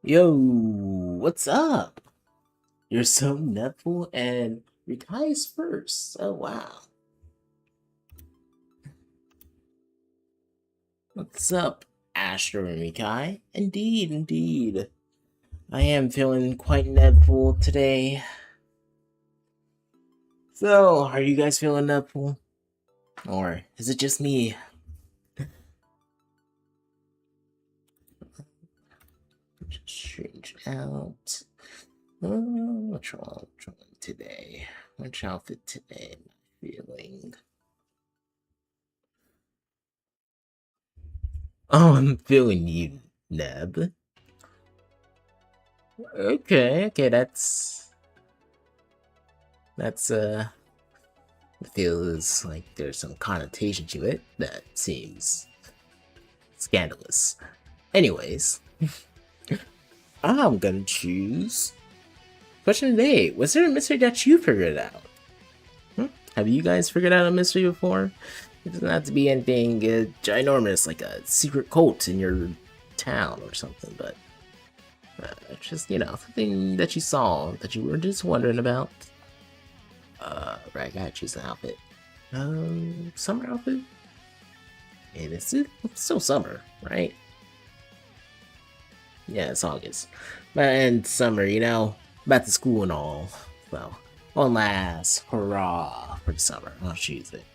Yo, what's up? You're so netful and your guy is first. Oh wow. What's up, Astro and Mikai? Indeed. I am feeling quite netful today. So, are you guys feeling netful? Or is it just me? Just change out. What's wrong today? Which outfit today am I feeling? Oh, I'm feeling you, Neb. Okay, that's feels like there's some connotation to it that seems scandalous. Anyways, I'm gonna choose question 8. Was there a mystery that you figured out? Have you guys figured out a mystery before? It doesn't have to be anything ginormous like a secret cult in your town or something, but just, something that you saw that you were just wondering about. Right, I gotta choose an outfit. Summer outfit? And it's still summer, right? Yeah, it's August. And summer, back to school and all. So, one last hurrah for the summer. I'll choose it.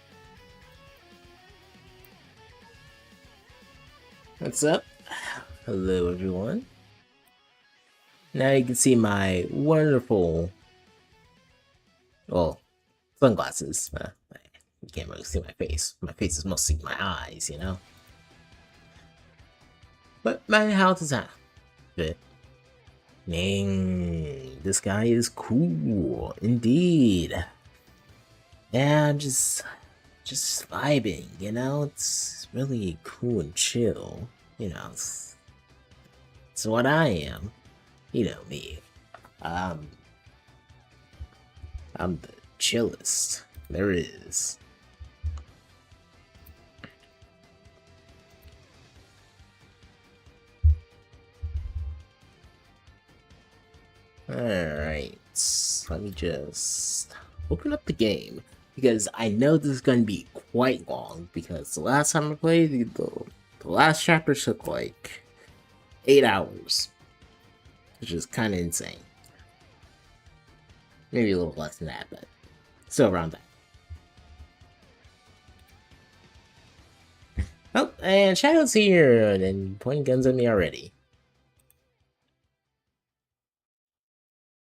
What's up? Hello, everyone. Now you can see my wonderful, well, sunglasses. You can't really see my face. My face is mostly my eyes, But my house is outfit. Dang, this guy is cool, indeed. Yeah, just vibing, It's really cool and chill, it's what I am. You know me. Um, I'm the chillest there is. Alright, let me just open up the game, because I know this is going to be quite long, because the last time I played, the last chapter took like 8 hours, which is kind of insane. Maybe a little less than that, but still around that. Oh, and Shadow's here, and pointing guns at me already.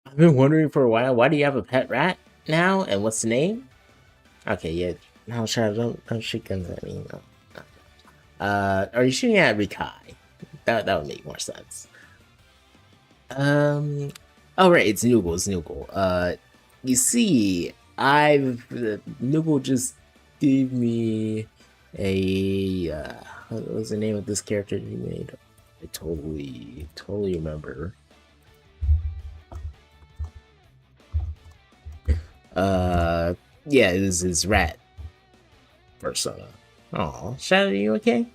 I've been wondering for a while, why do you have a pet rat now, and what's the name? Okay, yeah, no, Shadow, don't shoot guns at me, no. Are you shooting at Rikai? That would make more sense. Oh right, it's Noogle. You see, Noogle just gave me a, what was the name of this character he made? I totally remember. Yeah, it was his rat persona. Oh, Shadow, you okay?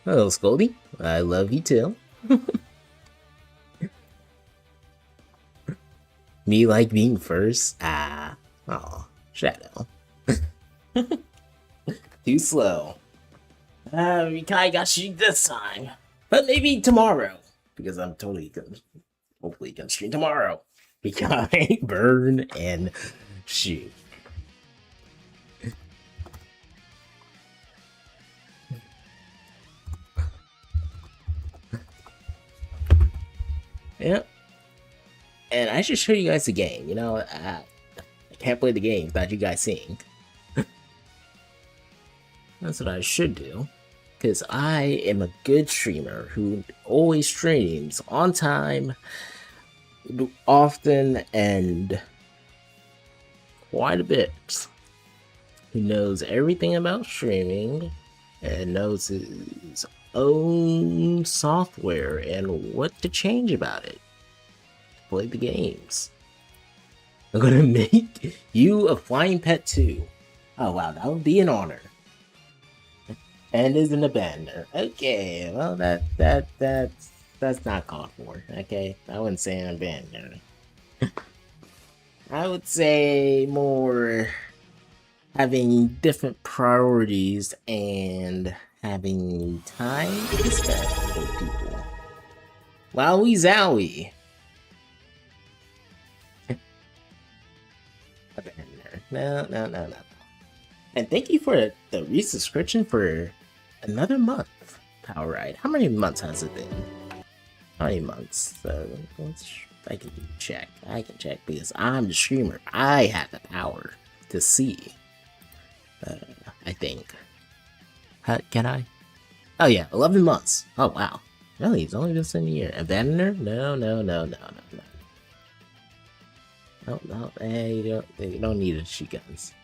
Hello, Scoldy. I love you too. Me like being first? Ah. Oh, Shadow. Too slow. Rikai got you this time. But maybe tomorrow. Because I'm hopefully gonna stream tomorrow. Rikai, burn, and shoot. Yep. And I should show you guys the game. I can't play the game without you guys seeing. That's what I should do. Because I am a good streamer who always streams on time, often, and quite a bit. Who knows everything about streaming and knows his own software and what to change about it to play the games. I'm gonna make you a flying pet too. Oh wow, that would be an honor. And is an abandoner. Okay, well that's not called for. Okay, I wouldn't say an abandoner. I would say more having different priorities and having time to spend with people. Wowie zowie. Abandoner. No. And thank you for the resubscription for another month, Power Ride. How many months has it been? How many months? So I can check. I can check because I'm the streamer. I have the power to see. I think. Can I? Oh yeah, 11 months. Oh wow. Really? It's only been a year. Abandoner? No. No. Hey, you don't need a shoot guns.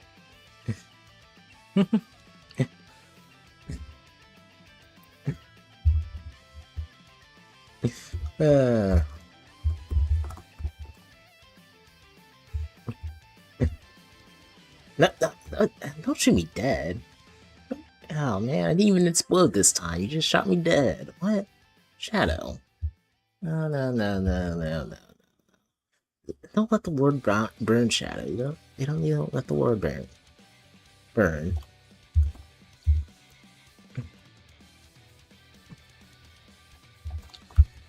No, don't shoot me dead. Oh man, I didn't even explode this time. You just shot me dead. What? Shadow. No. Don't let the word burn, Shadow. You don't let the word burn. Burn.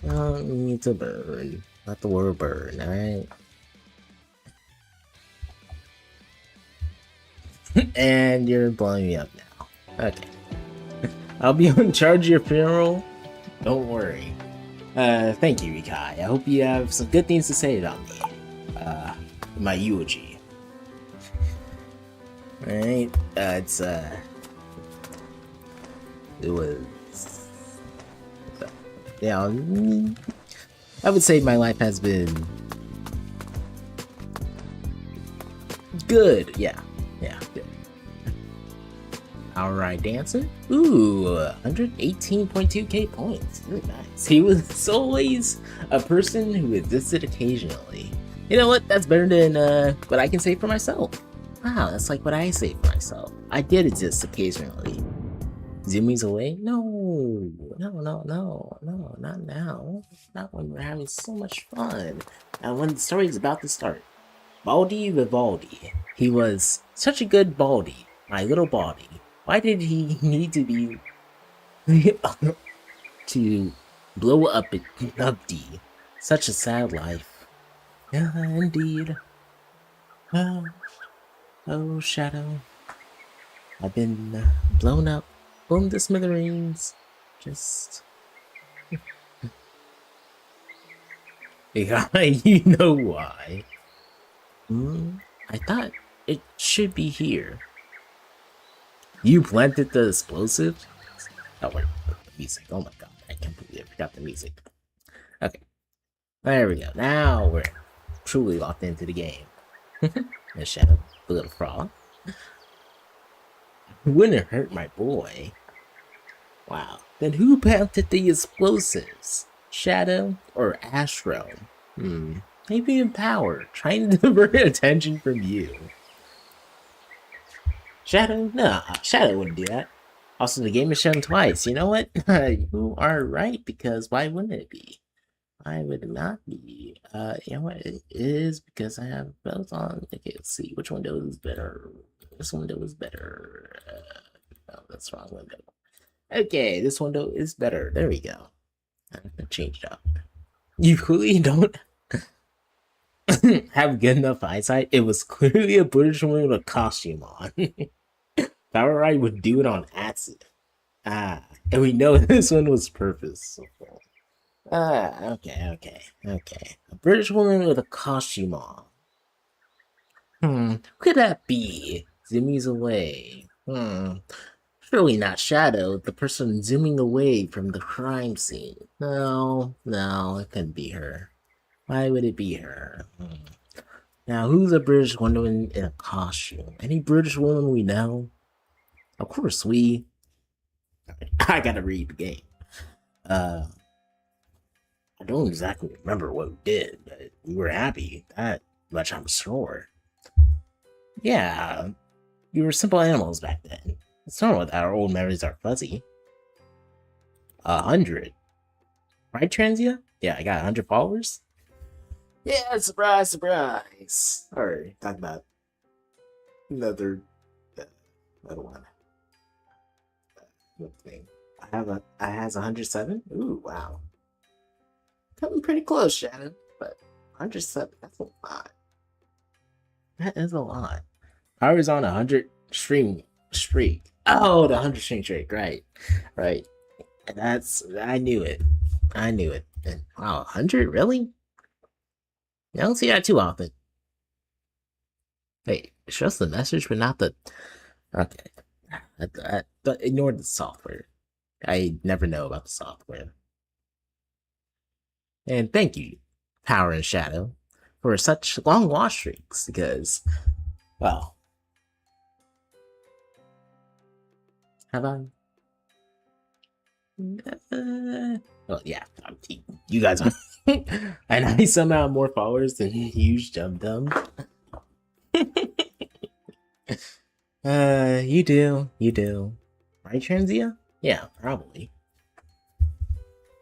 You don't need to burn. Let the word burn, alright? And you're blowing me up now. Okay. I'll be in charge of your funeral. Don't worry. Thank you, Rikai. I hope you have some good things to say about me. My eulogy. Alright, it was... Yeah, I would say my life has been... good, yeah, good. Alright, dancing? Ooh, 118.2k points. Very nice. He was always a person who existed occasionally. You know what? That's better than what I can say for myself. Wow, that's like what I say for myself. I did exist occasionally. Zoomies away? No, not now. Not when we're having so much fun. And when the story is about to start. Baldy Vivaldi. He was such a good Baldy, my little Baldy. Why did he need to be to blow up at Nubdy? Such a sad life. Yeah, indeed. Oh, Shadow. I've been blown up, blown to smithereens. Just... yeah, you know why. I thought it should be here. You planted the explosive? Oh, wait, the music. Oh my god, I completely forgot the music. Okay, there we go. Now we're truly locked into the game. The Shadow, the little frog. Wouldn't hurt my boy. Wow. Then who planted the explosives? Shadow or Astro? Maybe in power, trying to divert attention from you. Shadow? Nah, Shadow wouldn't do that. Also, the game is shown twice. You know what? You are right, because why wouldn't it be? Why would it not be? You know what? It is because I have both on. Okay, let's see. Which window is better? This window is better. No, that's the wrong window. Okay, this window is better. There we go. I'm gonna change it up. You clearly don't have good enough eyesight. It was clearly a British woman with a costume on. Power Ride would do it on acid. And we know this one was purposeful. Okay. A British woman with a costume on. Who could that be? Zoomies away. Surely not Shadow, the person zooming away from the crime scene. No, it couldn't be her. Why would it be her? Now, who's a British woman in a costume? Any British woman we know? Of course, we... I gotta read the game. I don't exactly remember what we did, but we were happy. That much I'm sure. Yeah, we were simple animals back then. It's normal that our old memories are fuzzy. 100. Right, Transia? Yeah, I got 100 followers. Yeah, surprise, surprise. Alright, talk about another, another one. What thing? I has 107. Ooh, wow. Coming pretty close, Shannon. But 107, that's a lot. That is a lot. I was on a 100 streak. Oh, the 100 streak, right. Right. And I knew it. I knew it. And, wow, 100? Really? I don't see that too often. Hey, it's just the message, but not the. Okay. Ignore the software. I never know about the software. And thank you, Power and Shadow, for such long watch streaks, because, well, have I? Well, yeah, you guys are. And I somehow have more followers than huge Dum Dum. You do. Right, Transia? Yeah, probably.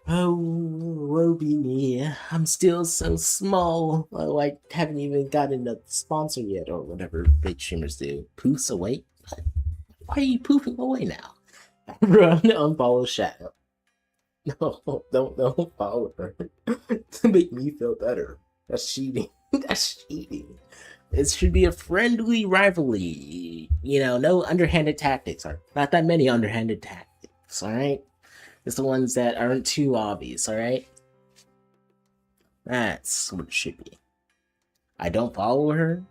Oh, woe be me. I'm still so small. Oh, I haven't even gotten a sponsor yet, or whatever big streamers do. Poofs away? Why are you poofing away now? Run, unfollow Shadow. No, don't follow her. To make me feel better. That's cheating. That's cheating. It should be a friendly rivalry. You know, no underhanded tactics. Or not that many underhanded tactics, alright? It's the ones that aren't too obvious, alright? That's what it should be. I don't follow her?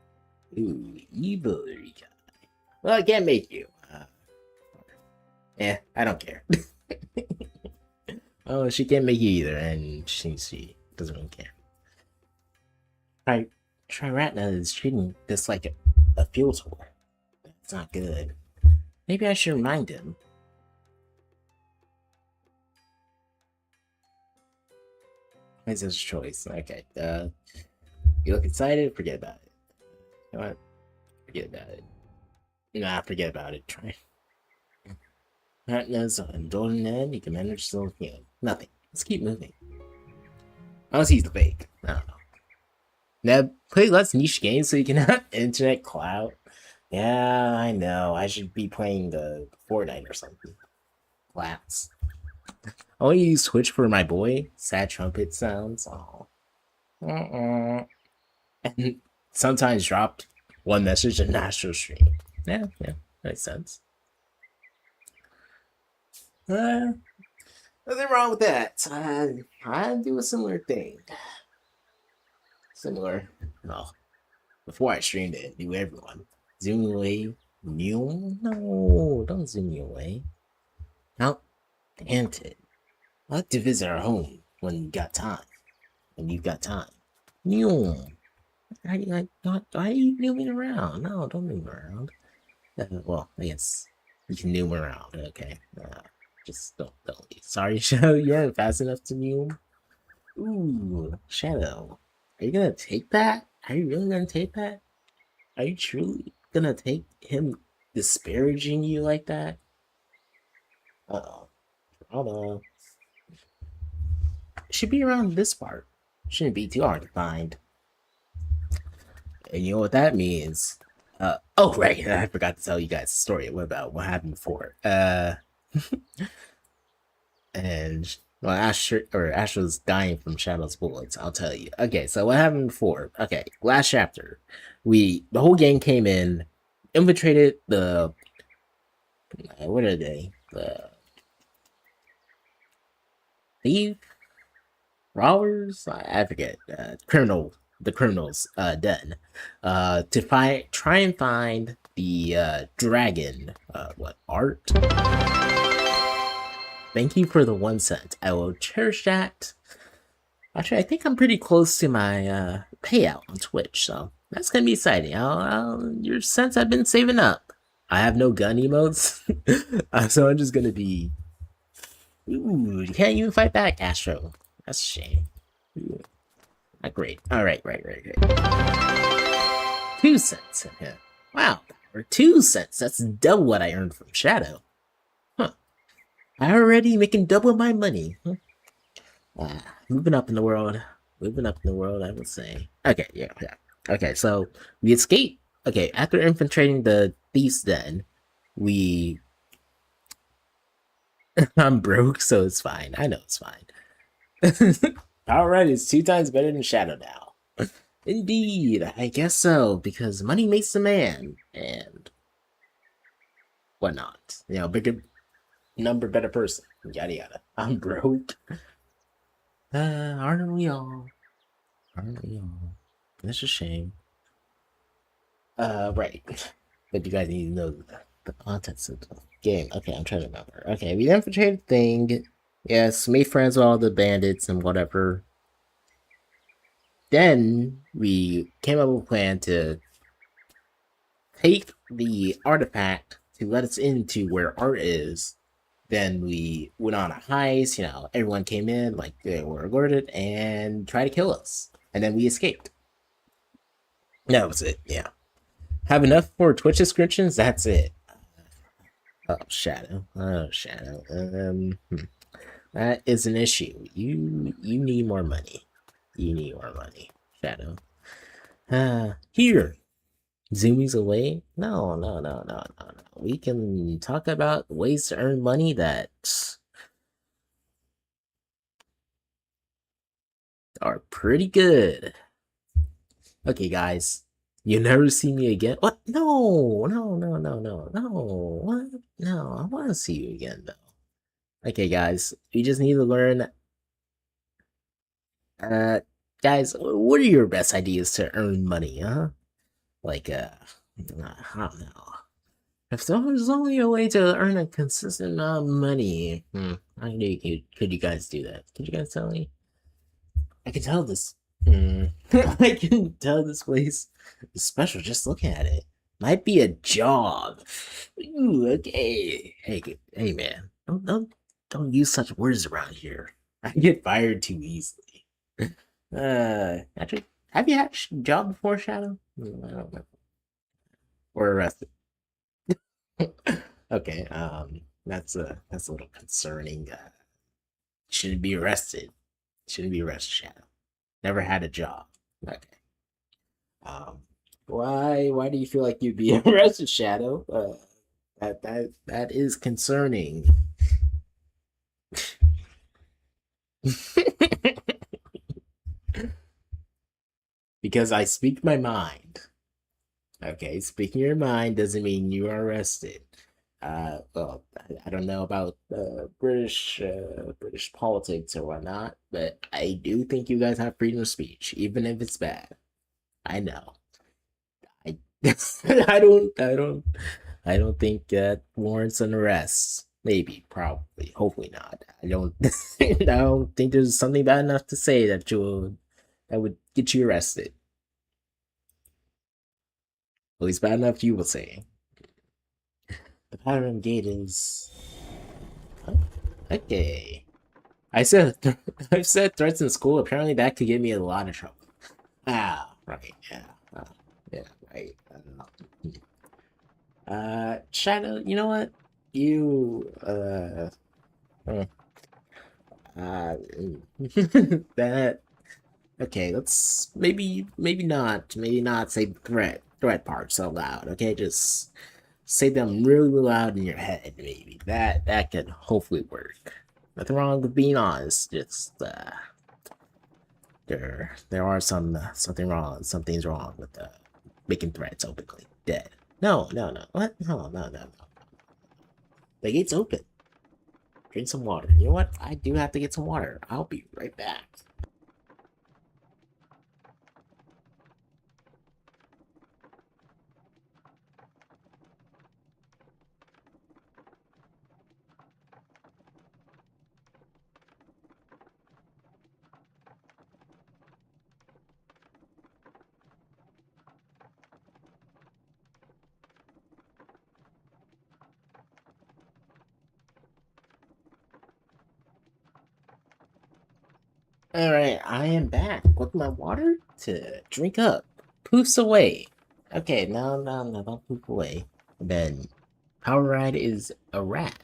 Ooh, evil guy. Well, I can't make you. I don't care. Oh, she can't make you either, and she doesn't really care. Triratna is treating this like a field tour. That's not good. Maybe I should remind him. It's his choice. Okay. You look excited? Forget about it. You know what? Forget about it. Nah, forget about it. Try. Ratna's on Golden End. You can manage still, nothing. Let's keep moving. Unless he's the fake. I don't know. Neb, play less niche games so you can have internet clout. Yeah, I know. I should be playing the Fortnite or something. Flats. I only use Twitch for my boy. Sad trumpet sounds. Oh. And sometimes dropped one message in Astro stream. Yeah, makes sense. Nothing wrong with that. I do a similar thing. Well, before I streamed it, knew everyone. Zoom away. No, don't zoom me away. Now, damn it. I like to visit our home when you got time. When you've got time. Why are you nooming around? No, don't noom around. Well, I guess you can noom around, okay? Just don't leave. Sorry, Shadow, you aren't fast enough to noom. Ooh, Shadow. Are you gonna take that? Are you really gonna take that? Are you truly gonna take him disparaging you like that? Uh-oh. Drama. It should be around this part. Shouldn't be too hard to find. And you know what that means? Oh, right. I forgot to tell you guys a story about what happened before. And well, Astra's dying from Shadow's bullets. I'll tell you. Okay, so what happened before? Okay, last chapter, the whole gang came in, infiltrated the what are they? The thief, robbers? I forget. The criminals den. To try and find the dragon. Art? Thank you for the 1 cent. I will cherish that. Actually, I think I'm pretty close to my payout on Twitch, so that's gonna be exciting. Your cents I've been saving up. I have no gun emotes, so I'm just gonna be. Ooh, you can't even fight back, Astro. That's a shame. Ooh. Not great. All right. 2 cents. Yeah. Wow, or 2 cents. That's double what I earned from Shadow. Huh. I already making double my money. Huh. Moving up in the world. Moving up in the world, I would say. Okay, yeah, yeah. Okay, so we escape. Okay, after infiltrating the thief's den, we. I'm broke, so it's fine. I know it's fine. Alright, it's 2 times better than Shadow now. Indeed, I guess so, because money makes the man, and whatnot. You know, bigger number, better person. Yada yada. I'm broke. Aren't we all? Aren't we all? That's a shame. Right. But you guys need to know the contents of the game. Okay, I'm trying to remember. Okay, we infiltrated the thing. Yes, made friends with all the bandits and whatever. Then we came up with a plan to take the artifact to let us into where art is. Then we went on a heist. You know, everyone came in, like they were alerted, and tried to kill us. And then we escaped. That was it. Yeah. Have enough for Twitch subscriptions? That's it. Oh, Shadow. Oh, Shadow. That is an issue. You need more money. You need more money, Shadow. Here. Zoomies away? No, no, no, no, no, no. We can talk about ways to earn money that are pretty good. Okay, guys. You never see me again. What? No, no, no, no, no, no. What? No, I want to see you again, though. Okay, guys. You just need to learn. Uh, guys, what are your best ideas to earn money, huh? Like, I don't know. If there was only a way to earn a consistent amount of money, how could you guys do that? Could you guys tell me? I can tell this. I can tell this place is special just looking at it. Might be a job. Ooh, okay. Hey, man. Don't use such words around here. I get fired too easily. Actually, have you had a job before, Shadow? I don't know. Or arrested. Okay, that's a little concerning. Shouldn't be arrested. Shouldn't be arrested, Shadow. Never had a job. Okay. Um, why do you feel like you'd be arrested, Shadow? That is concerning. Because I speak my mind. Okay, speaking your mind doesn't mean you are arrested. Well, I don't know about British politics or whatnot, but I do think you guys have freedom of speech, even if it's bad. I know. I I don't think that warrants an arrest. Maybe, probably, hopefully not. I don't I don't think there's something bad enough to say that would get you arrested. At least bad enough you will say. The pattern gate is oh, okay. I've said threats in school. Apparently, that could get me in a lot of trouble. Ah, right, yeah, yeah, right. Shadow, you know what? You uh, uh that okay. Let's maybe not say threat parts so loud. Okay, just say them really loud in your head. Maybe that could hopefully work. Nothing wrong with being honest. Just there are something's wrong with making threats openly. Dead. No, no, no. What? No, no, no, no. The gate's open. Drink some water. You know what? I do have to get some water. I'll be right back. Alright, I am back with my water to drink up. Poofs away. Okay, no, don't poop away. Then, Power Ride is a rat.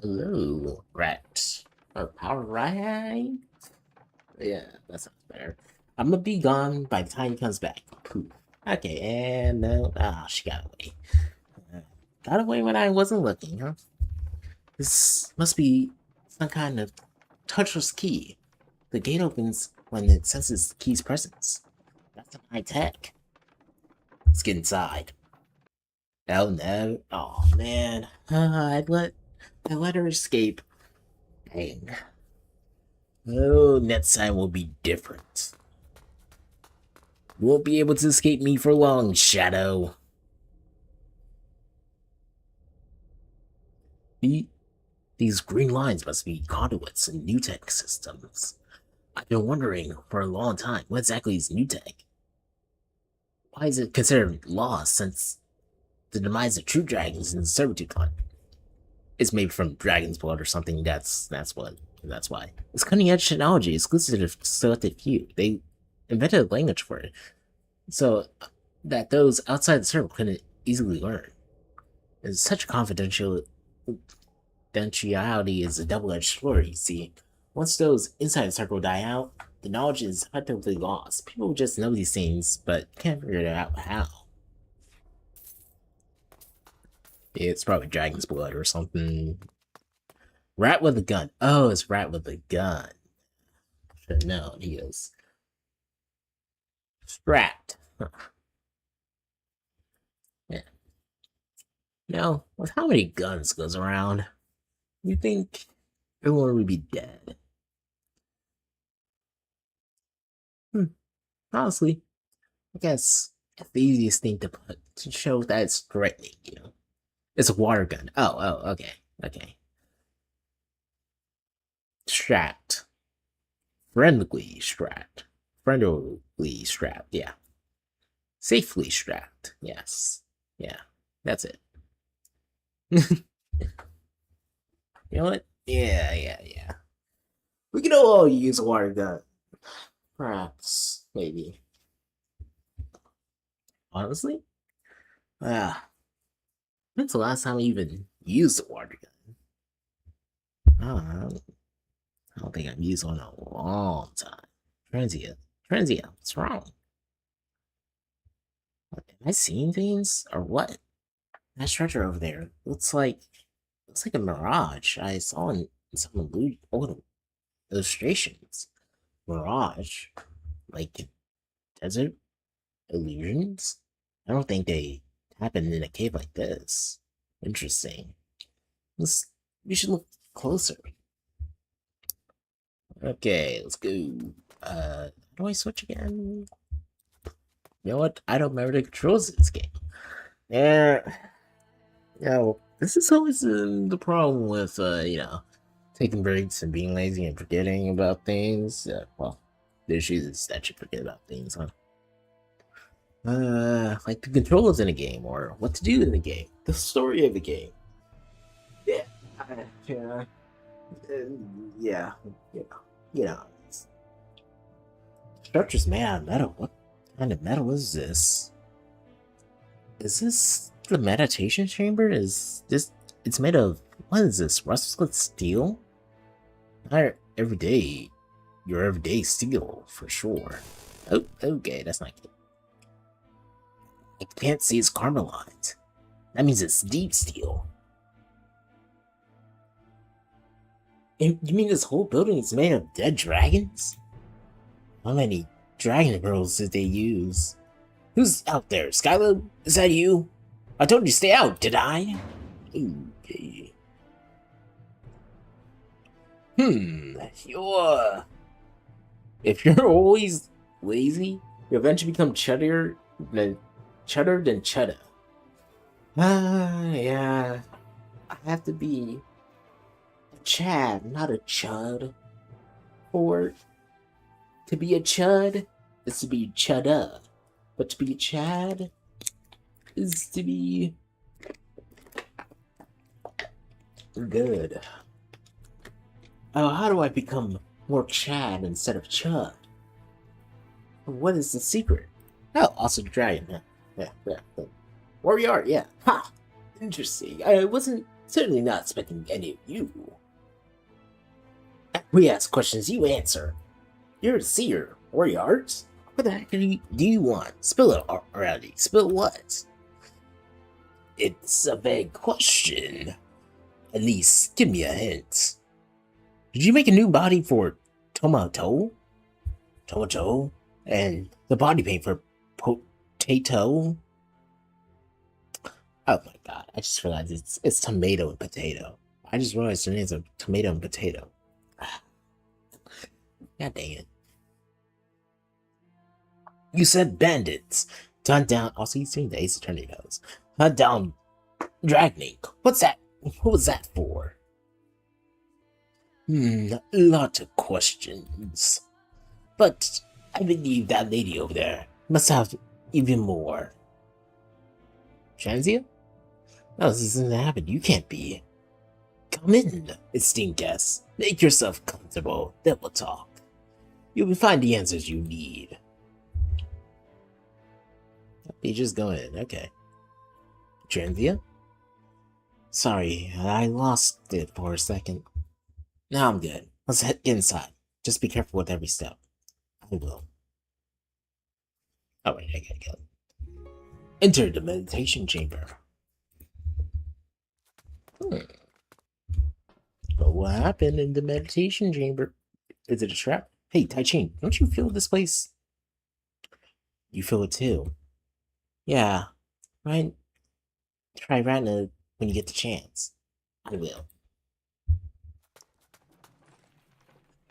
Hello, rat. Or Power Ride? Yeah, that sounds better. I'm gonna be gone by the time he comes back. Poop. Okay, and no. Ah, she got away. Uh, got away when I wasn't looking, huh? This must be some kind of touchless key. The gate opens when it senses the key's presence. That's some high tech. Let's get inside. Oh no. Oh man. I let her escape. Dang. Oh, next time will be different. You won't be able to escape me for long, Shadow. These green lines must be conduits in new tech systems. I've been wondering for a long time, what exactly is new tech? Why is it considered lost since the demise of true dragons in the servitude fund? It's made from dragon's blood or something. That's why. It's cutting edge technology exclusive to selected few. They invented a language for it, so that those outside the circle couldn't easily learn. It's such confidentiality is a double-edged sword, you see. Once those inside the circle die out, the knowledge is effectively lost. People just know these things, but can't figure out how. It's probably dragon's blood or something. Rat with a gun. Oh, it's rat with a gun. Should have known he is strapped. Huh. Yeah. Now, with how many guns goes around, you think everyone would be dead. Hmm. Honestly, I guess it's the easiest thing to put to show that it's threatening, you know. It's a water gun. Okay. Okay. Strapped. Friendly strapped. Friendly strapped, yeah. Safely strapped, yes. Yeah, that's it. You know what? Yeah. We can all use a water gun. Perhaps, maybe. Honestly? Ah, when's the last time we even used a water gun? I don't think I've used one in a long time. Transient, what's wrong? Am I seeing things? Or what? That structure over there looks like a mirage I saw in some old illustrations. Mirage? Like desert illusions? I don't think they happen in a cave like this. Interesting. We should look closer. Okay, let's go. How do I switch again? You know what? I don't remember the controls of this game. Yeah. Yeah, well, this is always the problem with, taking breaks and being lazy and forgetting about things. Well, the issue is that you forget about things, huh? Like the controls in a game or what to do in the game, the story of the game. Yeah, yeah, yeah, you know, you know. Structure's made out of metal. What kind of metal is this? Is this the meditation chamber? Is this? It's made of what is this? Rust-split steel? Not everyday, your everyday steel for sure. Oh, okay, that's not good. I can't see it's caramelized. That means it's deep steel. You mean this whole building is made of dead dragons? How many dragon girls did they use? Who's out there? Skylo? Is that you? I told you to stay out, did I? Okay. If you're always lazy, you eventually become chudder than cheddar. Yeah. I have to be a Chad, not a Chud. Or to be a Chud is to be Chudda. But to be a Chad is to be good. Oh, how do I become more Chad instead of Chud? What is the secret? Oh, also the dragon. Yeah. Warrior art, yeah. Ha! Interesting. I wasn't certainly not expecting any of you. We ask questions, you answer. You're a seer. Warrior arts? What the heck do you want? Spill it already. Spill what? It's a vague question. At least, give me a hint. Did you make a new body for Tomato? Tomato? And the body paint for Potato? Oh my god, I just realized it's tomato and potato. I just realized the names are tomato and potato. God dang it. You said bandits. Hunt down. Also, you seen the Ace Attorney knows. Hunt down Dragnik. What's that? What was that for? Lot of questions. But I believe that lady over there must have even more. Transia? No, this isn't happen. You can't be. Come in, esteemed guest. Make yourself comfortable, then we'll talk. You will find the answers you need. You just go in, okay. Transia? Sorry, I lost it for a second. Now I'm good. Let's head inside. Just be careful with every step. I will. Oh wait, I gotta go. Enter the meditation chamber. But what happened in the meditation chamber? Is it a trap? Hey, Tai-Ching, don't you feel this place? You feel it too. Yeah, right. Try right now when you get the chance. I will.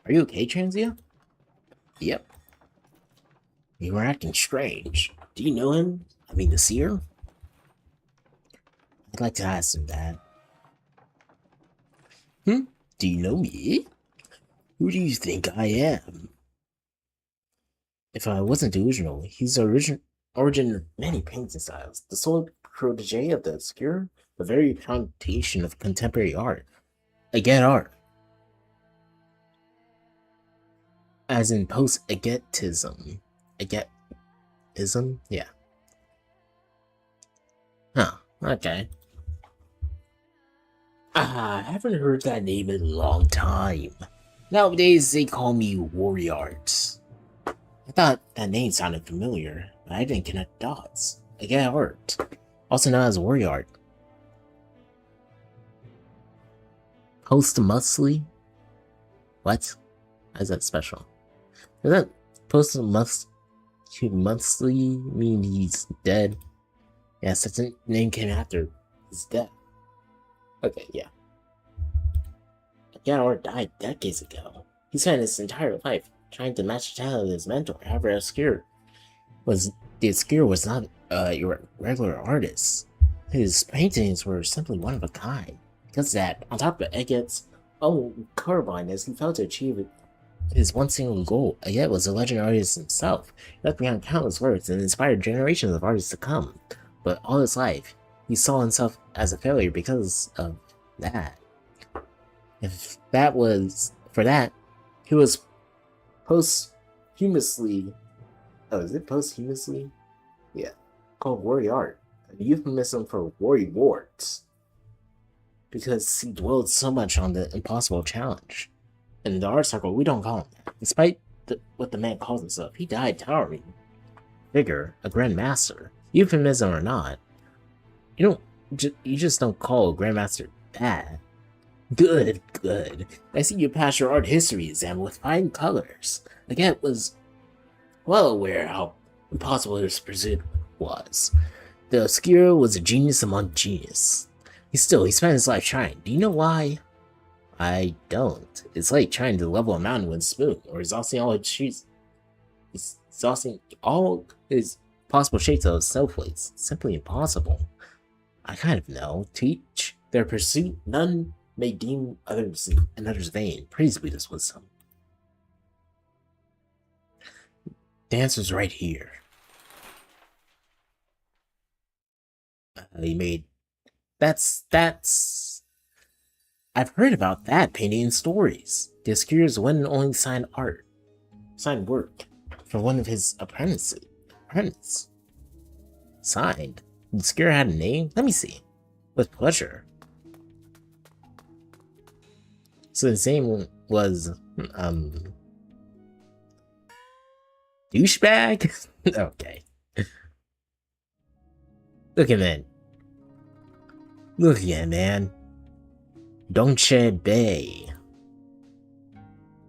Are you okay, Transia? Yep. You were acting strange. Do you know him? I mean, the seer? I'd like to ask him that. Do you know me? Who do you think I am? If I wasn't delusional, he's the origin of many painting styles, the sole protege of the obscure, the very foundation of contemporary art. Aget art. As in post-agetism. Agetism? Yeah. Huh, okay. I haven't heard that name in a long time. Nowadays, they call me Warrior Arts. I thought that name sounded familiar, but I didn't connect dots. Aget art, also known as Warrior Art. Posthumously? What? How is that special? Does that posthumously mean he's dead? Yes, that's a name came after his death. Okay, yeah. Aget died decades ago. He spent his entire life trying to match the talent of his mentor. However, the obscure was not a regular artist. His paintings were simply one of a kind. Because of that, on top of Aget's own colorblindness, he failed to achieve his one single goal. Aget was a legend artist himself. He left behind countless works and inspired generations of artists to come. But all his life, he saw himself as a failure because of that. If that was for that, he was posthumously. Oh, is it posthumously? Yeah, called Warrior Art, a euphemism for Warrior Wards, because he dwelled so much on the impossible challenge. In the art circle, we don't call him that. Despite what the man calls himself, he died towering figure, a grandmaster. Euphemism or not, you just don't call a grandmaster that. Good. I see you pass your art history exam with fine colors. Aget was well aware how impossible his pursuit was. The obscure was a genius among genius. He spent his life trying. Do you know why? I don't. It's like trying to level a mountain with a spoon, or exhausting all his possible shapes of snowflakes. Simply impossible. I kind of know. Teach their pursuit, none may deem others vain. Praise be this wisdom. The answer's right here. He made. That's. I've heard about that painting in stories. The obscure's one and only signed work from one of his apprentices. Friends. Signed. The skier had a name? Let me see. With pleasure. So his name was, douchebag? Okay. Look at that. Look again, man. Donche Bay.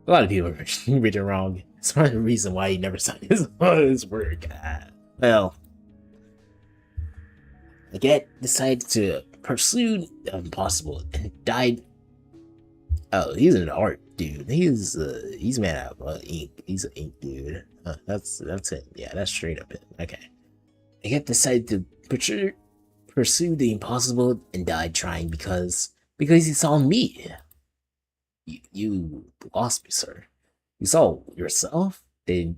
A lot of people read it wrong. It's part of the reason why he never signed his work. Well, Leggett decided to pursue the impossible and died. Oh, he's an art dude. He's made out of ink. He's an ink dude. That's it. Yeah, that's straight up it. Okay. Leggett decided to pursue the impossible and died trying because he saw me. You lost me, sir. You saw yourself? Did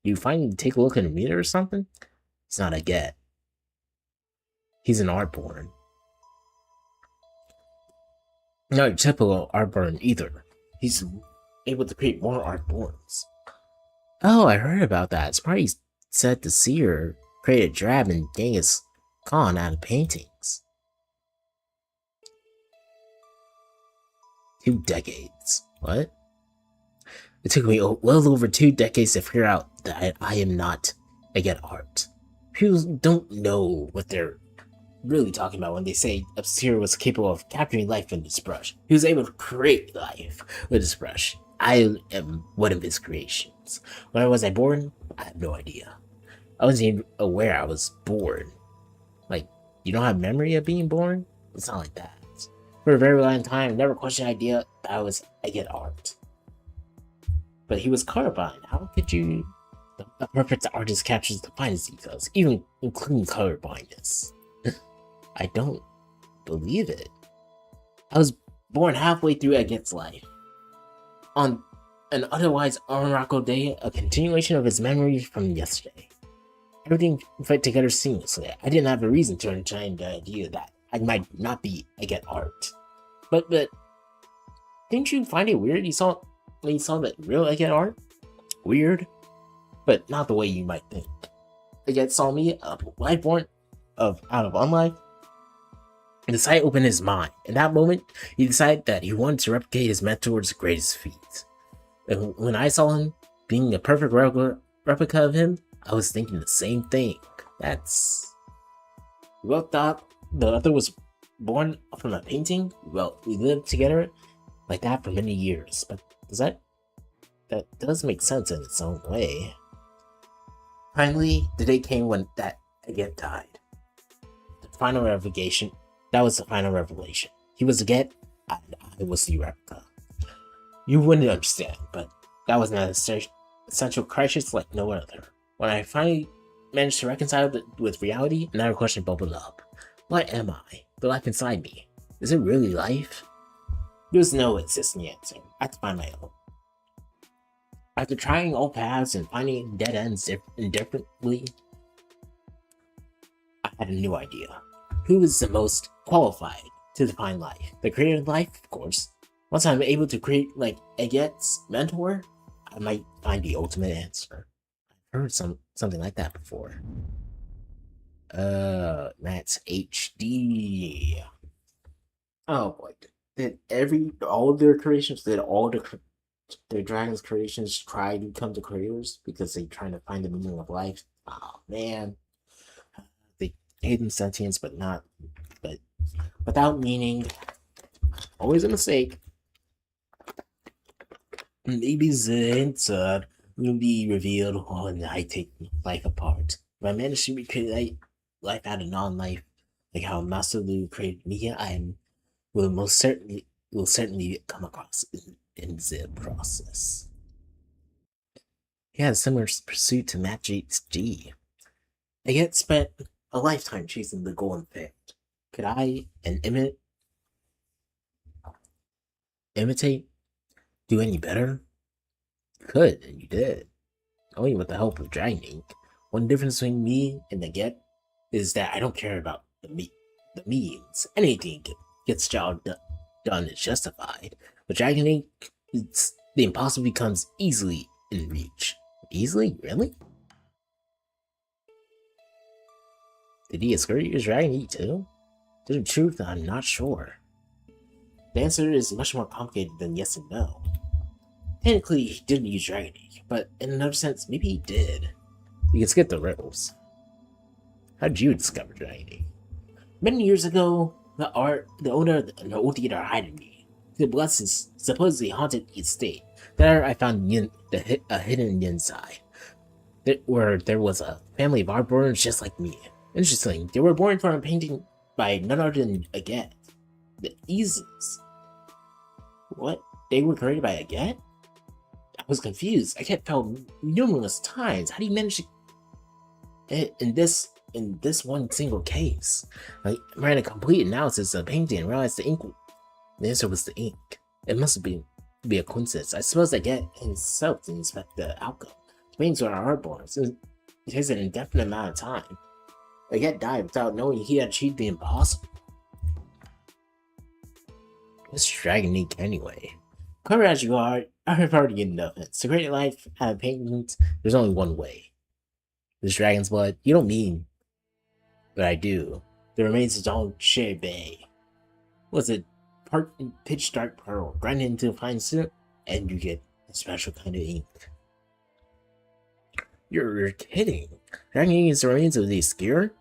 you finally take a look in the mirror or something? He's not a get. He's an artborn. Not a typical artborn either. He's able to create more artborns. Oh, I heard about that. It's probably said the seer created drab and Genghis Khan out of paintings. 2 decades. What? It took me well over 2 decades to figure out that I am not a get art. People don't know what they're really talking about when they say Seer was capable of capturing life with his brush. He was able to create life with his brush. I am one of his creations. When was I born? I have no idea. I wasn't even aware I was born. Like, you don't have memory of being born? It's not like that. For a very long time, I never questioned the idea that I get art. But he was colorblind. How could you... A perfect artist captures the finest details, even including color blindness. I don't believe it. I was born halfway through Agit's life. On an otherwise unremarkable day, a continuation of his memories from yesterday. Everything fit together seamlessly. I didn't have a reason to entertain the idea that I might not be Agit art. But didn't you find it weird when you saw that real Agit art? Weird? But not the way you might think. Agit saw me, a life-born out of unlife. And the sight opened his mind. In that moment, he decided that he wanted to replicate his mentor's greatest feat. And when I saw him being a perfect replica of him, I was thinking the same thing. We both thought the other was born from a painting. Well, we lived together like that for many years. But that does make sense in its own way. Finally, the day came when that Agit died. The final revelation. That was the final revelation. He was Agit, and I was the replica. You wouldn't understand, but that was an essential crisis like no other. When I finally managed to reconcile it with reality, another question bubbled up. What am I? The life inside me. Is it really life? There's no existing answer. I had to find my own. After trying all paths and finding dead ends indifferently, I had a new idea. Who is the most qualified to define life? The creator of life, of course. Once I'm able to create like Agit's mentor, I might find the ultimate answer. I've heard something like that before. That's HD. Oh boy. Did all of their creations, their dragons creations try to become the creators because they're trying to find the meaning of life? Oh man. They hidden sentience, but without meaning. Always a mistake. Maybe the answer will be revealed when I take life apart. If I manage to recreate life out of non-life, like how Master Lu created me, will certainly come across in the process. He had a similar pursuit to Matt G. I get spent a lifetime chasing the goal and fact. Could I imitate do any better? Could, and you did. Only with the help of Dragon Ink. One difference between me and the Get is that I don't care about the means. Anything gets job done is justified. With Dragon Ink, the impossible becomes easily in reach. Easily? Really? Did he escort your dragon eat too? To the truth, I'm not sure. The answer is much more complicated than yes and no. Technically, he didn't use dragon ink, but in another sense, maybe he did. We can skip the riddles. How did you discover dragon ink? Many years ago, the owner of the old theater hired me. The blessings supposedly haunted the estate. There, I found a hidden inside, where there was a family of artborns just like me. Interesting, they were born from a painting by none other than Aget. The easels. What? They were created by Aget? I was confused. Aget fell numerous times. How do you manage to... In this one single case, I ran a complete analysis of the painting and realized the answer was the ink. It must be a coincidence. I suppose Aget himself didn't expect the outcome. The paintings were artborns. It takes an indefinite amount of time. Aget died without knowing he had achieved the impossible. What's dragon ink anyway? Clever as you are, I've already enough of it. To create life out of paintings, there's only one way. This dragon's blood? You don't mean... But I do. The remains of Dong-Che Bay. Was it part pitch dark pearl, grinded into a fine syrup, and you get a special kind of ink. You're kidding. Dragon ink is the remains of the skewer?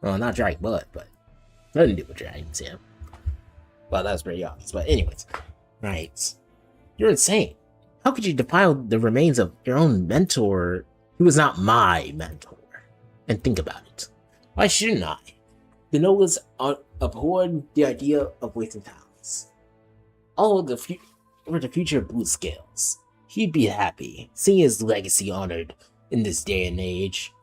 Well, not dragon blood, but nothing to do with dragons, yeah. Well, that was pretty obvious, but anyways. Right. You're insane. How could you defile the remains of your own mentor, who was not my mentor? And think about it. Why shouldn't I? The nobles abhorred the idea of wasting talents. All of the future of Blue Scales. He'd be happy, seeing his legacy honored in this day and age.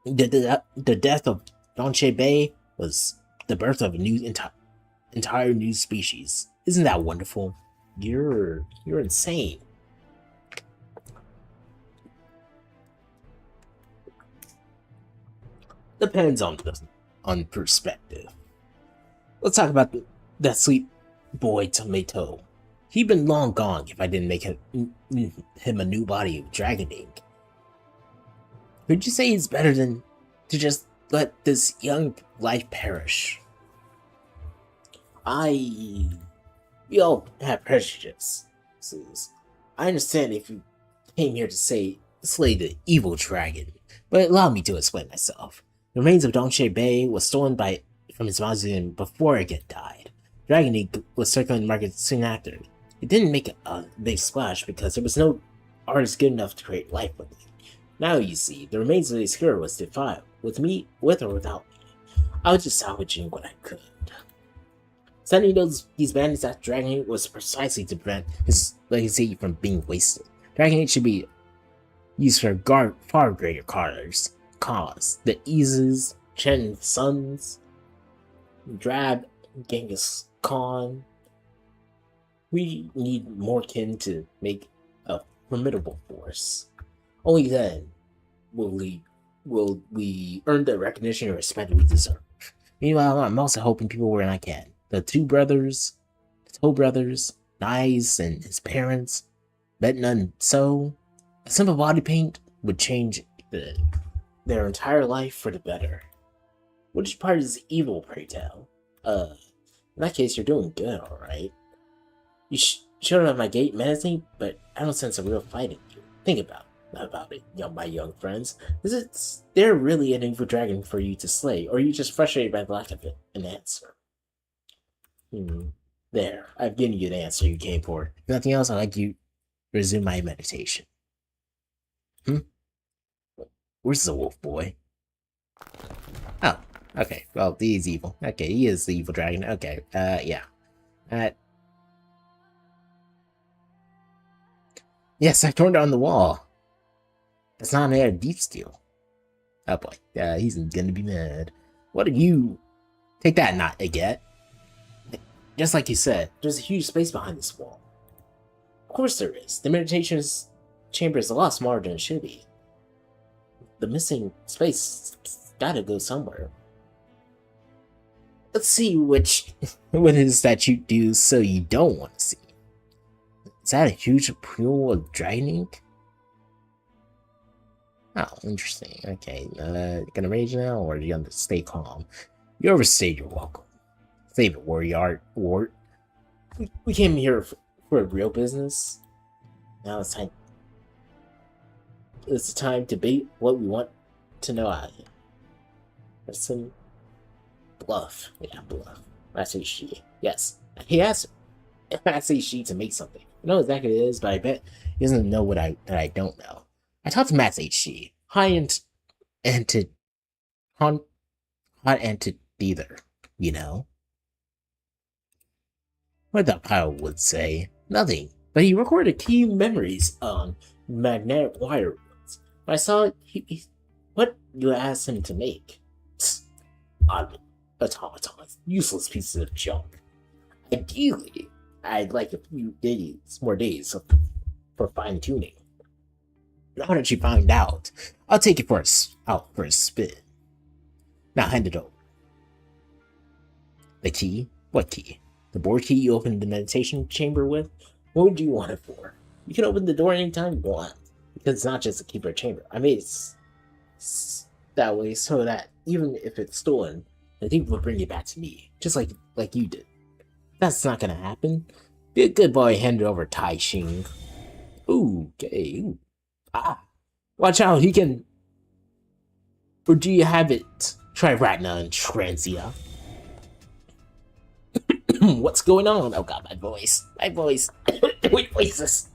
The death of Dong-Che Bay was the birth of a new entire new species. Isn't that wonderful? You're insane. Depends on perspective. Let's talk about that sweet boy Tomato. He'd been long gone if I didn't make him a new body of dragon ink. Would you say it's better than to just let this young life perish? We all have prejudices. I understand if you came here to slay the evil dragon, but allow me to explain myself. The remains of Dong-Che Bay was stolen from his mausoleum before Aget died. Dragon ink was circulating the market soon after. It didn't make a big splash because there was no artist good enough to create life with it. Now you see, the remains of the skewer was defiled, with or without me. I was just salvaging what I could. Sending these bandits after Dragon ink was precisely to prevent his legacy from being wasted. Dragon ink should be used for far greater cause. The Eases, Chen Sons, Drab, Genghis Khan. We need more kin to make a formidable force. Only then will we earn the recognition and respect we deserve. Meanwhile, I'm also helping people where I can. The Toe brothers, Nyes and his parents, bet none so. A simple body paint would change their entire life for the better. Which part is evil, pray tell? In that case, you're doing good, alright. You showed up at my gate menacing, but I don't sense a real fight in you. Think about it, my young friends. Is there really an evil dragon for you to slay, or are you just frustrated by the lack of an answer? There, I've given you the answer you came for. If nothing else, I'd like you to resume my meditation. Where's the wolf boy? Oh, okay. Well, he's evil. Okay, he is the evil dragon. Okay, yeah. Yes, I torn down the wall. That's not made of deep steel. Oh boy, he's gonna be mad. What did you... Take that, not Aget. Just like you said, there's a huge space behind this wall. Of course there is. The meditation chamber is a lot smaller than it should be. The missing space gotta go somewhere. Let's see what it is that you do so you don't want to see. Is that a huge pool of dragon ink? Oh, interesting. Okay, gonna rage now, or you gonna stay calm? You overstayed your welcome. Save it, warrior. We came here for real business. Now it's time. It's time to debate what we want to know out of it. Listen, bluff. Yeah, bluff. I say she. Yes. He asked. I say she to make something. I know exactly what it is, but I bet he doesn't know what I don't know. I talked to Matt's HG. Anti hot anti either, you know. What the pile would say? Nothing. But he recorded key memories on magnetic wire. I saw what you asked him to make. Automatons, useless pieces of junk. Ideally, I'd like a few more days for fine tuning. Now that you found out, I'll take it out for a spin. Now hand it over. The key? What key? The board key you opened the meditation chamber with? What would you want it for? You can open the door anytime you want. Because it's not just a keeper chamber. I made it that way so that even if it's stolen, the thief will bring it back to me. Just like you did. That's not gonna happen. Be a good boy, hand it over Tai Xing. Ooh, okay. Ooh. Ah. Watch out, he can. Or do you have it? Try Ratna and Transia. What's going on? Oh god, my voice. My voice. Wait, voices.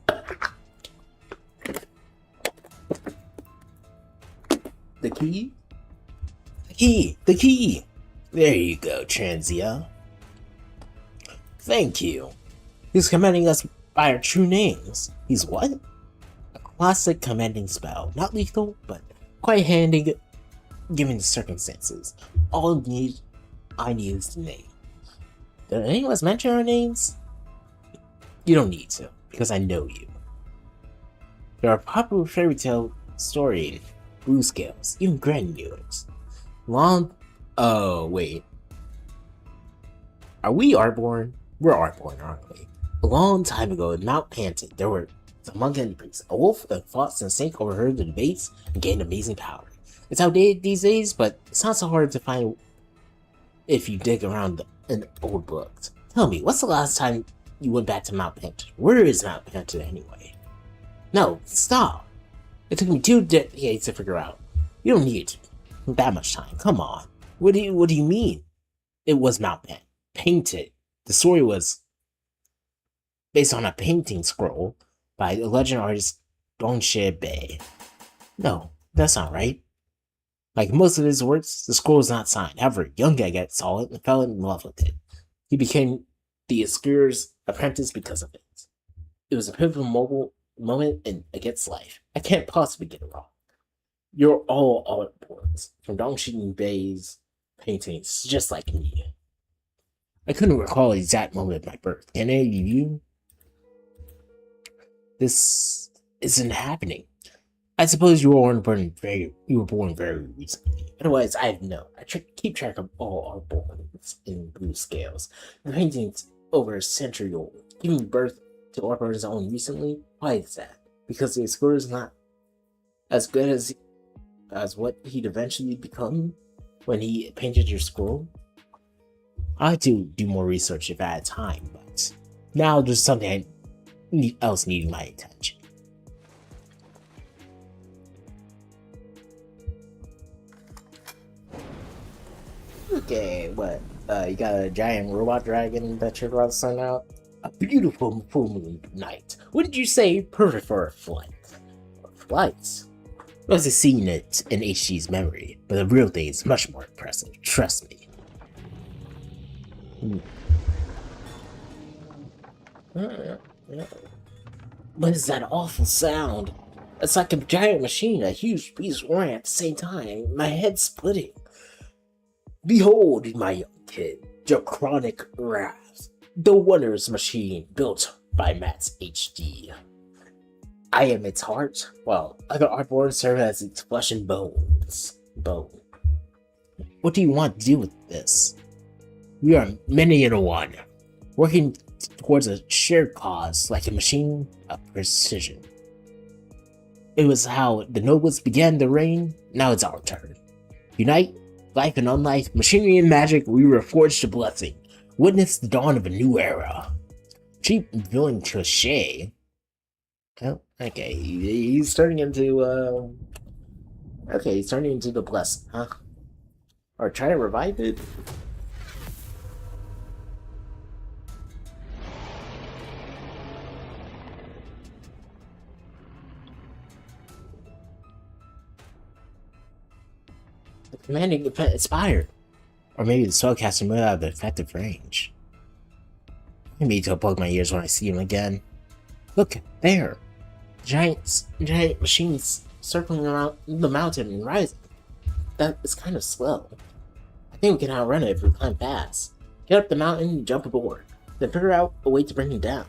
The key? The key! The key! There you go, Transia. Thank you. He's commanding us by our true names. He's what? A classic commanding spell. Not lethal, but quite handy given the circumstances. All I need is the name. Did any of us mention our names? You don't need to, because I know you. There are popular fairy tale story blue scales, even granules. Oh, wait. Are we Artborn? We're Artborn, aren't we? A long time ago in Mount Panton, there were the monk and priest. A wolf that fought and snake overheard the debates and gained amazing power. It's outdated these days, but it's not so hard to find if you dig around in old books. Tell me, what's the last time you went back to Mount Panton? Where is Mount Panton anyway? No, stop! It took me 2 decades to figure out. You don't need that much time. Come on. What do you mean? It was Mount Panton. Painted. The story was based on a painting scroll by the legend artist Dongshe Bei. No, that's not right. Like most of his works, the scroll is not signed. However, young Gaget saw it and fell in love with it. He became the Esquir's apprentice because of it. It was a pivotal moment in Aget's life. I can't possibly get it wrong. You're all artboards, from Dongshin Bei's paintings, just like me. I couldn't recall the exact moment of my birth. Can any of you? This isn't happening. I suppose you were born very recently. Otherwise, I keep track of all artboards in blue scales. The paintings over a century old. Giving birth to artboards only recently. Why is that? Because the explorer is not as good as what he'd eventually become when he painted your scroll. I had to do more research if I had time, but now there's something else needing my attention. Okay, what? You got a giant robot dragon that you're about to send out? A beautiful full moon night. What did you say? Perfect for a flight. Flights? I was seeing it in HG's memory, but the real thing is much more impressive. Trust me. What is that awful sound? It's like a giant machine, a huge beast roaring at the same time. My head's splitting. Behold, my young kid, your chronic wrath, the wondrous machine built by Matt's HD. I am its heart, while other artboards serve as its flesh and bones. What do you want to do with this? We are many in one, working towards a shared cause like a machine of precision. It was how the nobles began to reign. Now it's our turn. Unite, life and unlife, machinery and magic, we were forged a blessing. Witness the dawn of a new era. Cheap villain cliche. Oh, okay, he's turning into, okay, he's turning into the blessing, huh? Or try to revive it? The commanding expired. Or maybe the spellcaster moved out of the effective range. I need to plug my ears when I see him again. Look, there! Giant machines circling around the mountain and rising. That is kind of slow. I think we can outrun it if we climb fast. Get up the mountain and jump aboard. Then figure out a way to bring him down.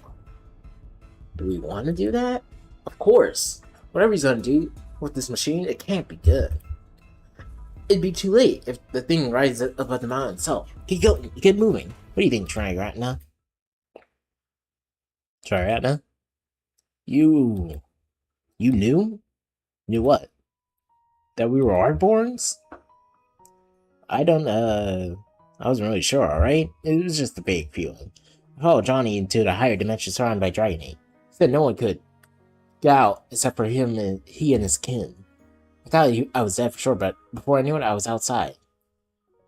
Do we want to do that? Of course! Whatever he's gonna do with this machine, it can't be good. It'd be too late if the thing rises above the mountain itself. Get moving. What do you think, Triratna? Triratna? You knew? Knew what? That we were Artborns? I wasn't really sure, alright? It was just a vague feeling. I followed Johnny into the higher dimension surrounded by Dragonite. He said no one could get out except for him and he and his kin. I thought I was dead for sure, but before I knew it, I was outside.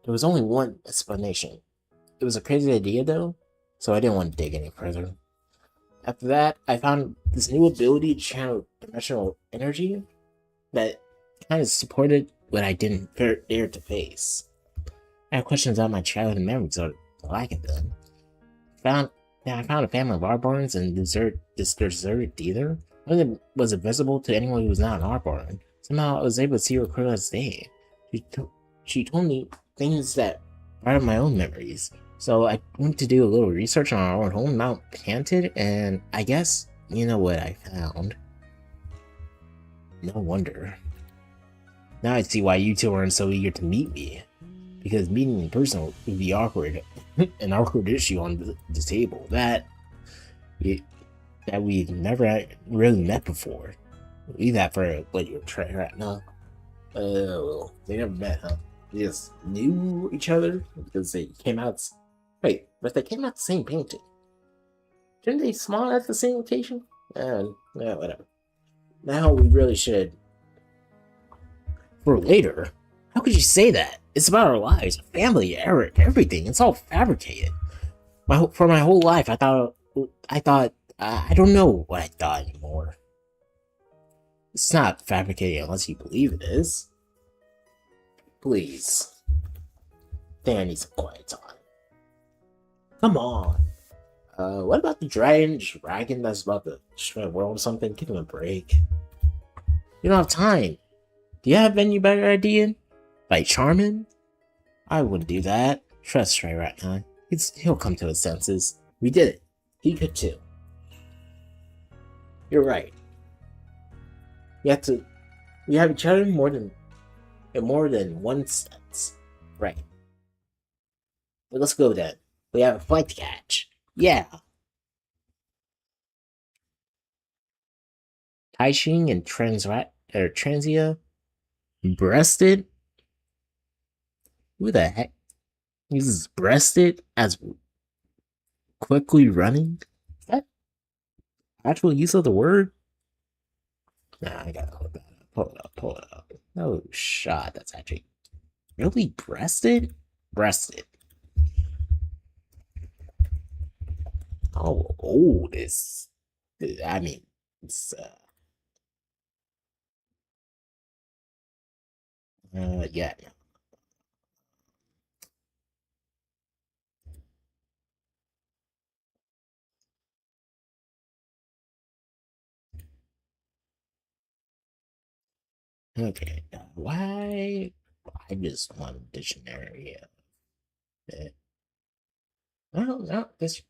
There was only one explanation. It was a crazy idea, though, so I didn't want to dig any further. After that, I found this new ability to channel dimensional energy that kind of supported what I didn't dare to face. I had questions about my childhood memories or the lack of them. I found a family of Arborns and this deserted dealer. One of them was invisible to anyone who was not an Arborn. Somehow I was able to see her clear as day. She told me things that brought up my own memories. So I went to do a little research on our own home, Mount Panted, and I guess you know what I found. No wonder. Now I see why you two aren't so eager to meet me. Because meeting in person would be awkward. An awkward issue on the table that we've never really met before. Leave that for what you're trying right now. Well, they never met, huh? They just knew each other because they came out. Wait, but they came out the same painting. Didn't they spawn at the same location? Yeah, whatever. Now we really should. For later? How could you say that? It's about our lives, family, Eric, everything. It's all fabricated. For my whole life, I thought, I don't know what I thought anymore. It's not fabricated unless you believe it is. Please. I think I need some quiet time. Come on. What about the dragon that's about to destroy the world or something? Give him a break. You don't have time. Do you have any better idea? Like Charmin? I wouldn't do that. Trust Trey right now. He'll come to his senses. We did it. He could too. You're right. We have each other in more than one sense. Right. But let's go then. We have a flight to catch. Yeah. Taishing and Transia breasted? Who the heck uses breasted as quickly running? Is that actual use of the word? Nah, I gotta hold that up. Pull it up. No shot. That's actually really breasted? Breasted. How old is? I mean, it's yeah. Okay. Why? I just want a dictionary of it. No, this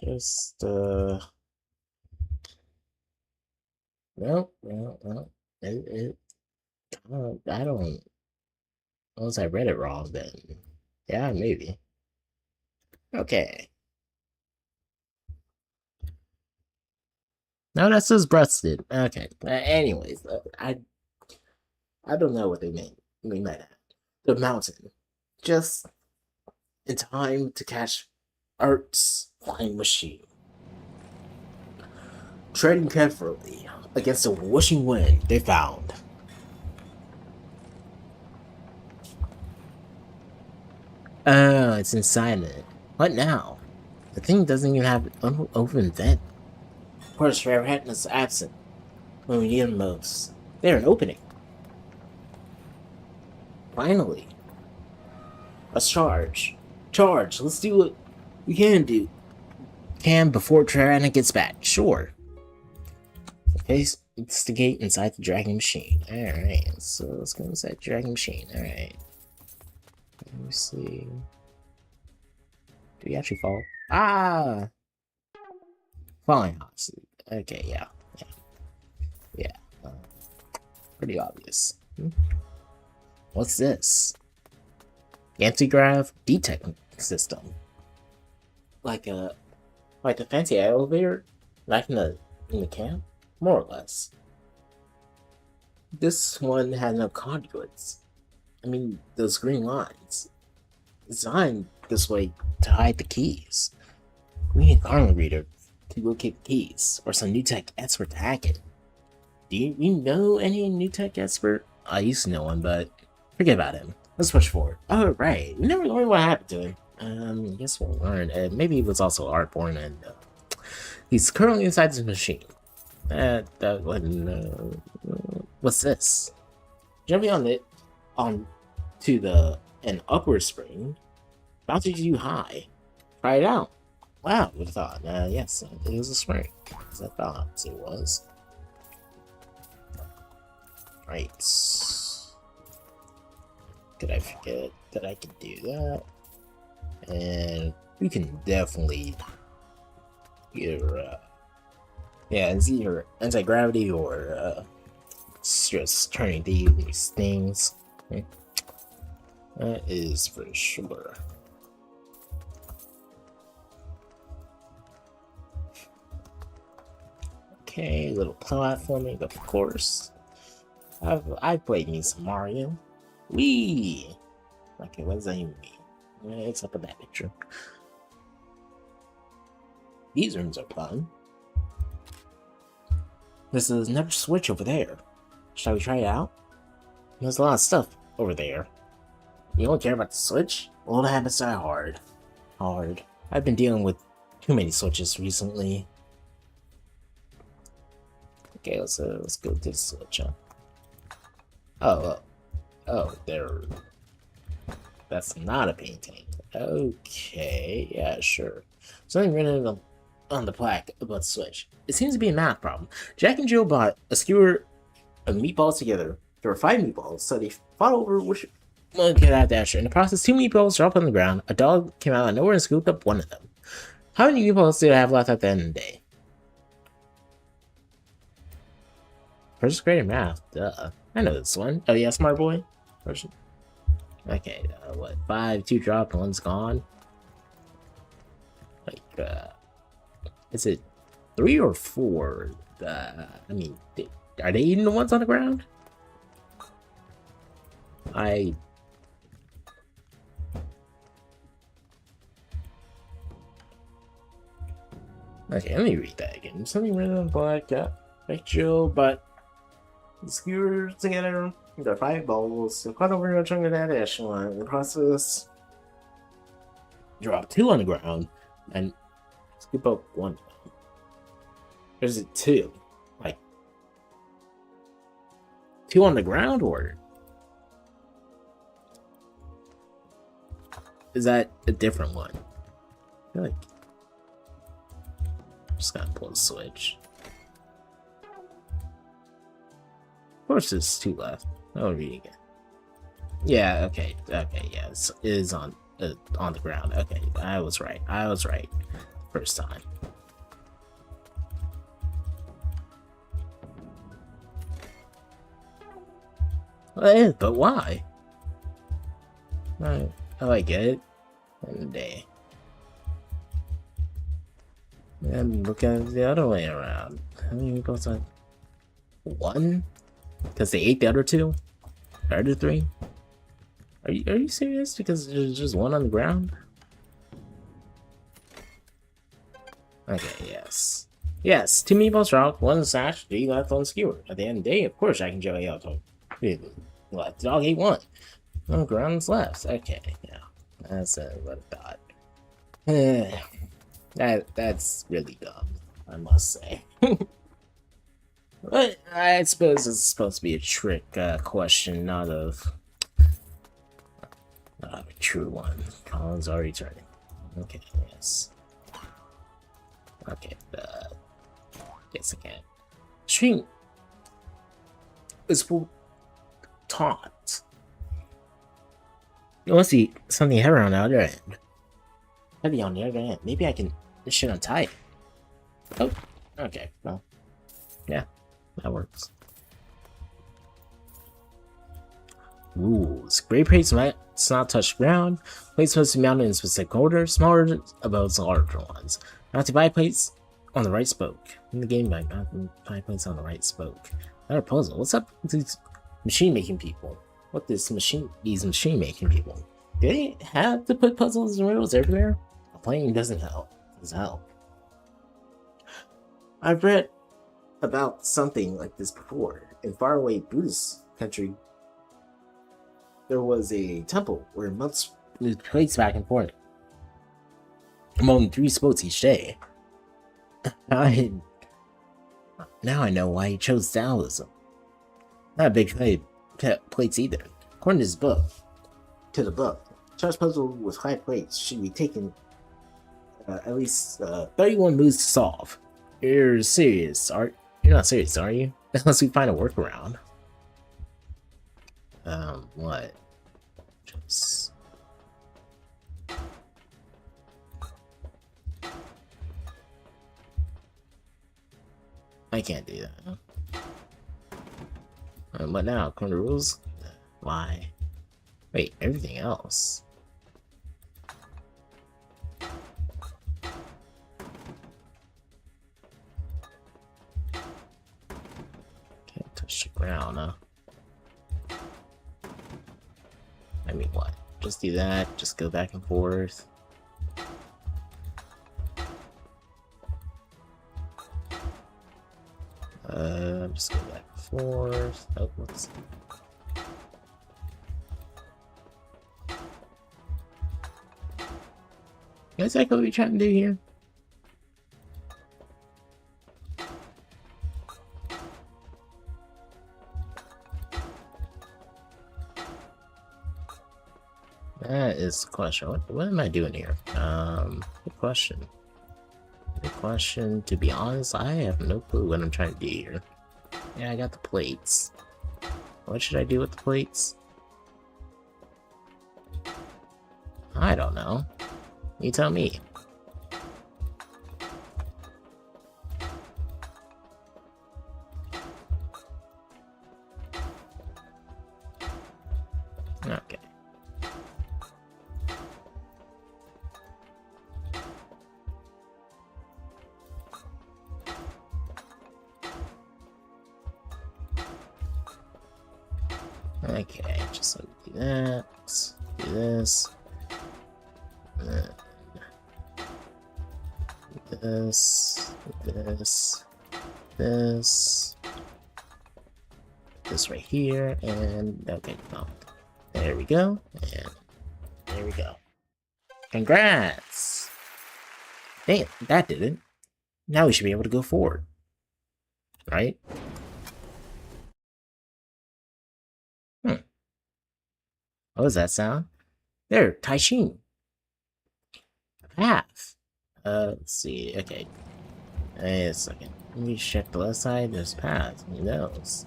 just no. I don't. Unless I read it wrong, then yeah, maybe. Okay. No, that says breasted. Okay. Anyways, I don't know what they meant. They meant the mountain. Just in time to catch Art's flying machine. Treading carefully against the whooshing wind they found. Oh, it's inside it. What now? The thing doesn't even have an open vent. Of course, Reverend is absent when we need him most. They're an opening. Finally. Let's charge. Charge. Let's do what we can do. Can before Triana gets back. Sure. Okay, it's the gate inside the dragon machine. Alright, so let's go inside the dragon machine. Alright. Let me see. Do we actually fall? Ah! Falling hot sleep. Okay, yeah. Yeah. Pretty obvious. What's this? Anti-grav detect system. Like the fancy elevator back in the camp? More or less. This one had no conduits. I mean, those green lines. Designed this way to hide the keys. We need a card reader to locate the keys, or some new tech expert to hack it. Do you know any new tech expert? I used to know one, but forget about him. Let's push forward. Oh, right. We never learned what happened to him. I guess we'll learn. Maybe he was also Artborn, and he's currently inside this machine. That wouldn't. What's this? Jumping to an upward spring, bouncing you high. Try it out. Wow, would have thought. Yes, it was a spring. As I thought it was. Right. Could I forget that I could do that? And we can definitely either it's either anti-gravity or it's just turning these things. Okay. That is for sure. Okay, little platforming, of course. I've played me some Mario. Wee! Okay, what does that even mean? It's up in that picture. These rooms are fun. There's another switch over there. Shall we try it out? There's a lot of stuff over there. You don't care about the switch? Old habits die hard. Hard. I've been dealing with too many switches recently. Okay, let's go to the switch, huh? Oh, there. That's not a painting. Okay, yeah, sure. Something written on the plaque about the switch. It seems to be a math problem. Jack and Jill bought a skewer of meatballs together. There were 5 meatballs, so they fought over which one could have the extra. In the process, 2 meatballs dropped on the ground. A dog came out of nowhere and scooped up one of them. How many meatballs did I have left at the end of the day? First grade in math, duh. I know this one. Oh yeah, smart boy. Okay, what? 5, 2 dropped, 1's gone. Like, is it 3 or 4? I mean, are they eating the ones on the ground? Okay, let me read that again. Something written on black, yeah. Like Jill, but the skewers together. There are 5 bowls, so cut over a chunk of that echelon. In the process, drop 2 on the ground and scoop up 1. Or is it 2? Like 2 on the ground, or is that a different one? I feel like I'm just gotta pull the switch. Of course, there's 2 left. I'll read it again. Yeah, okay, yeah, it is on the ground. Okay, I was right. First time. Well, but why? I get it. One day. And look at it the other way around. How many meatballs are one? Because they ate the other two? The other three? Are you serious? Because there's just one on the ground? Okay, yes. Yes, 2 meatballs raw, 1 sash, 3 left on skewer. At the end of the day, of course I can jelly out. What? The dog ate 1. On the ground's left. Okay, yeah. That's what I thought. That's really dumb, I must say. But I suppose it's supposed to be a trick question, not a true one. Colin's already turning. Okay, yes. Okay, yes I can. Stream is taught. Let's see something heavy on the other end. Heavy on the other end. Maybe I can should untie it. Oh, okay. Well, yeah, that works. Rules. Gray plates must not touch ground. Plates must be mounted in specific order. Smaller above the larger ones. Not to buy plates on the right spoke. In the game, by buy plates on the right spoke. Not a puzzle. What's up with these machine making people? What these machine making people? Do they have to put puzzles and riddles everywhere? Playing doesn't help. Doesn't help. I've read about something like this before. In faraway Buddhist country, there was a temple where monks moved plates back and forth among 3 spots each day. Now I know why he chose Taoism. Not a big plates either. According to the book, Char's puzzle with 5 plates should be taken at least 31 moves to solve. You're not serious, are you? Unless we find a workaround. What? Just... I can't do that. But now, according to rules? Why? Wait, everything else? Can't touch the ground, huh? I mean, what? Just do that, just go back and forth. Just go back and forth. Oh, what's... Is that what we're trying to do here? That is the question. What am I doing here? Good question. Good question. To be honest, I have no clue what I'm trying to do here. Yeah, I got the plates. What should I do with the plates? I don't know. You tell me. Okay. Okay, just like do that. Do this. This right here, and okay, no. There we go, and there we go. Congrats! Damn, that did it. Now we should be able to go forward. Right? What was that sound? There, Taishin. A path. Let's see, okay. Wait a second. Let me check the left side, there's a path. Who knows?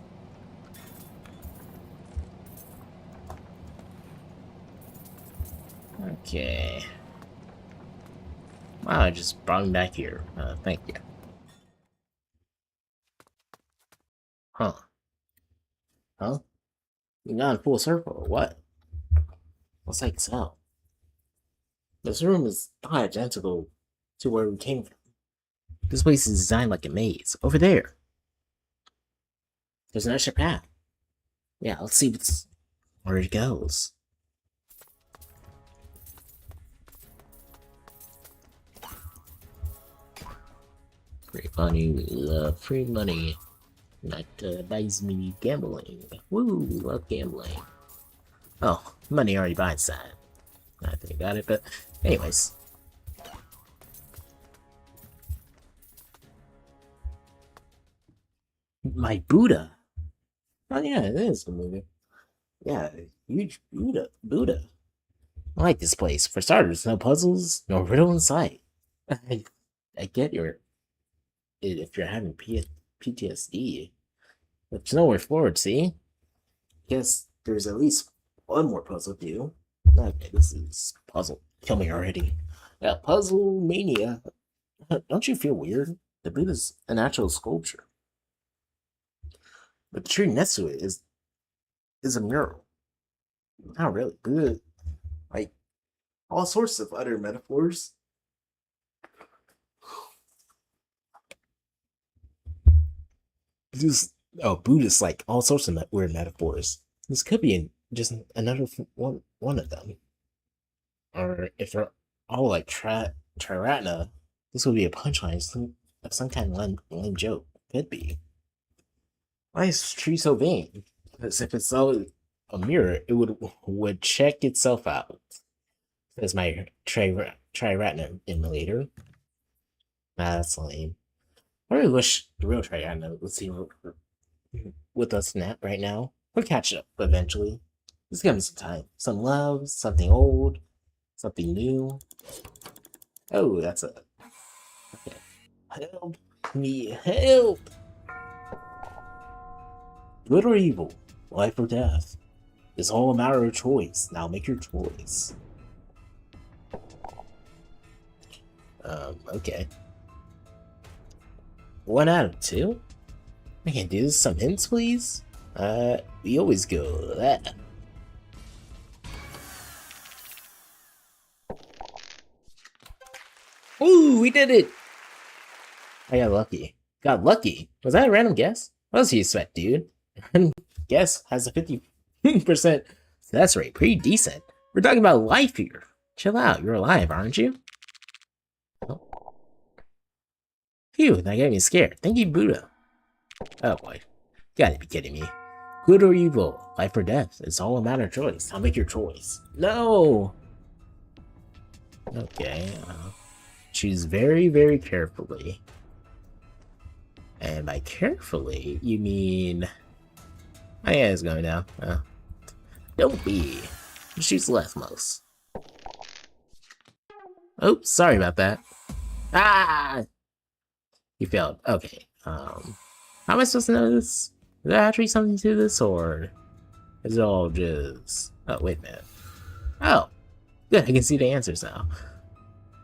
Okay. Wow, I just brought him back here. Thank you. Huh. Huh? You're not in full circle, or what? Looks like so. This room is not identical to where we came from. This place is designed like a maze. Over there. There's an extra path. Yeah, let's see where it goes. Free money, we love free money. That buys me gambling. Woo, love gambling. Oh, money already buys that. I think about it, but anyways. My Buddha. Oh yeah, it is a movie. Yeah, huge Buddha. I like this place. For starters, no puzzles, no riddle in sight. I, I get if you're having PTSD. There's nowhere forward, see? Guess there's at least one more puzzle due. Okay, this is puzzle. Kill me already. Yeah, puzzle mania. Don't you feel weird? The Buddha's a natural sculpture. But the tree next to it is a mural. Not really. Buddha, like all sorts of other metaphors. Just Buddhists like all sorts of weird metaphors. This could be just another one of them. Or if they're all like triratna, this would be a punchline of some kind of lame joke. Could be. Why is tree so vain? Because if it's so a mirror, it would check itself out. Says my triratna emulator. That's lame. I really wish the real triratna would see with us right now. We'll catch up eventually. Just give me some time. Some love, something old, something new. Oh, that's a. Okay. Help me, help! Good or evil, life or death. It's all a matter of choice. Now make your choice. Okay. 1 out of 2? I can do this. Some hints, please? We always go that. Ooh, we did it! I got lucky. Got lucky? Was that a random guess? What else do you expect, dude? Guess has a 50% success rate. Pretty decent. We're talking about life here. Chill out. You're alive, aren't you? Oh. Phew, that got me scared. Thank you, Buddha. Oh boy. Gotta be kidding me. Good or evil, life or death, it's all a matter of choice. Now make your choice. No! Okay, choose very, very carefully. And by carefully, you mean... Oh yeah, it's going down. Don't be. Choose leftmost. Oops, sorry about that. Ah! You failed. Okay, how am I supposed to know this? Is there actually something to this, or is it all just... Oh, wait a minute. Oh, good, I can see the answers now.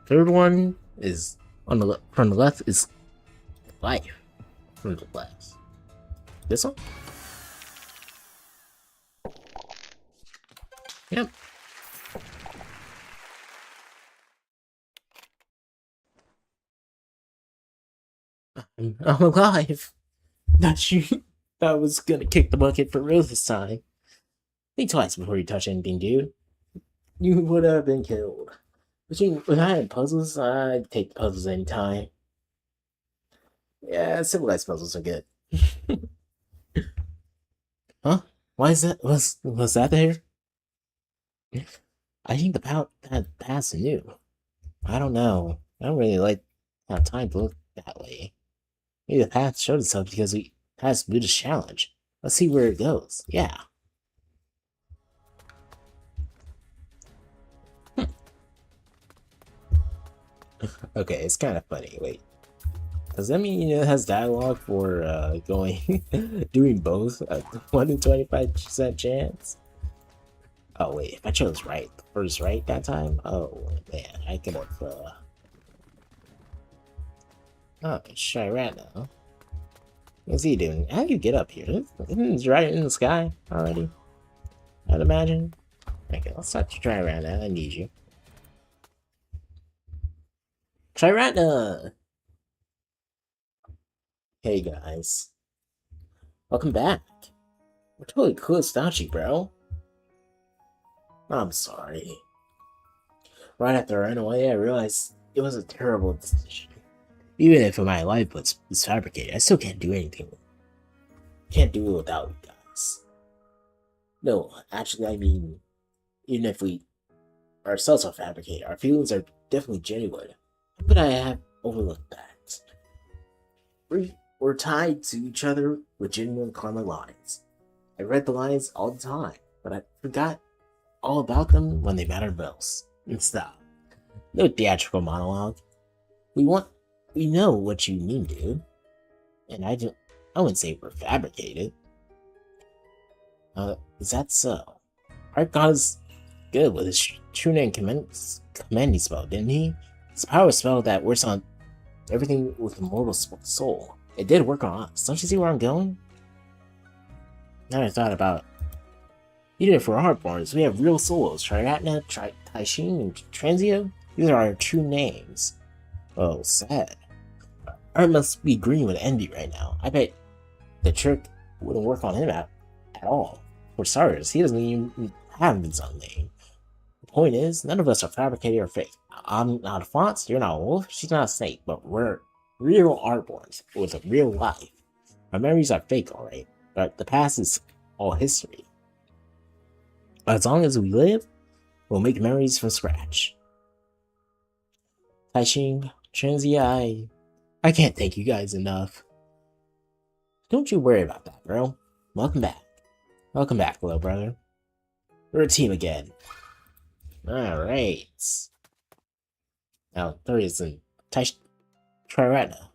Third one is on the from the left is life. From the left. This one? Yep. I'm alive. Not you. I was gonna kick the bucket for real this time. Think twice before you touch anything, dude. You would have been killed. When I had puzzles, I'd take puzzles anytime. Yeah, civilized puzzles are good. Huh? Why is that? Was that there? I think that path's new. I don't know. I don't really like how time to look that way. Maybe the path showed itself because we passed Buddha's challenge. Let's see where it goes. Yeah. Okay, it's kind of funny. Wait. Does that mean it has dialogue for going doing both a 1 in 25% chance? Oh wait, if I chose right, first right that time? Oh man, I could have oh, let's try right now. What's he doing? How do you get up here? Isn't it right in the sky already? I'd imagine. Okay, let's start to try right now. I need you. Try right now. Hey guys, welcome back. We're totally cool without you, bro. I'm sorry. Right after I ran away, I realized it was a terrible decision. Even if my life was fabricated, I still can't do anything. Can't do it without you guys. No, actually, I mean, even if we ourselves are fabricated, our feelings are definitely genuine. But I have overlooked that. We're tied to each other with genuine karma lines. I read the lines all the time, but I forgot all about them when they mattered most. And stop. No theatrical monologue. We know what you mean, dude. And I wouldn't say we're fabricated. Is that so? Art God is good with his true name commanding spell, didn't he? His power spell that works on everything with a mortal soul. It did work on us. Don't you see where I'm going? Now I thought about it. Even if we're Heartborns, we have real souls. Triratna, Taishin, and Transio. These are our true names. Oh, sad. Art must be green with envy right now. I bet the trick wouldn't work on him at all. For starters, he doesn't even have his own name. The point is, none of us are fabricated or fake. I'm not a fox, you're not a wolf, she's not a snake, but we're real Artborns with a real life. Our memories are fake, alright, but the past is all history. As long as we live, we'll make memories from scratch. Taishin, Transia, I can't thank you guys enough. Don't you worry about that, bro. Welcome back. Welcome back, little brother. We're a team again. Alright. Now, there is a Triratna.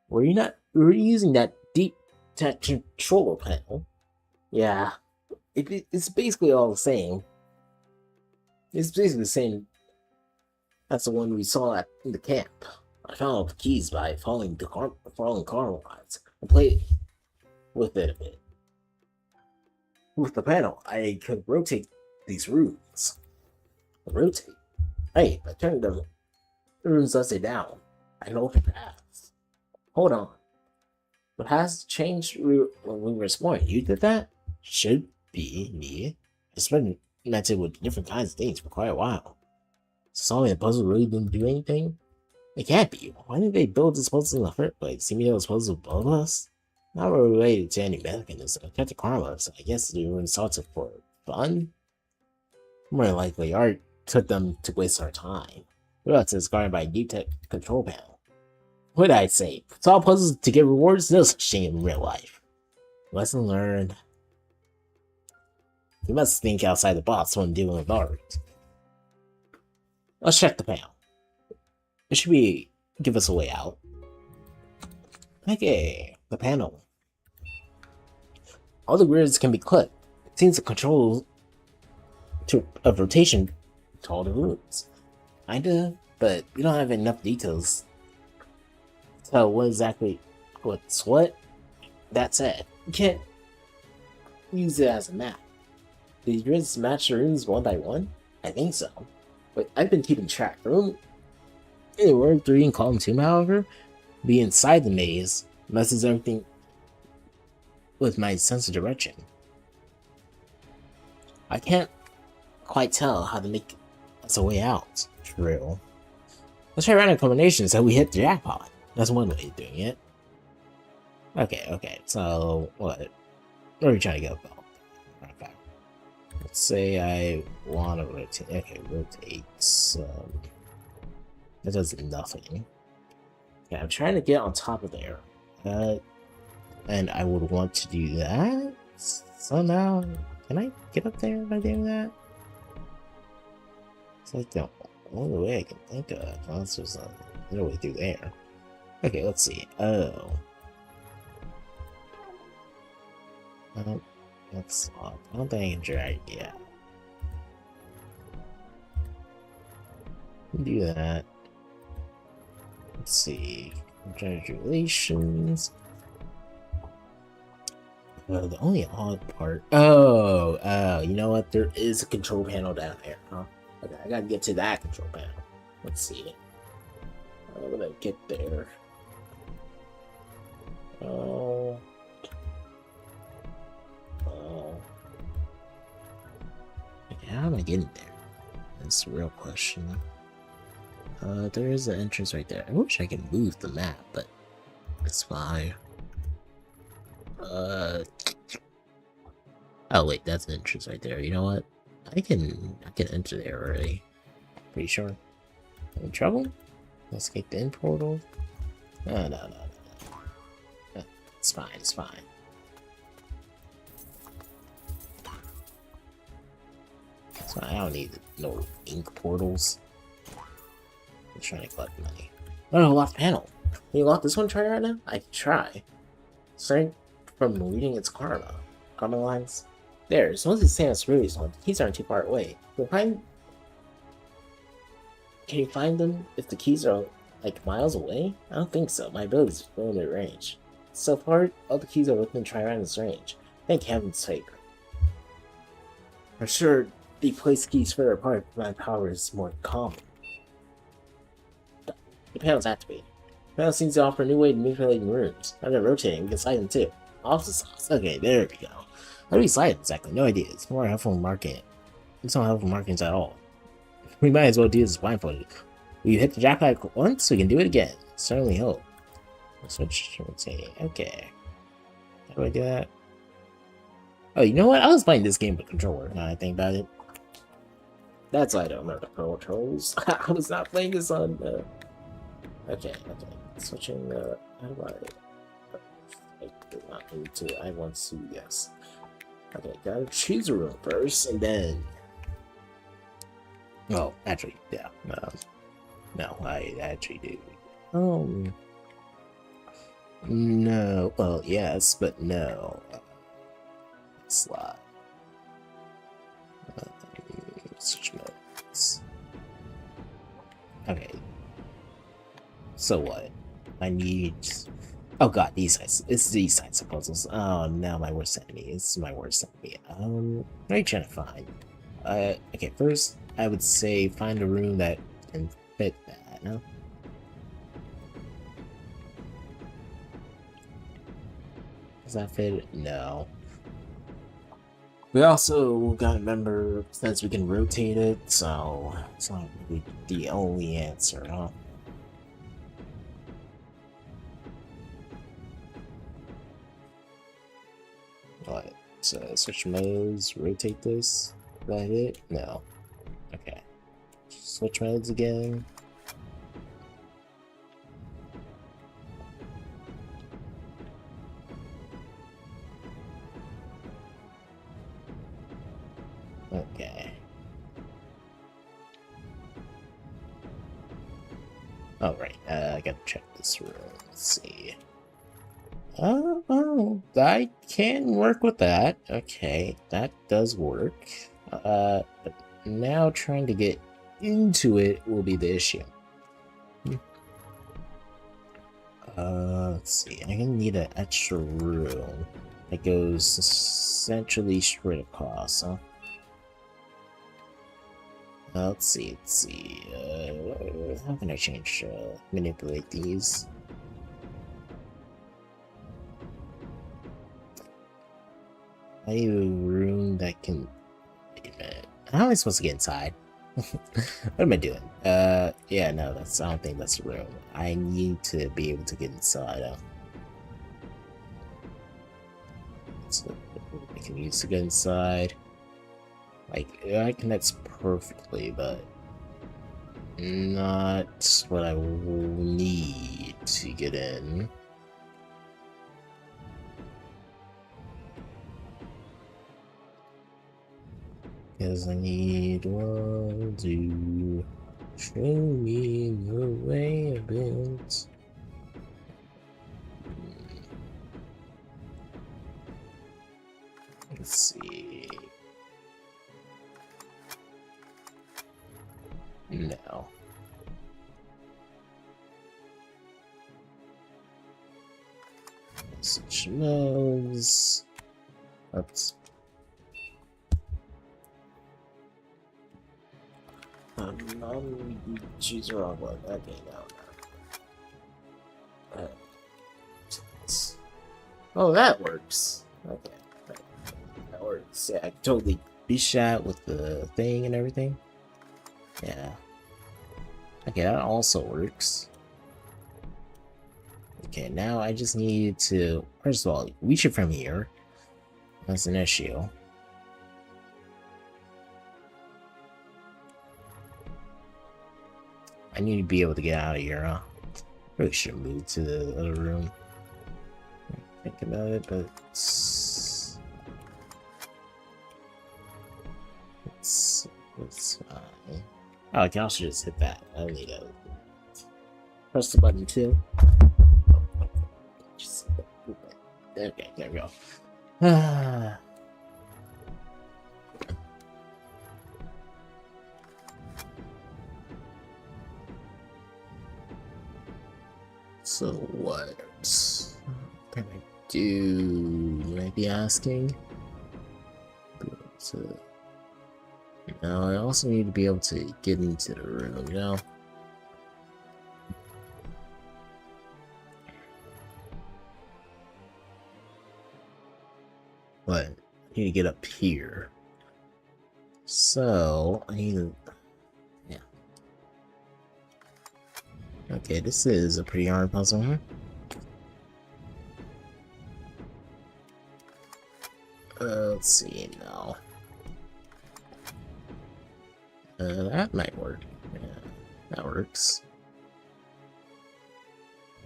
Were you using that deep tech controller panel? Yeah. It's basically all the same. It's basically the same as the one we saw in the camp. I found all the keys by following car lines and played with it a bit. With the panel, I could rotate these rooms. Rotate? Hey, I turned the rooms upside down. I can open paths. Hold on. What has changed when we were exploring? You did that? Should be me. Experimented with different kinds of things for quite a while. Solving the puzzle really didn't do anything? It can't be. Why did they build this puzzle in the first place? You mean it was supposed to build us? Not related to any mechanism. I kept the karma, so I guess they were insulted for fun? More likely, Art took them to waste our time. We're about to guarded by a deep tech control panel. What did I say? Solve puzzles to get rewards? No such thing in real life. Lesson learned. You must think outside the box when dealing with Art. Let's check the panel. It should give us a way out. Okay, the panel. All the grids can be clicked. It seems to control of rotation to all the rooms. Kinda, but we don't have enough details to tell what's what. That said, you can't use it as a map. Did the grids match the rooms one by one? I think so. But I've been keeping track. The room in room 3 and column 2, however, be inside the maze messes everything with my sense of direction. I can't quite tell how to make us a way out. True. Let's try random combinations so we hit the jackpot. That's one way of doing it. Okay, so what? Where are we trying to go, Bill? Okay. Let's say I want to rotate. Okay, rotate. That does nothing. Yeah, I'm trying to get on top of there. And I would want to do that. So now, can I get up there by doing that? It's like the only way I can think of. Unless there's another way through there. Okay, let's see. Oh. That's odd. I don't think I can drag yet. Do that. Let's see. Congratulations. The only odd part. Oh, you know what? There is a control panel down there, huh? Okay, I gotta get to that control panel. Let's see. I'm gonna get there. Oh. Oh. Okay, how am I getting there? That's the real question. There is an entrance right there. I wish I could move the map, but it's fine. Oh wait, that's an entrance right there. You know what? I can enter there already. Pretty sure. Any trouble? Escape the end portal? No. It's fine, it's fine. So I don't need no ink portals. I'm trying to collect money. Oh, locked panel. Can you lock this one try right now? I can try. Starting from reading its karma. Karma lines. There, as long as it's saying it's really long, the keys aren't too far away. Can you find them if the keys are like miles away? I don't think so. My ability's limited range. So far, all the keys are within Triran's range. Thank heaven's sake. I'm sure the place keys further apart, my power is more common. The panel's activated. The panel seems to offer a new way to manipulate rooms. Rather than rotating, we can slide them too. Office sauce. Okay, there we go. How do we slide it exactly? No idea. It's more helpful marking. It's not helpful markings at all. We might as well do this blindfolded. We hit the jackpot once, we can do it again. Certainly hope. Switch, rotate. Okay. How do I do that? Oh, you know what? I was playing this game with a controller, now I think about it. That's why I don't remember the controls. I was not playing this on, Okay. Switching, how do I do not need to, I want to, yes. Okay, gotta choose a room first, and then... Oh, actually, yeah. No, I actually do. No. Well, yes, but no. Slot. Switch modes. Okay. So what? I need... Oh god, these sides. It's these sides of puzzles. Oh, now my worst enemy. It's my worst enemy. What are you trying to find? Okay, first, I would say find a room that can fit that, no? Does that fit? No. We also gotta remember, since we can rotate it, so it's not really the only answer, huh? Alright, so switch modes, rotate this. Is that it? No. Okay. Switch modes again. Okay. Alright, I gotta check this room. Let's see. Oh, I can work with that. Okay, that does work. But now trying to get into it will be the issue. Let's see. I'm gonna need an extra room that goes essentially straight across, huh? Let's see. How can I change, manipulate these? I need a room that can... Wait a minute. How am I supposed to get inside? What am I doing? Yeah, no, I don't think that's a room. I need to be able to get inside. So I can use to get inside. Like, it connects perfectly, but not what I will need to get in. Because I need one to show me the way a bit. Let's see. No. Such modes. Oops. Choose the wrong one. Okay, no. Oh, that works. Okay. That works. Yeah, I can totally be shot with the thing and everything. Yeah. Okay, that also works. Okay, now I just need to, first of all, reach it from here. That's an issue. I need to be able to get out of here, huh? Really should move to the other room. Think about it, but it's fine. Oh, I can also just hit that. I don't need to press the button too. Okay, there we go. So what can I do? You might be asking. So now I also need to be able to get into the room, you know? But I need to get up here. So I need to, yeah. Okay, this is a pretty hard puzzle, huh? Let's see now. That might work. Yeah, that works.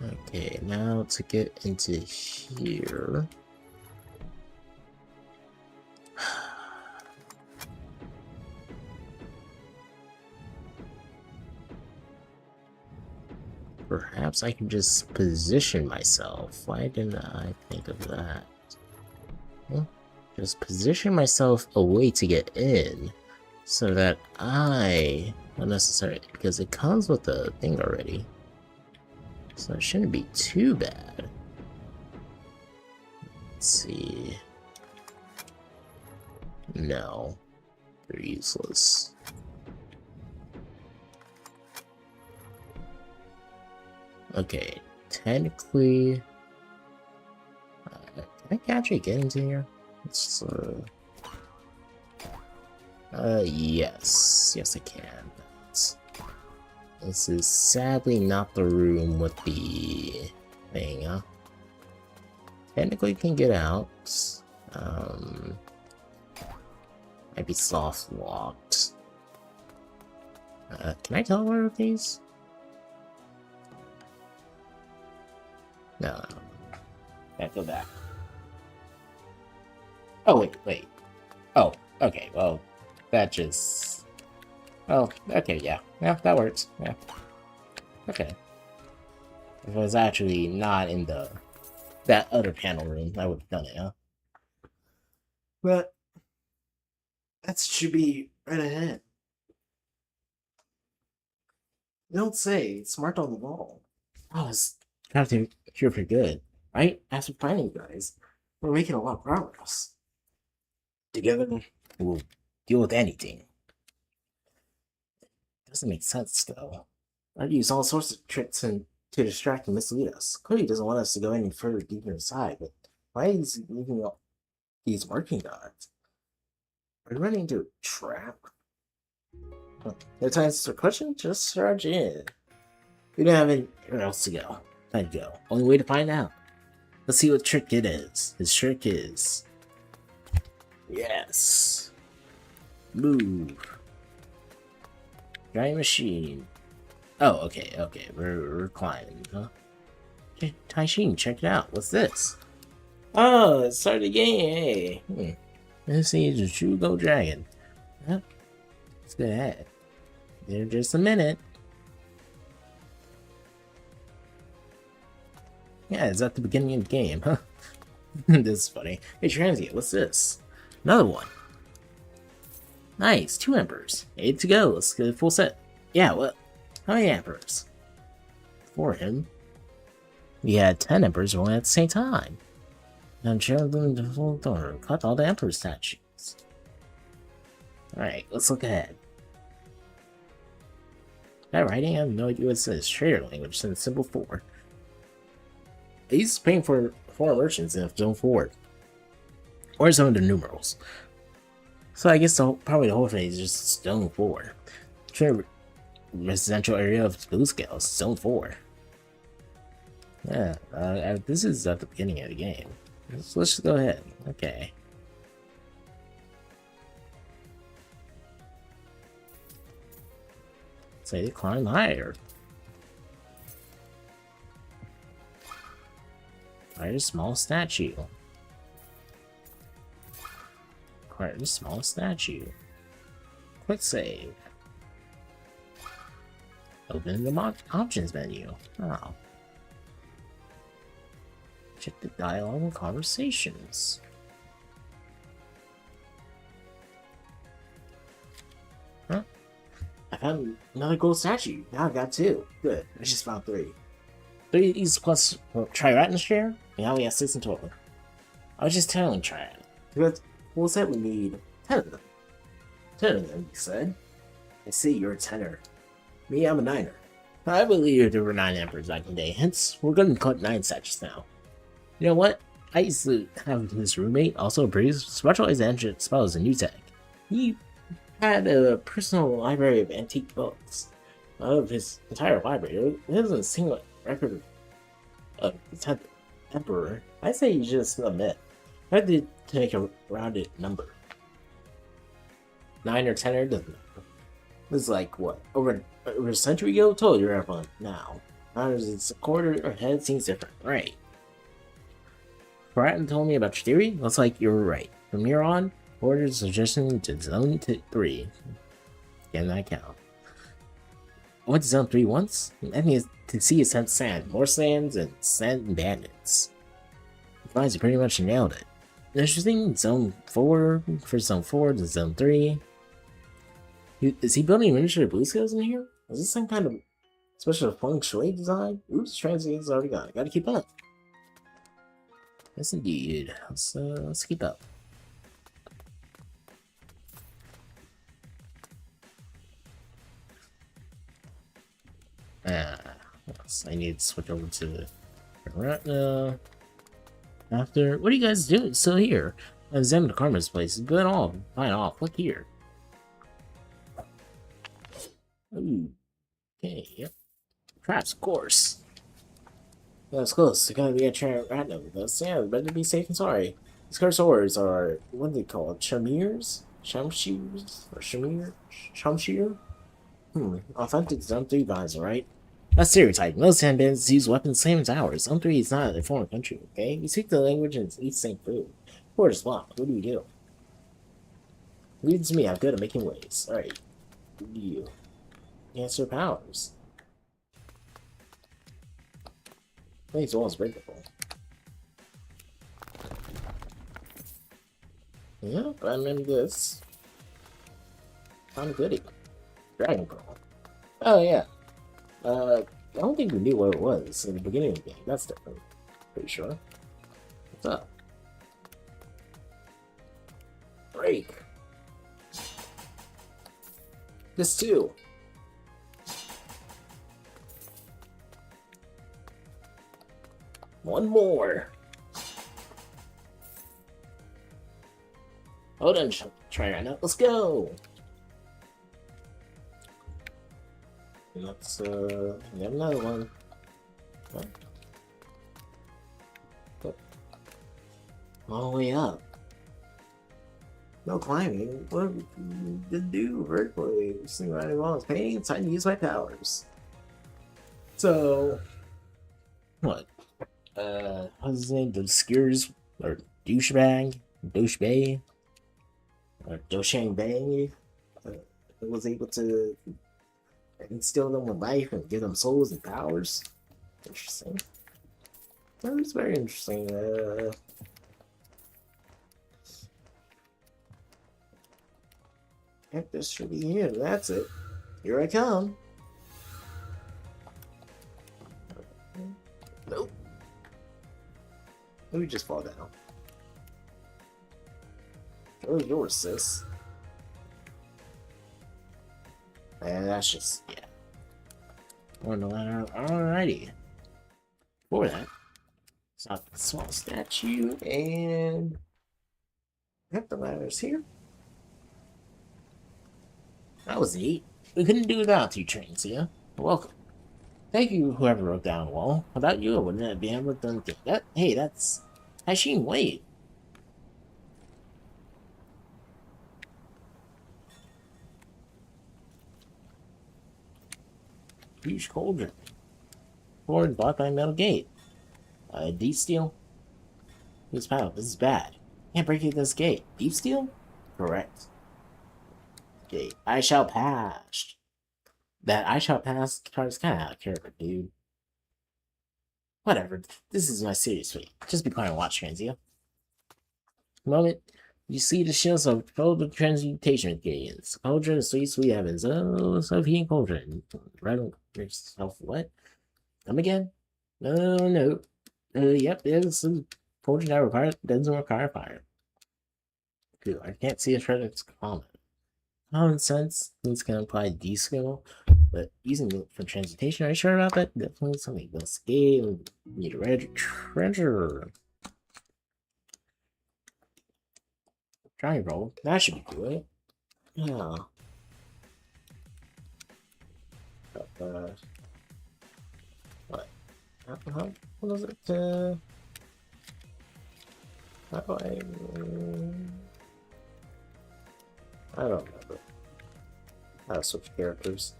Okay, now to get into here. Perhaps I can just position myself. Why didn't I think of that? Well, just position myself a way to get in so that I not necessarily, because it comes with the thing already, so it shouldn't be too bad. Let's see. No, they're useless. Okay, technically, can I actually get into here? It's yes I can. This is sadly not the room with the thing, huh? Technically can get out. Might be soft locked. Can I teleport with these? No. Can't go back. Oh, wait. Oh, okay, well, that just... Oh, okay, yeah. Yeah, that works. Yeah. Okay. If it was actually not in that other panel room, I would have done it, huh? But that should be right ahead. Don't say, it's marked on the wall. Oh, it's got to here for good, right? After finding you guys, we're making a lot of progress. Together, we'll deal with anything. Doesn't make sense, though. I'd use all sorts of tricks to distract and mislead us. Cody doesn't want us to go any further deeper inside, but why is he leaving all these marking dots? Are we running into a trap? No time to question? Just charge in. We don't have anywhere else to go. Time to go. Only way to find out. Let's see what trick it is. His trick is... Yes. Move. Giant machine. Oh, okay. We're climbing, huh? Hey, Taishin, check it out. What's this? Oh, it started the game. Hey. This is a true gold dragon. Yep. Let's go ahead. In just a minute. Yeah, it's at the beginning of the game, huh? This is funny. Hey, Transient, what's this? Another one. Nice, 2 embers. 8 to go. Let's get a full set. Yeah, what? How many embers? For him. We had 10 embers rolling at the same time. And Cherubim the full door. Cut all the emperor statues. Alright, let's look ahead. That writing? I have no idea what it says. Trader language, since symbol 4. He's paying for foreign merchants in Zone 4. Or some of the numerals. So I guess probably the whole thing is just Zone 4. Residential area of Blue Scales, Zone 4. Yeah, this is at the beginning of the game. Let's just go ahead. Okay. Say climb higher. Acquire a small statue. Acquire a small statue. Quick save. Open the options menu. Oh. Check the dialogue and conversations. Huh? I found another gold statue. Now I've got 2. Good. I just found 3. 3 of these plus Triratna share? Now we have 6 in total. I was just telling Triratna. Because what said we need 10 of them. 10 of them, you said. I see you're a 10er. Me, I'm a 9er. I believe there were 9 emperors back in the day, hence we're gonna collect 9 statues now. You know what? I used to have his roommate also produce specialized ancient spells in Utah. He had a personal library of antique books. Out of his entire library, there isn't a single record of the 10th emperor. I say he's just a myth. I had to make a rounded number. 9 or 10 doesn't matter. This is like, what, over a century ago? Totally irrelevant now. Now it's a quarter or head seems different, right? Bratton told me about your theory. Looks like you were right. From here on, orders suggestion to Zone 3. Get that count. What Zone 3 wants? I think to see is sand. More sands and sand bandits. Guys, you pretty much nailed it. Interesting. Zone 4 for Zone 4 to Zone 3. Is he building miniature blue scales in here? Is this some kind of special feng shui design? Oops, transient's already gone. I gotta keep up. Yes, indeed. Let's keep up. I need to switch over to right now. After, what are you guys doing? Still here? I examined the Karma's place. It's good all. Fine off. Look here. Ooh. Okay, yep. Traps, of course. That's close. They're gonna be a trying random with us. Yeah, better be safe and sorry. These cursors are, what are they called? Chamirs? Shamshirs? Or Shamir? Shamshir? Authentic Zone 3 vibes, alright? That's stereotype. Most handbands use weapons same as ours. Zone 3 is not a foreign country, okay? We speak the language and eat the same food. Port is blocked. What do we do? Lead it to me. I'm good at making ways. Alright. What do you? Answer powers. These walls breakable. Yep, I'm in this. I'm goody. Dragon Pearl. Oh yeah. I don't think we knew what it was in the beginning of the game. That's different. Pretty sure. What's up? Break. This too. One more. Hold on, try right now. Let's go. Let's get another one. Oh. All the way up. No climbing. What did I do vertically? Just think right along. Painting. It's time to use my powers. So, what? What's his name? The Skiers or douchebag, or Doshang Bang was able to instill them with life and give them souls and powers. Interesting. That was very interesting. Heck, this should be here. That's it. Here I come. Nope. Let me just fall down. Oh, yours, sis. And that's just, yeah. On the ladder. Alrighty. For that, Stop the small statue and have the ladders here. That was neat. We couldn't do without you, trains, yeah? Welcome. Thank you, whoever wrote down the wall. Without you, I wouldn't have been able to do that. Hey, that's Hashim. Wait. Huge cauldron. Forward blocked by a metal gate. Deep steel? This power. This is bad. Can't break through this gate. Deep steel? Correct. Gate. I shall pass. That I shall pass card is kind of out of character, dude. Whatever. This is my serious fate. Just be quiet and watch, Transio. Moment. You see the shields of total transmutation gains. Cauldron, sweet heavens. Oh, so heating cauldron. Right on yourself. What? Come again? No. Yep, it's a cauldron that doesn't require fire. Good. I can't see a shred of common. Common sense. Things can apply D-skill, but using it for transmutation, are you sure about that? Definitely something. Let's scale. Need a red treasure. Try roll. That should be good. Yeah. What? What was it? How do I don't remember. How to switch characters.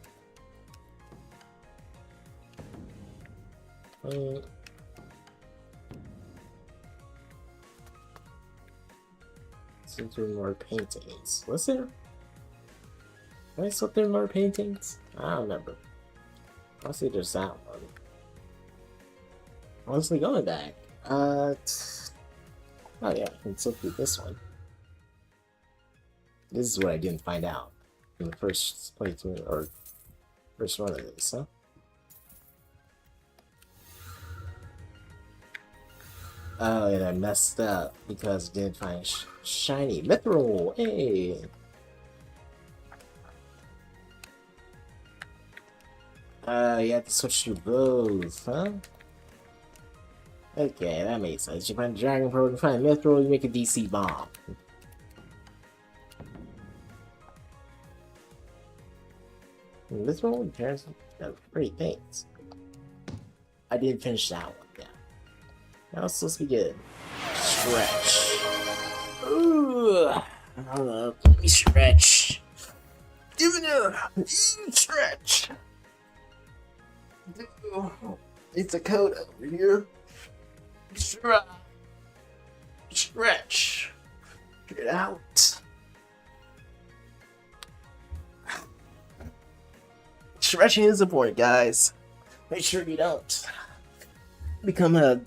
See through more paintings. Was there? Did I saw through more paintings? I don't remember. I'll see there's that one. Honestly, going back. Oh yeah, I can still do this one. This is what I didn't find out in the first playthrough, or first run of this, huh? Oh, and I messed up because I didn't find shiny mithril. Hey! You have to switch to both, huh? Okay, that makes sense. You find a dragon pearl, you find mithril, you make a DC bomb. Mithril repairs great things. I didn't finish that one, yeah. Now it's supposed to be good. Stretch. Ooh. Let me stretch. Give it up. Stretch. It's a code over here. Stretch. Get out. Stretching is important, guys. Make sure you don't become a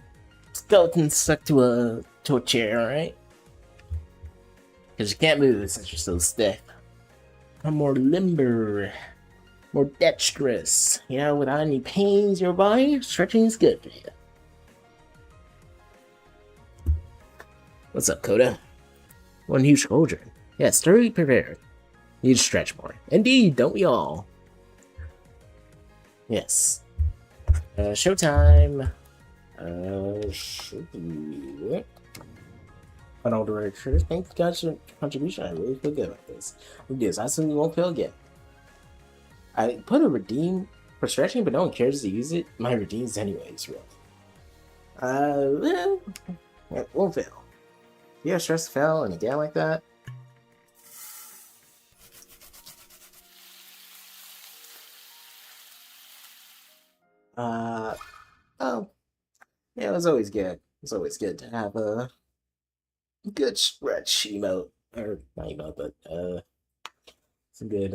skeleton stuck to a chair, alright? Because you can't move since you're so stiff. I'm more limber, more dexterous. You know, without any pains in your body, stretching is good for you. What's up, Coda? One huge cauldron. Yes, thoroughly prepared. Need to stretch more. Indeed, don't we all? Yes. Showtime. Should be. An older director. Thanks for your contribution. I really feel good about this. With this, I certainly won't fail again. I put a redeem for stretching, but no one cares to use it. My redeems anyways, really. Well, it won't fail. You have stress fail in a game like that? Oh. Yeah, it was always good. It's always good to have a good stretch emote. Or, not emote, but, some good,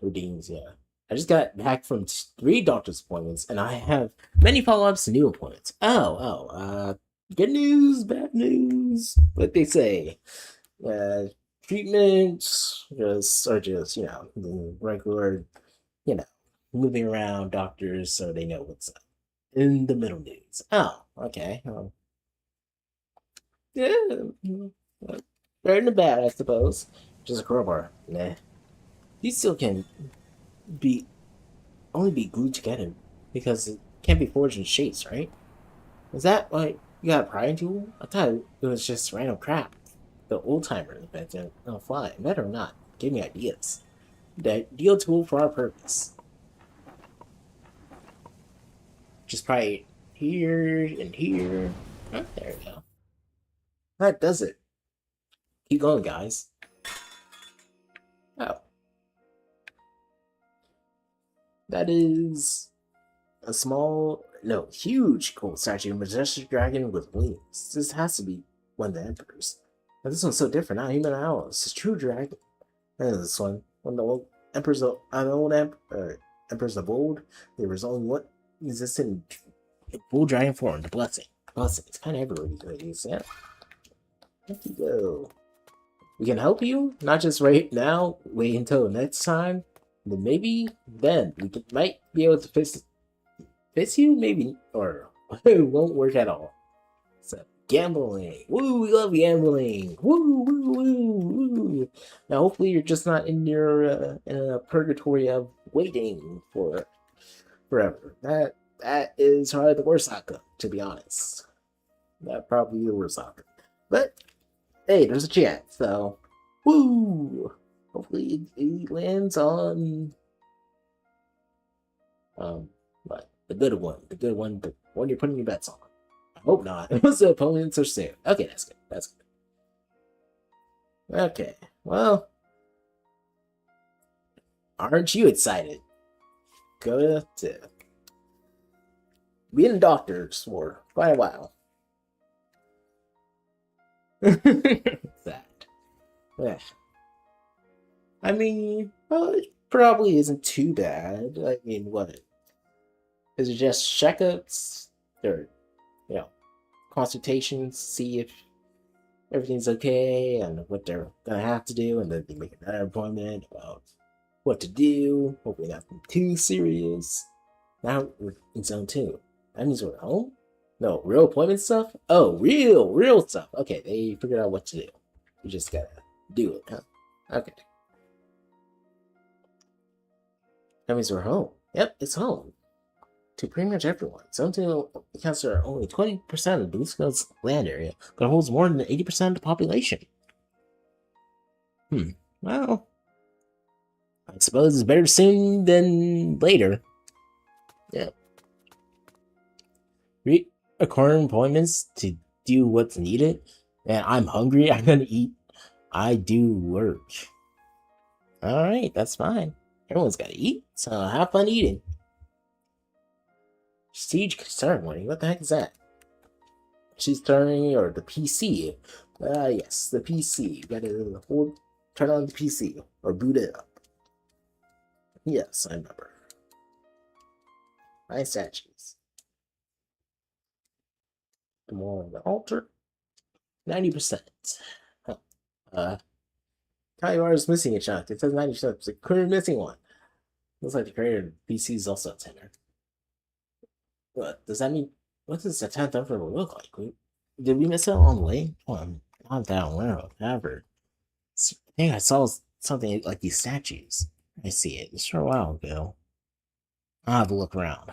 routines, yeah. I just got back from 3 doctor's appointments, and I have many follow-ups and new appointments. Good news, bad news, what they say. Treatments are just, you know, the regular, you know, moving around doctors so they know what's up. In the middle news. Oh, okay. Yeah, better than bad, I suppose. Just a crowbar. Nah. These still can only be glued together because it can't be forged in shapes, right? Is that what you got a prying tool? I thought it was just random crap. The old timer invented on the fly. Better not. Give me ideas. The ideal tool for our purpose. Just probably here and here. Oh, there we go. That does it. Keep going, guys. Oh, that is a small, no, huge gold statue of a majestic dragon with wings. This has to be one of the emperors. But this one's so different. Not human at all. It's a true dragon. And this one of the old emperors of emperors of old, there was only one existed in full dragon form. The blessing. Blessing. It's kind of everywhere these days. Yeah. There you go. We can help you, not just right now. Wait until next time. But maybe then might be able to fix you. Maybe, or it won't work at all. So gambling. Woo! We love gambling. Woo! Woo! Woo! Woo! Now, hopefully, you're just not in your in a purgatory of waiting for forever. That is probably the worst outcome, to be honest. That probably the worst outcome. But hey, there's a chance. So, woo! Hopefully, it lands on what the good one, the one you're putting your bets on. I hope not. Unless the opponents are soon. Okay, that's good. That's good. Okay, well, aren't you excited? Go to being doctors for quite a while. That. Yeah. I mean, well, it probably isn't too bad. I mean, what? Is it just checkups? Or, you know, consultations, see if everything's okay and what they're gonna have to do, and then they make another appointment about what to do. Hopefully nothing too serious. Now we're in zone 2. That means we're home? No, real appointment stuff? Oh, real stuff. Okay, they figured out what to do. You just gotta do it, huh? Okay. That means we're home. Yep, it's home. To pretty much everyone. Zone 2 accounts for only 20% of Bluesko's land area, but holds more than 80% of the population. Well, I suppose it's better soon than later. Yeah. Reoccurring appointments to do what's needed. And I'm hungry, I'm gonna eat. I do work. Alright, that's fine. Everyone's gotta eat, so have fun eating. Siege ceremony? What the heck is that? She's turning, or the PC. Yes, the PC. You gotta turn on the PC, or boot it up. Yes, I remember. Nice statues. The more on the altar. 90%. Huh. Kaiwara is missing a chunk. It says 90%. It's a clear missing one. Looks like the creator of the PC is also a tenor. What does that mean? What does the 10th emperor look like? Did we miss it on the way? Oh, I'm not that aware of ever. I think I saw something like these statues. I see it. It's for a while ago. I'll have a look around.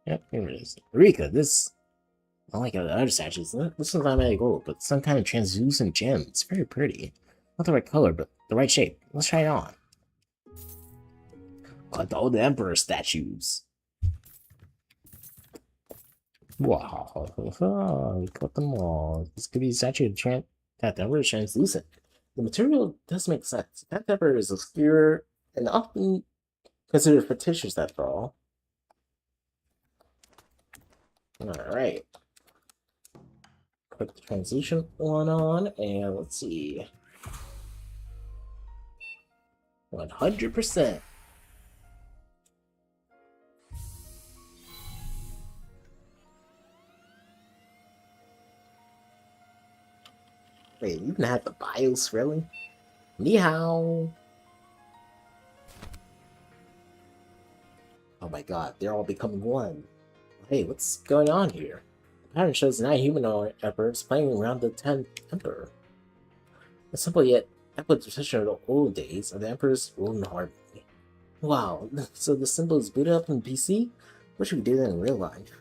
Yep, here it is. Eureka, this, unlike the other statues, this one's not made of gold, but some kind of translucent gem. It's very pretty. Not the right color, but the right shape. Let's try it on. Collect all the emperor statues. Wow, we got them all. This could be a statue of that emperor is translucent. The material does make sense. That emperor is obscure and often considered fictitious after all. Alright. Put the transition one on, and let's see. 100%. Wait, you even have the BIOS, really? Ni hao. Oh my god, they're all becoming one. Hey, what's going on here? The pattern shows 9 humanoid emperors playing around the 10th emperor. A simple yet epic tradition of the old days of the emperors ruled in harmony. Wow, so the symbol is booted up in PC? Wish we could do that in real life.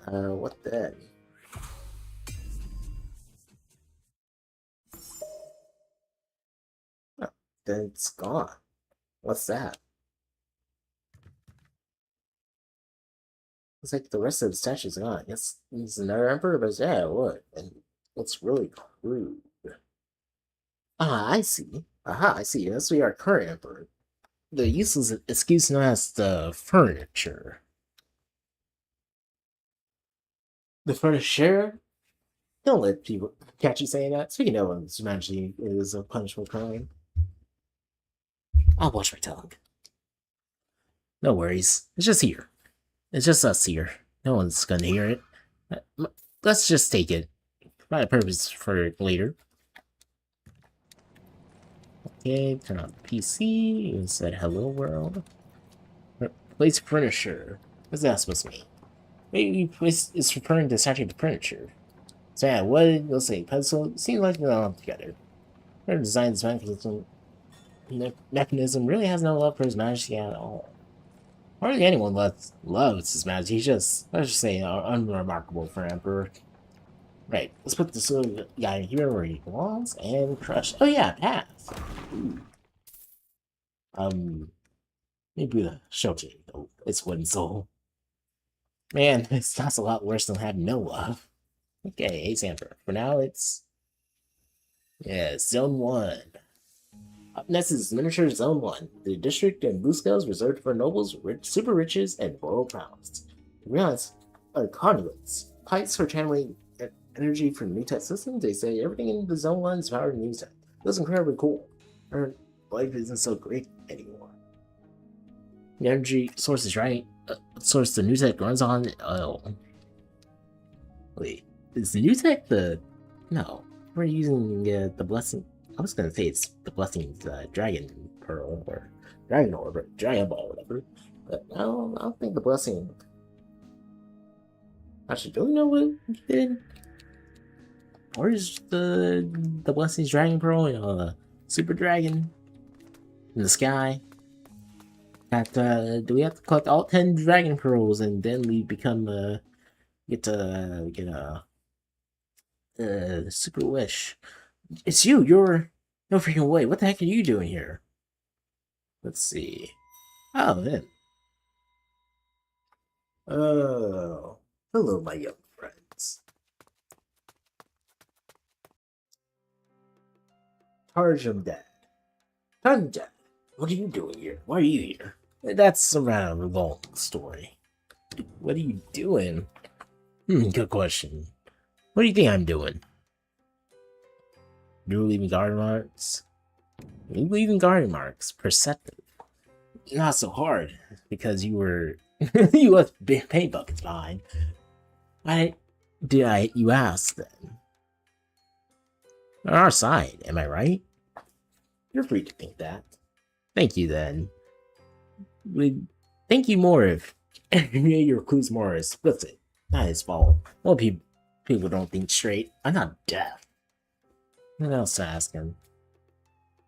What then? Oh, then it's gone. What's that? It's like the rest of the statue's gone. It's another emperor, but yeah, it would. And it's really crude. Ah, I see. Aha, I see. That's we our current emperor. The useless excuse known as the furniture. The furniture? Don't let people catch you saying that. Speaking of Jumanji is a punishable crime. I'll watch my tongue. No worries. It's just here. It's just us here. No one's gonna hear it. Let's just take it. My purpose for later. Okay, turn on the PC. And said hello world. Place furniture. What's that supposed to mean? Maybe place is referring to statue of the furniture. So yeah, wood, we'll say pencil. Seems like they're all together. Whoever designed this mechanism really has no love for his majesty at all. Hardly anyone loves his majesty. He's just, let's just say, unremarkable for an emperor. Right, let's put this little guy here where he belongs and crush. Oh yeah, path. Maybe the shelter. Oh, it's wooden soul. Man, it's not a lot worse than having no love. Okay, Ace Emperor. For now, it's yeah, Zone 1. Up next is Miniature Zone 1. The district in Busco is reserved for nobles, super riches, and royal crowns. Realize are conduits. Pipes for channeling energy from new tech systems. They say everything in the Zone 1 is powered new tech. That's incredibly cool. Our life isn't so great anymore. The energy source is right. Source the new tech runs on. Oh. Wait. Is the new tech the... No. We're using the blessing... I was gonna say it's the blessing dragon pearl or dragon orb or dragon ball or whatever. But I don't think the blessing... Actually, do we know what he did? Or is the blessing's dragon pearl, you know, the super dragon in the sky? That do we have to collect all 10 dragon pearls and then we become get a super wish? It's you. You're no freaking way. What the heck are you doing here? Let's see. Oh, then. Oh, hello, my young friends. Tarjum Dad. Tarjum Dad, what are you doing here? Why are you here? That's a rather long story. What are you doing? Good question. What do you think I'm doing? You're leaving garden marks? You leaving garden marks. Perceptive. Not so hard, because you were... you left paint buckets behind. Why did you ask, then? On our side, am I right? You're free to think that. Thank you, then. Would thank you more if your clues more explicit. Not his fault. Well, people don't think straight. I'm not deaf. What else to ask him?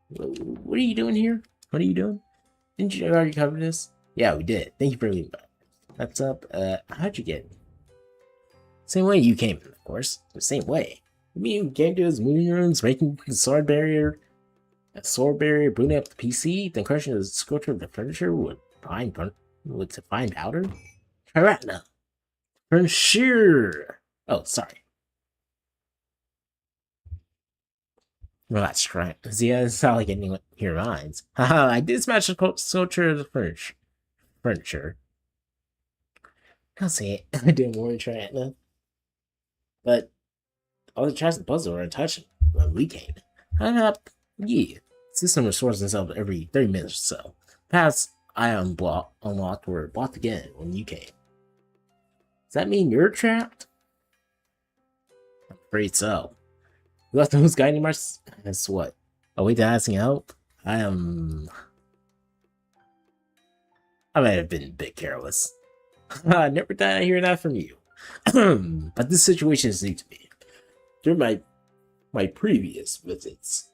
What are you doing here? What are you doing? Didn't you already cover this? Yeah, we did. Thank you for leaving. That's up. How'd you get? Same way you came, of course. The same way. You mean you came to his moving rooms, breaking the sword barrier, booting up the PC, then crushing the sculpture of the furniture with fine powder? Piranha! Furniture! Oh, sorry. Well, that's right. See, it's not like anyone here minds. Haha, I did smash the sculpture of the furniture. I'll say it. I didn't warn Piranha. But all the traps and puzzles were untouched when we came. Yeah. System restores itself every 30 minutes or so. Paths I unlocked were blocked again when you came. Does that mean you're trapped? I'm afraid so. You left those guiding marks? Guess what? A way to asking help? I might have been a bit careless. I never thought I'd hear that from you. But this situation is new to me. During my previous visits,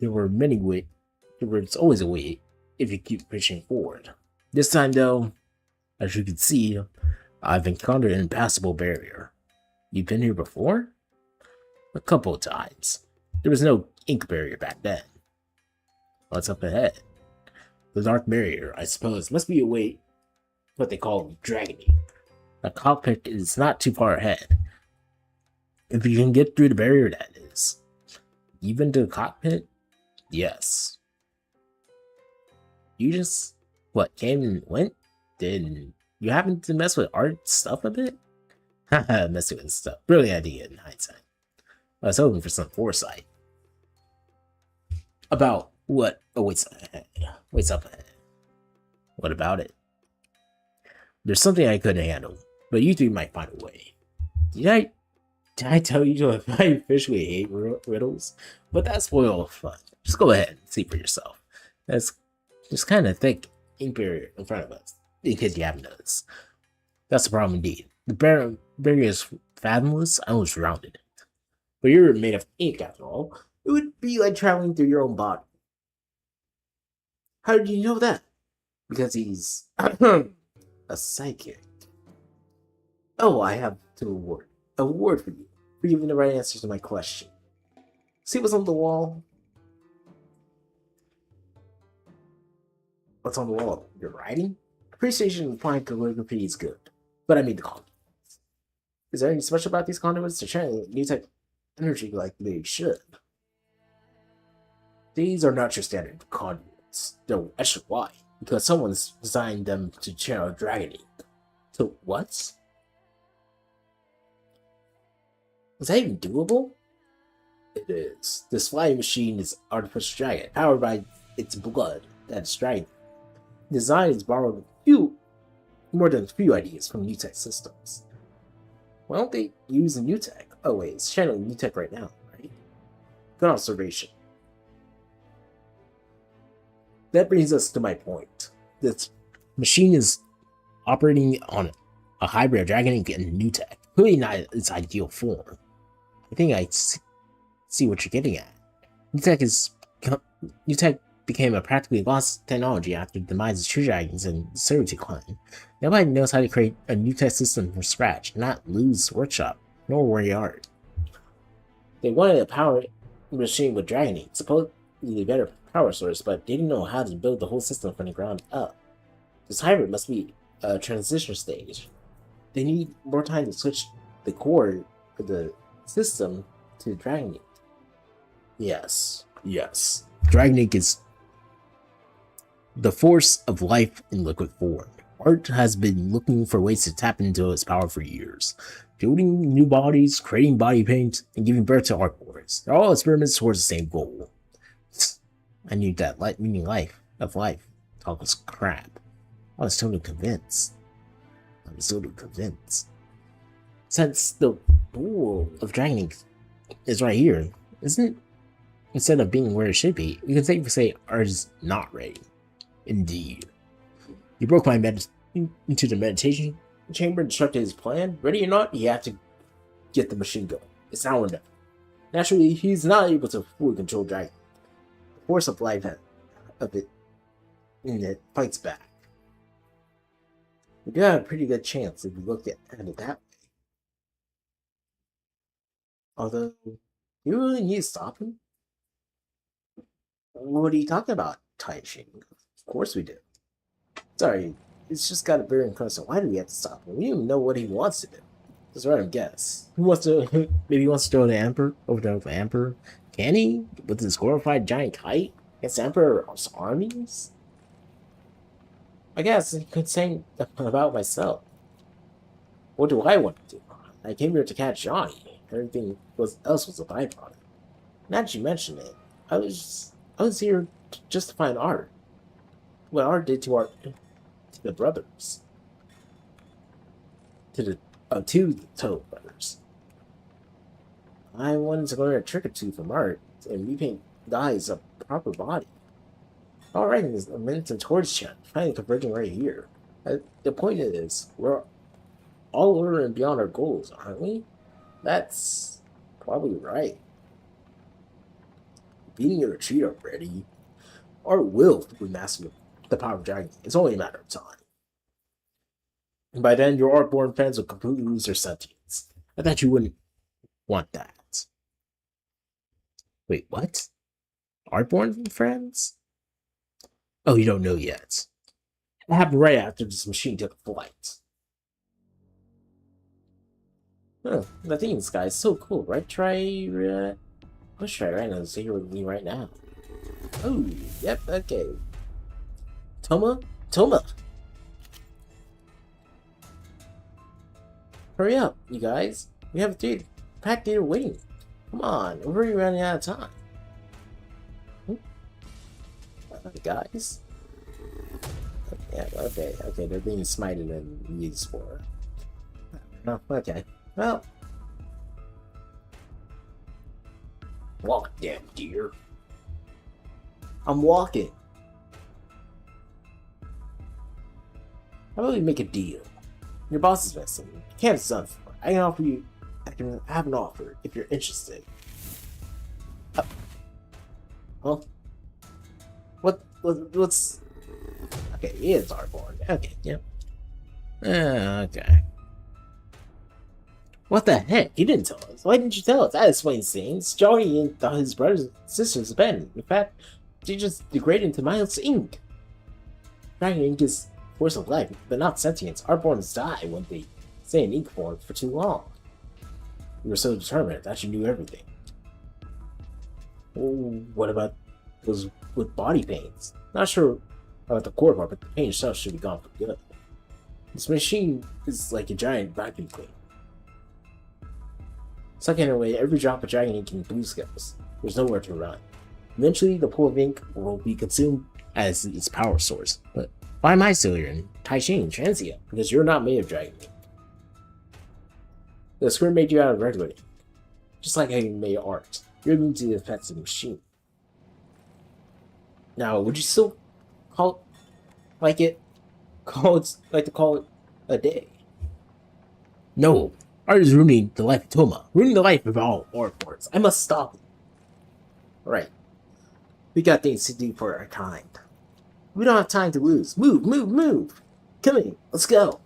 there was always a way if you keep pushing forward. This time, though, as you can see, I've encountered an impassable barrier. You've been here before? A couple of times. There was no ink barrier back then. What's up ahead? The dark barrier, I suppose, must be a way what they call dragoning. The cockpit is not too far ahead. If you can get through the barrier, that is. Even to the cockpit? Yes. You just, what, came and went? Did you happen to mess with art stuff a bit? Haha, messing with stuff. Brilliant idea in hindsight. I was hoping for some foresight. About what awaits ahead. Waits up ahead. What about it? There's something I couldn't handle, but you three might find a way. Did I tell you to I officially hate riddles? But that's spoiled fun. Just go ahead and see for yourself. That's just kind of thick ink barrier in front of us, in case you haven't noticed. That's the problem indeed. The barrier is fathomless, I almost drowned in it. But you're made of ink after all. It would be like traveling through your own body. How did you know that? Because he's a psychic. Oh, I have to award for you for giving the right answer to my question. See what's on the wall? What's on the wall? Your writing? Appreciation and fine calligraphy is good, but I mean the conduits. Is there anything special about these conduits? They're channeling new type energy like they should. These are not your standard conduits. They're extra wide because someone's designed them to channel dragon ink. So what? Is that even doable? It is. This flying machine is artificial dragon, powered by its blood that's dragon. Design is borrowed more than a few ideas from new tech systems. Why don't they use a new tech? Oh wait, it's channeling new tech right now, right? Good observation. That brings us to my point. This machine is operating on a hybrid of dragon ink and new tech. Really not its ideal form. I think I see what you're getting at. New tech became a practically lost technology after the demise of true dragons and Ceruti clan. Nobody knows how to create a new tech system from scratch, not lose workshop, nor worry art. They wanted a power machine with dragon ink, supposedly better power source, but they didn't know how to build the whole system from the ground up. This hybrid must be a transition stage. They need more time to switch the core of the system to dragon ink. Yes. Dragon ink is the force of life in liquid form. Art has been looking for ways to tap into its power for years. Building new bodies, creating body paint, and giving birth to art boards. They're all experiments towards the same goal. I knew that meaning of life. Talk was crap. I was totally convinced. Since the pool of dragon ink is right here, isn't it? Instead of being where it should be, you can safely say art is not ready. Indeed. You broke my into the meditation chamber and disrupted his plan. Ready or not, you have to get the machine going. It's now or never. Naturally, he's not able to fully control dragon. The force of life of it in it fights back. You do have a pretty good chance if you look at it that way. Although, you really need to stop him? What are you talking about, Taishin? Of course we do. Sorry, it's just got a very impressive. Why do we have to stop him? We don't even know what he wants to do. Just let him guess. Who wants to? Maybe he wants to throw the Emperor over there with the Emperor. Can he? With his glorified giant kite against the Emperor's armies? I guess I could say about myself. What do I want to do? I came here to catch Johnny. Everything else was a byproduct. Now that you mention it, I was here just to find art. What art did to the brothers. To the Toad brothers. I wanted to learn a trick or two from art and repaint dyes a proper body. All right, is a minute and towards chat, finally converging right here. The point is, we're all over and beyond our goals, aren't we? That's probably right. Beating your retreat already. Art will be massive the power of dragon, it's only a matter of time. And by then, your Artborn friends will completely lose their sentience. I thought you wouldn't want that. Wait, what? Artborn friends? Oh, you don't know yet. It happened right after this machine took flight. Oh, the thing in the sky is so cool, right? Let's try right now. Stay here with me right now. Oh, yep, okay. Toma? Hurry up, you guys. We have a packed theater waiting. Come on, we're already running out of time. Guys? Yeah, okay, they're being smited and used for. Oh, okay. Well. Walk, damn deer. I'm walking. How about we make a deal? Your boss is missing. You can't sell for it. I can have an offer if you're interested. Huh? What's... Okay, he is Artborn. Okay, yep. Okay. What the heck? You didn't tell us. Why didn't you tell us? That explains things. Joey thought his brothers and sisters abandoned. In fact, they just degraded into mindless ink. Dragon ink is force of life, but not sentience. Artborns die when they stay in ink form for too long. You were so determined that you knew everything. Oh, what about those with body pains? Not sure about the core part, but the pain itself should be gone for good. This machine is like a giant vacuum cleaner. Sucking away every drop of dragon ink in blue scales. There's nowhere to run. Eventually, the pool of ink will be consumed as its power source. But why am I still here in Taishin, Transia? Because you're not made of dragon ink. The script made you out of regular ink. Just like how you made art. You're immune to the effects of the machine. Now, would you still call it like to call it a day? No. Art is ruining the life of Toma. Ruining the life of all Artborns. I must stop it. Right. We got things to do for our kind. We don't have time to lose. Move! Come in, let's go.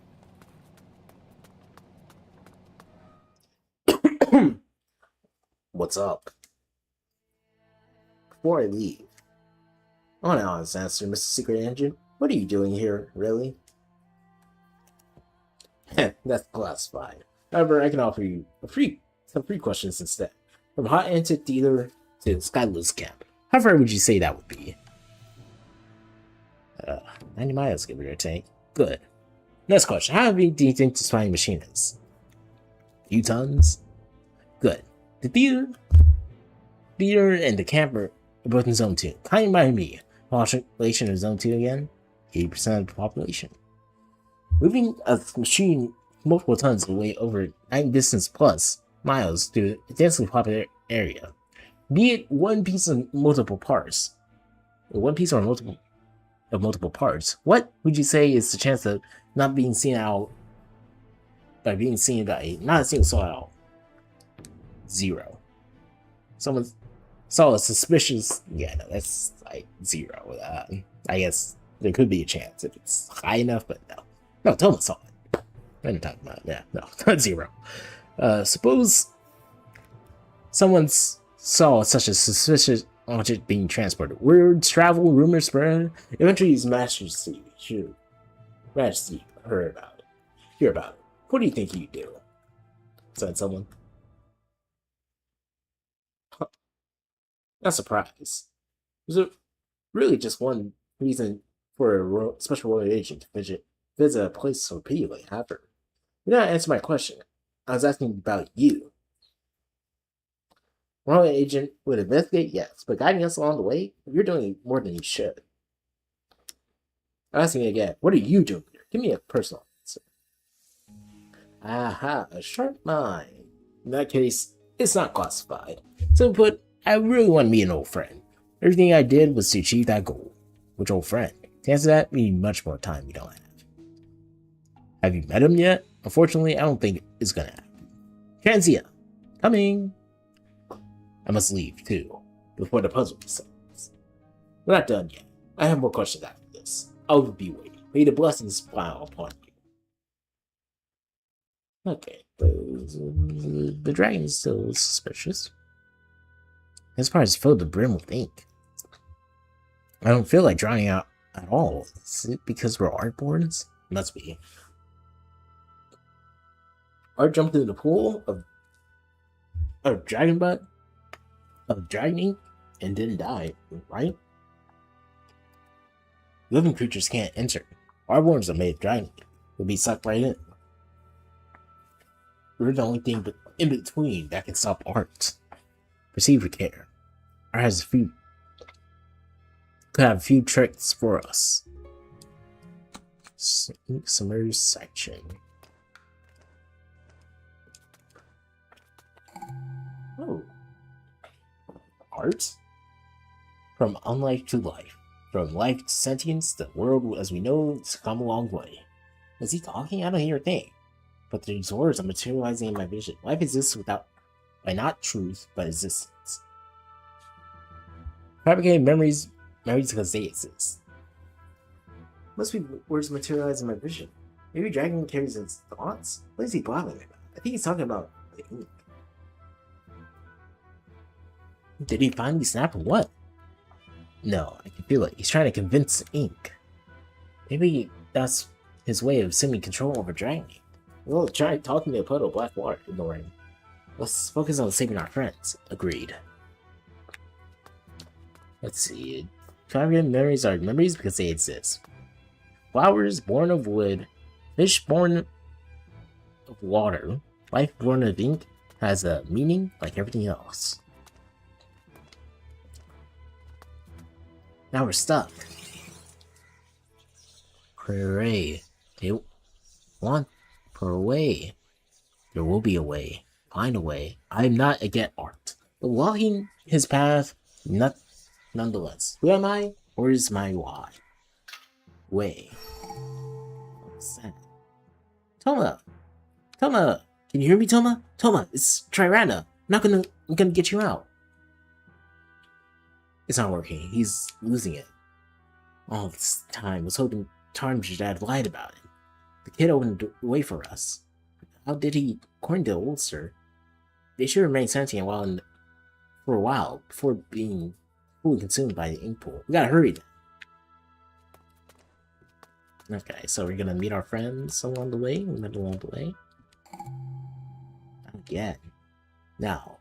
What's up? Before I leave, I want an honest answer, Mr. Secret Agent. What are you doing here, really? That's classified. However, I can offer you some free questions instead. From Hot Antic Dealer to Skylu's camp. How far would you say that would be? 90 miles, give it or take. Good. Next question. How heavy do you think this flying machine is? A few tons? Good. The theater and the camper are both in Zone 2. Kindly remind me. Population of Zone 2 again? 80% of the population. Moving a machine multiple tons away over 9 distance plus miles to a densely populated area. Be it one piece of multiple parts. Multiple parts. What would you say is the chance of not being seen out by being seen by not a single soul at all? 0. Someone saw a suspicious. Yeah, no, that's like 0. I guess there could be a chance if it's high enough, but no. No, Toma saw it. What am I talking about? Yeah, no, not 0. Suppose someone saw such a suspicious object being transported. Words travel, rumors spread. Eventually, His Majesty hear about it. What do you think he'd do? Said someone. Huh. Not surprised. There's really just one reason for a special royal agent to visit a place repeatedly. However, you did not answer my question. I was asking about you. Royal agent would investigate, yes, but guiding us along the way, you're doing more than you should. I'm asking you again, what are you doing here? Give me a personal answer. Aha, a sharp mind. In that case, it's not classified. So put, I really want to meet an old friend. Everything I did was to achieve that goal. Which old friend? To answer that, we need much more time we don't have. Have you met him yet? Unfortunately, I don't think it's gonna happen. Transia, coming. I must leave, too, before the puzzle decides. We're not done yet. I have more questions after this. I will be waiting. May the blessings smile upon you. Okay, the dragon is still suspicious. This part is filled to brim with ink. I don't feel like drawing out at all. Is it because we're artborns? Must be. Art jumped into the pool of dragon blood, of dragon ink, and didn't die, right? Living creatures can't enter. Artborns are made of dragon ink. We'll be sucked right in. We're the only thing in between that can stop art. Proceed with care. Art has could have a few tricks for us. Summary section. Oh. Art? From unlife to life. From life to sentience, the world as we know has come a long way. Is he talking? I don't hear a thing. But these words are materializing in my vision. Life exists by not truth, but existence. Fabricated memories because they exist. Must be words materializing in my vision. Maybe Dragon carries his thoughts? What is he blabbing about? I think he's talking about the ink. Did he finally snap or what? No, I can feel it. He's trying to convince ink. Maybe that's his way of assuming control over Dragon ink. Well, try talking to a puddle of black water, ignoring. Let's focus on saving our friends. Agreed. Let's see. Fabricated memories are memories because they exist. Flowers born of wood, fish born of water, life born of ink has a meaning like everything else. Now we're stuck. Hooray. They want for a way. There will be a way. Find a way. I'm not against art, but walking his path, nonetheless. Who am I? Or is my why? Way. What's that? Toma! Toma! Can you hear me, Toma? Toma, it's Trirana. I'm gonna get you out. It's not working. He's losing it. All this time, was hoping Tarn's dad lied about it. The kid opened the way for us. How did he? According to the oldster, they should remain sentient for a while before being fully consumed by the ink pool. We gotta hurry then. Okay, so we're gonna meet our friends along the way. Again. Now,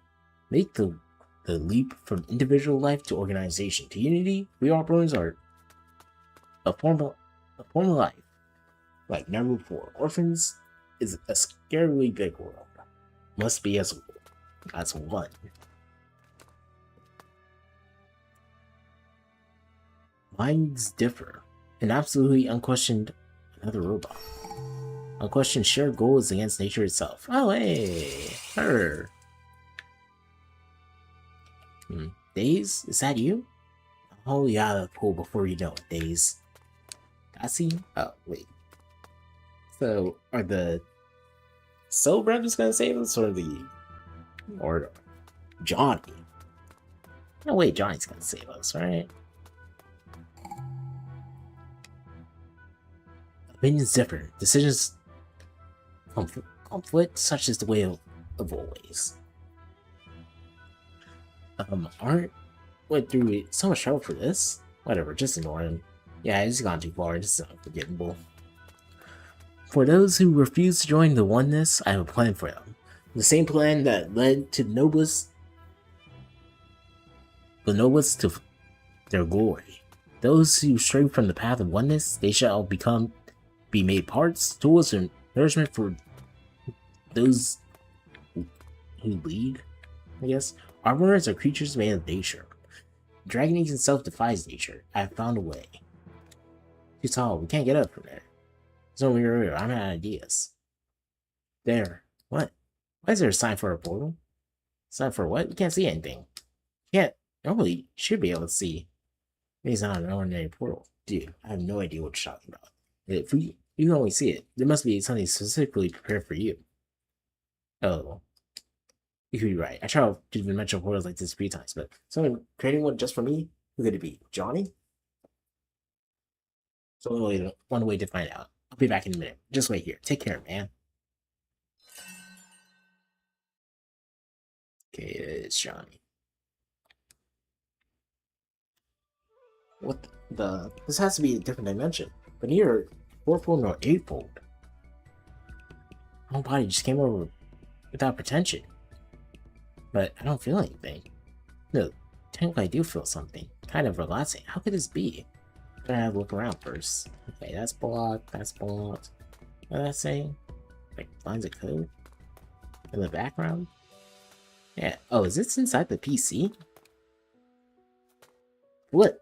make the leap from individual life to organization to unity. We Artborns are a form of life like never before. Orphans is a scarily big world. Must be as one. Minds differ. And absolutely unquestioned another robot. Unquestioned shared goal is against nature itself. Oh hey! Her. Days? Is that you? Oh yeah, pull before you know it, Days. Cassie? Oh, wait. So, are the Soul Brothers gonna save us, or Johnny? No, wait, Johnny's gonna save us, right? Opinions differ. Decisions conflict, such is the way of always. Art went through so much trouble for this. Whatever, just ignore him. Yeah, he's gone too far. This is unforgivable. For those who refuse to join the oneness, I have a plan for them. The same plan that led to the noblest to their glory. Those who stray from the path of oneness, they shall be made parts, tools, and nourishment for those who lead, I guess. Armorers are creatures made of nature. Dragon Age itself defies nature. I have found a way. Too tall, we can't get up from there. There's no mirror, I'm out of ideas. There. What? Why is there a sign for a portal? Sign for what? You can't see anything. Normally, you should be able to see. Maybe it's not an ordinary portal. Dude, I have no idea what you're talking about. If you can only see it, there must be something specifically prepared for you. Oh. You could be right. I tried to dimensional portals like this 3 times, but someone creating one just for me? Who could it be? Johnny? So one way to find out. I'll be back in a minute. Just wait here. Take care, man. Okay, it's Johnny. What the? This has to be a different dimension. But here, fourfold or eightfold. My whole body just came over without pretension. But I don't feel anything. No, technically I do feel something. Kind of relaxing. How could this be? Gotta have a look around first. Okay, that's blocked. That's blocked. What did I say? Like lines of code in the background. Yeah. Oh, is this inside the PC? What?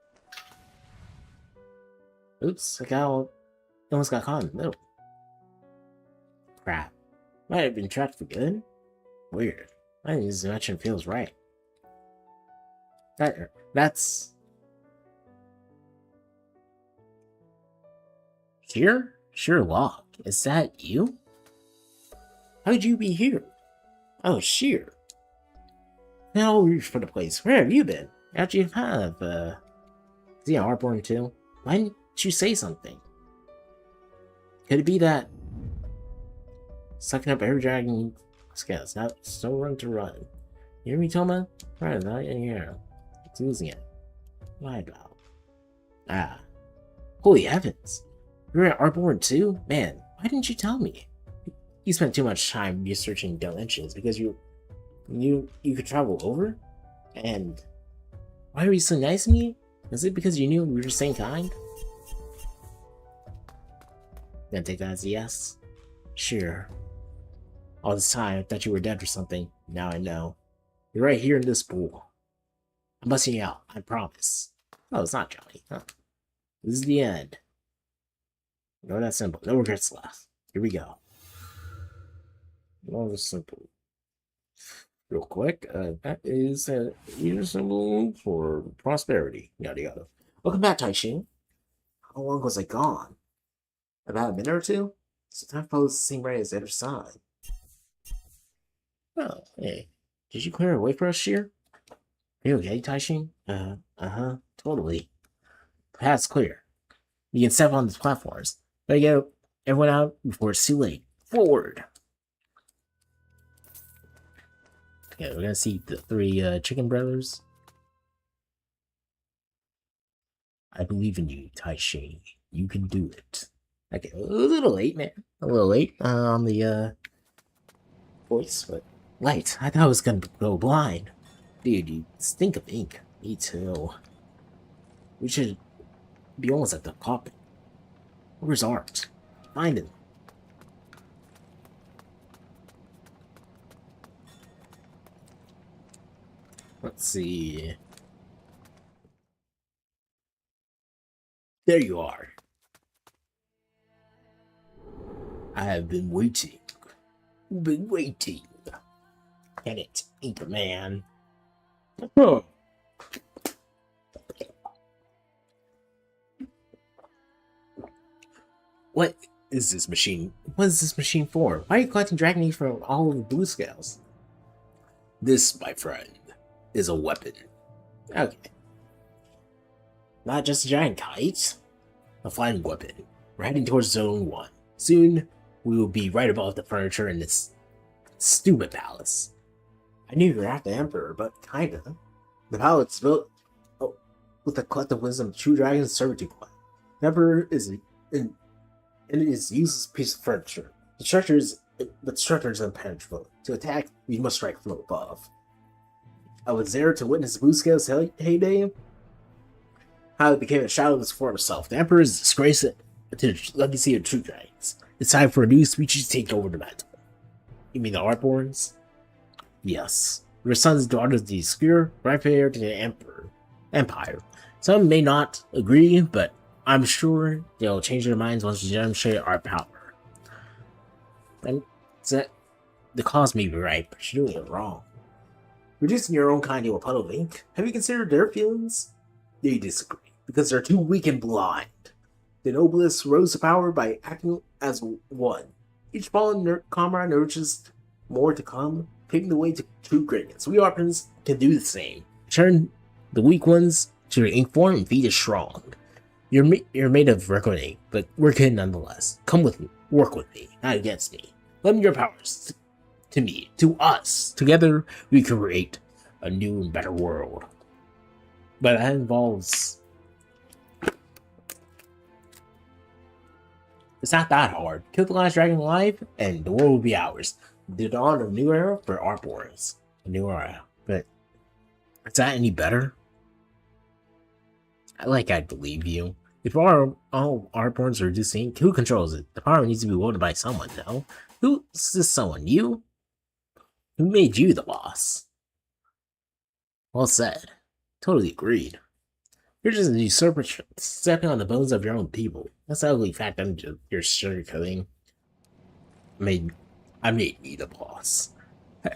Oops! Almost got caught in the middle. Crap. Might have been trapped for good. Weird. I think this dimension feels right. That's here. Sherlock, is that you? How'd you be here? Oh, sheer. Now I'll reach for the place. Where have you been? After you have, is he an Artborn too? Why didn't you say something? Could it be that sucking up every dragon scales? Now, so run to run. You hear me, Toma? Right, not in here. It's losing it. Why about? Ah. Holy heavens. You're an Artborn too? Man, why didn't you tell me? You spent too much time researching dimensions because you could travel over? And why were you so nice to me? Is it because you knew we were the same kind? Gonna take that as a yes? Sure. All this time I thought you were dead or something. Now I know. You're right here in this pool. I'm busting you out, I promise. Oh, it's not Johnny. Huh. This is the end. No, that's simple. No regrets left. Here we go. No, that's simple. Real quick, that is either symbol for prosperity. Yada yada. Welcome back, Taishin. How long was I gone? About a minute or two? So time follows the same way as the other side. Oh, hey. Did you clear a way for us, Sheer? Are you okay, Taishin? Totally. The path's clear. You can step on the platforms. Better get everyone out before it's too late. Forward! Okay, we're gonna see the three chicken brothers. I believe in you, Taishin. You can do it. Okay, a little late, man. A little late on the voice, but light. I thought I was gonna go blind. Dude, you stink of ink. Me too. We should be almost at the cockpit. Where's Art? Find him. Let's see. There you are. I have been waiting. Been waiting. Get it, Anchorman. Oh. What is this machine? What is this machine for? Why are you collecting dragon eggs from all of the blue scales? This, my friend, is a weapon. Okay. Not just a giant kite. A flying weapon. We're heading towards Zone 1. Soon, we will be right above the furniture in this stupid palace. I knew you were after the Emperor, but kinda. The palace built with the collective wisdom of true dragons servitude. The Emperor is it is a useless piece of furniture. The structure is impenetrable. To attack, we must strike from above. I was there to witness the Blue Scale's heyday. How it became a shadowless form of self. The Emperor is a disgrace to the legacy of true dragons. It's time for a new species to take over the mantle. You mean the Artborns? Yes. Your sons and daughters of the obscure, ripe heir to the Empire. Some may not agree, but I'm sure they'll change their minds once we demonstrate our power. And the cause may be right, but you're doing it wrong. Reducing your own kind to a puddle of ink? Have you considered their feelings? They disagree, because they're too weak and blind. The noblest rose to power by acting as one. Each fallen comrade urges more to come, paving the way to true greatness. We Arpens can do the same. Turn the weak ones to their ink form and feed the strong. You're made of reckoning, but we're good nonetheless. Come with me. Work with me, not against me. Lend your powers to me, to us. Together, we create a new and better world. But that involves... It's not that hard. Kill the last dragon alive, and the world will be ours. The dawn of a new era for our boys. A new era. But is that any better? I'd believe you. If all Artborns are reducing, who controls it? The power needs to be wielded by someone, though. Who's this someone? You? Who made you the boss? Well said. Totally agreed. You're just a usurper stepping on the bones of your own people. That's the ugly fact you're sugarcoating. I made me the boss.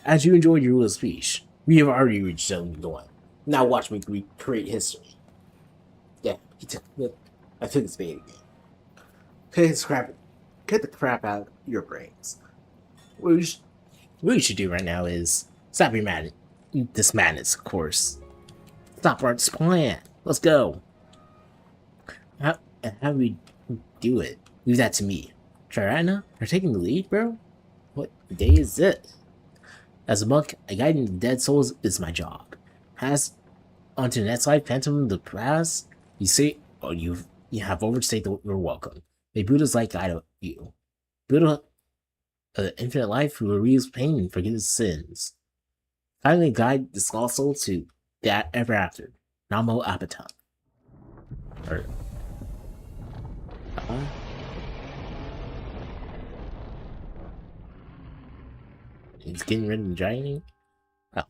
As you enjoyed your little speech, we have already reached zone 1. Now watch me create history. Yeah, I took his bait again. Cut the crap out of your brains. What we should do right now is stop this madness, of course. Stop our plan. Let's go. How do we do it? Leave that to me. Triana, you're taking the lead, bro? What day is it? As a monk, guiding the dead souls is my job. Pass onto the next life, Phantom of the Past. You say, you have overstayed your welcome. May Buddha's light guide you. Buddha, infinite life, who will relieve pain and forgive his sins. Finally, guide this lost soul to that ever after. Namo Appetit. Or, he's getting rid of the drowning? Oh.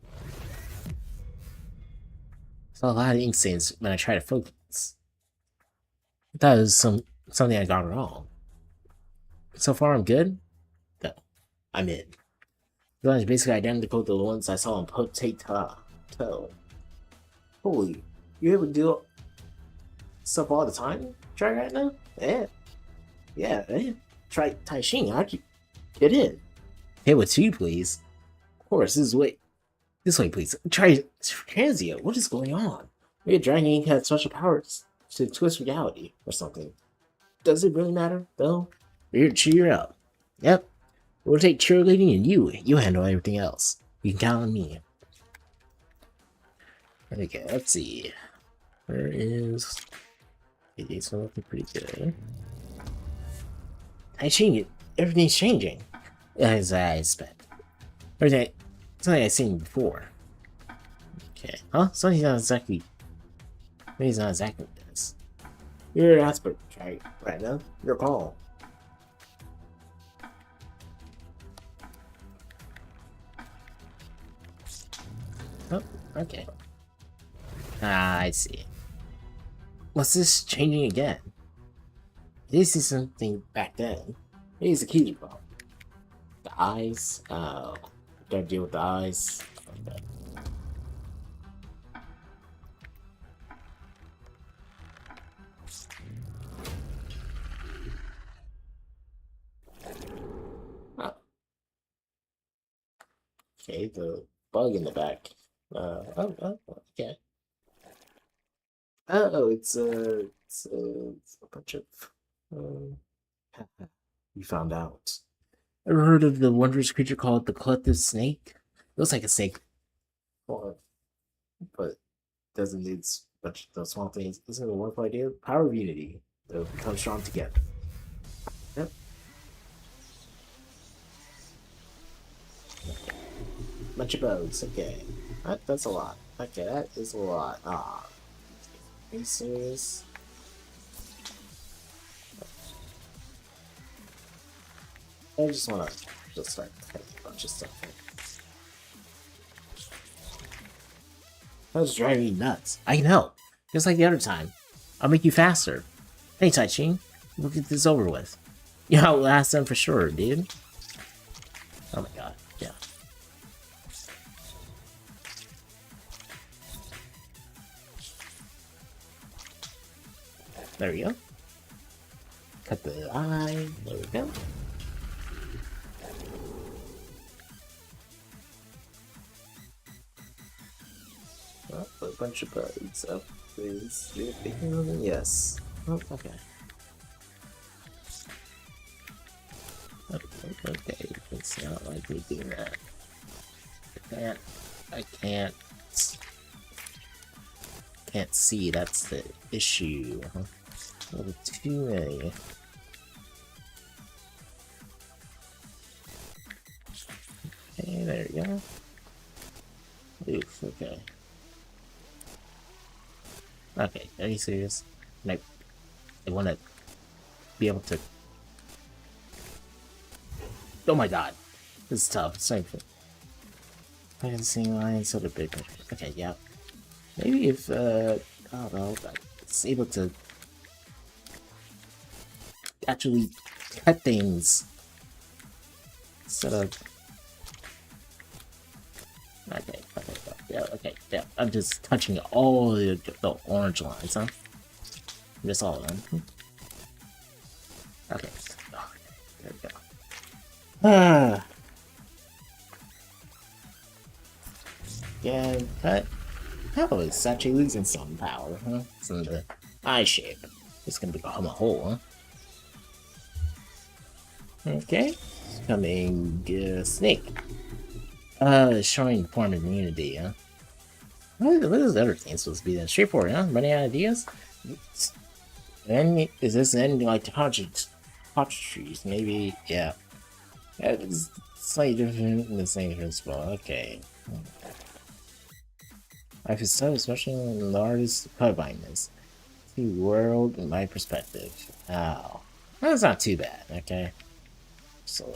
Saw a lot of ink stains when I try to focus. I thought it was something I got wrong. So far, I'm good? No. I'm in. The line is basically identical to the ones I saw on Potato. Holy, you able to do stuff all the time? Try right now? Yeah. Try Taishin, how'd you get in? Hey, with you, please. Of course, this way, please. Try Transio. What is going on? Maybe a dragon ink had special powers to twist reality or something. Does it really matter, though? We're here to cheer up. Yep. We'll take cheerleading and you handle everything else. You can count on me. Okay, let's see. Where is... It's looking pretty good. Everything's changing. As I expect. Something I've seen before. Okay. Huh? Something's not exactly this. You're an expert, right now. Your call. Oh, okay. I see. What's this changing again? I did see something back then. Maybe it's a key problem. The eyes. Oh, gotta deal with the eyes. Okay. Oh. Okay, the bug in the back. Okay. Oh, it's a bunch of. You found out. Ever heard of the wondrous creature called the collective snake? It looks like a snake, but doesn't need a bunch of those small things. Isn't it a wonderful idea? Power of unity. They'll become strong together. Yep. Bunch of boats. Okay. That's a lot. Okay, that is a lot. Are you serious? I just want to just start cutting a bunch of stuff. That was driving me nuts. I can help. Just like the other time. I'll make you faster. Hey, Tai-Ching. We'll get this over with. You outlast them for sure, dude. Oh my god. Yeah. There we go. Cut the eye. There we go. Oh, a bunch of bugs up. Is it bigger than? Yes. Oh, okay. Okay, it's not like me doing that. I can't see, that's the issue. A little too many. Okay, there you go. Oof, okay. Okay, are you serious? Like, I want to be able to... Oh my god! This is tough, it's like... I can see lines of the big... Okay, yeah. Maybe if, I don't know, it's able to... actually cut things instead of... Okay, yeah. I'm just touching all the orange lines, huh? Just all of them. Okay. Oh, there we go. Ah. Yeah, cut. Oh, it's actually losing some power, huh? Some of the eye shape. It's gonna become a hole, huh? Okay. Coming, snake. Showing form of immunity, huh? What is the other thing supposed to be then? Straightforward, huh? Running out of ideas? And is this anything like the partridge trees? Maybe, yeah. It's slightly different in the same principle. Okay. Life is tough, especially in the artist's colorblindness. The world in my perspective. Oh. That's not too bad, okay? So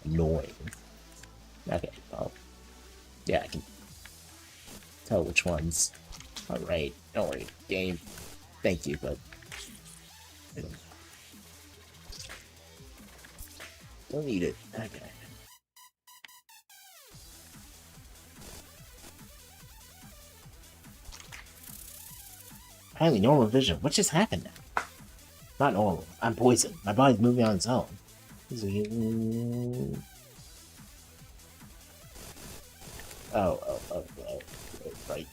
annoying. Okay, well. Yeah, I can tell which ones are right. Don't worry, game. Thank you, but don't need it. Okay. Finally, normal vision. What just happened now? Not normal. I'm poisoned. My body's moving on its own. Oh, right.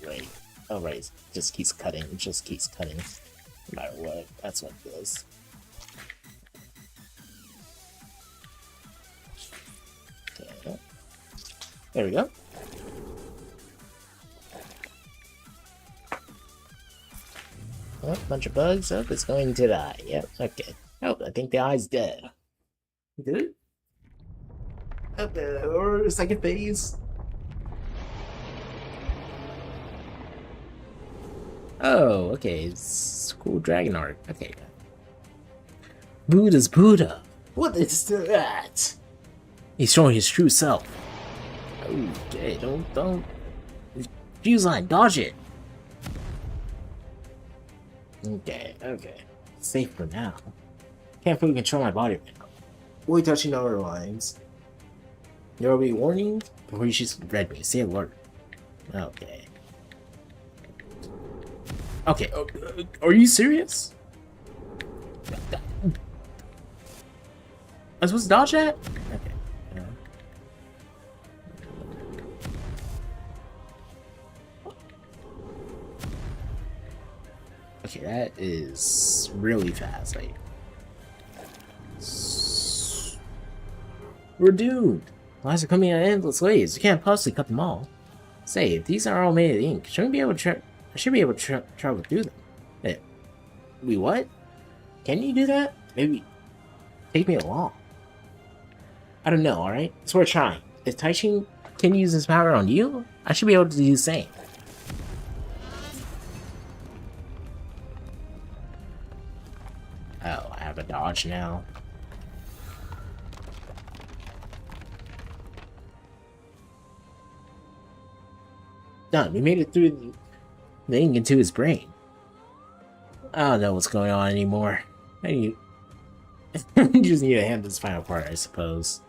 Right. Oh, right. It just keeps cutting. It just keeps cutting. No matter what. That's what it does. Okay. There we go. Oh, bunch of bugs. Oh, it's going to die. Yep, okay. Oh, I think the eye's dead. Good? Okay, or second phase. Oh, okay. It's cool dragon art. Okay. Buddha's Buddha. What is that? He's showing his true self. Okay, don't. Fuse line, dodge it. Okay. Safe for now. Can't fully control my body right now. Avoid touching other lines. There will be warning before you shoot red me. Stay alert. Okay. Okay, are you serious? I'm supposed to dodge that? Okay. Okay, that is really fast. Like, we're doomed. Lines are coming in endless ways. You can't possibly cut them all. Say, if these are all made of ink, shouldn't be able to I should be able to travel through them. Hey, we what? Can you do that? Maybe take me along. I don't know, alright? It's worth trying. If Taishin can use his power on you, I should be able to do the same. Oh, I have a dodge now. Done. We made it through the ink into his brain. I don't know what's going on anymore. You just need to handle this final part, I suppose.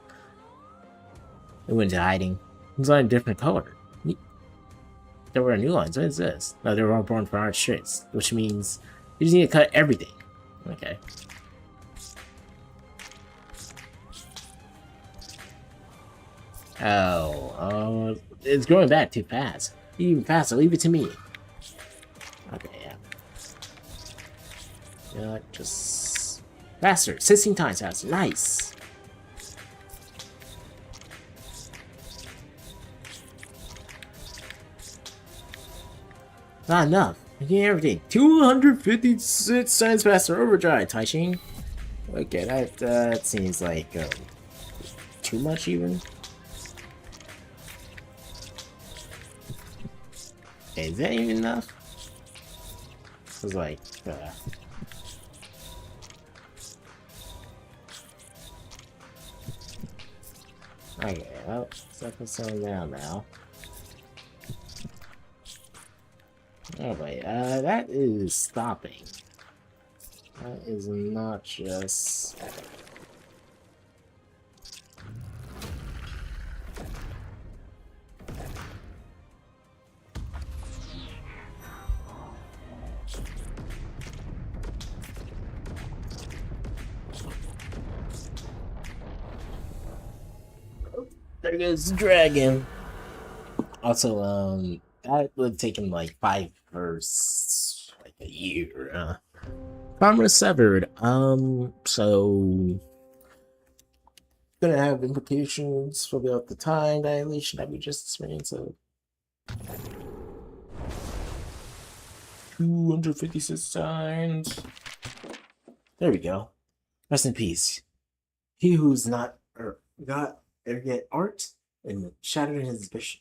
It went into hiding. It's on a different color. There were new lines. What is this? No, they were all born for art strips, which means you just need to cut everything. Okay. Oh, it's growing back too fast. Even faster, leave it to me. Okay, yeah. Just faster. 16 times faster. Nice. Not enough. I get everything. 256 times faster overdrive, Taishin. Okay, that seems like too much even. Okay, is that even enough? It's like okay, well, let's settle down now. Oh wait, that is stopping. That is not just... There goes the dragon. Also, that would have taken like 5 or like a year. Farmer severed. So gonna have implications for the time dilation that we just experienced. So 256 times. There we go. Rest in peace. He who's not got arrogant art and shattered his vision.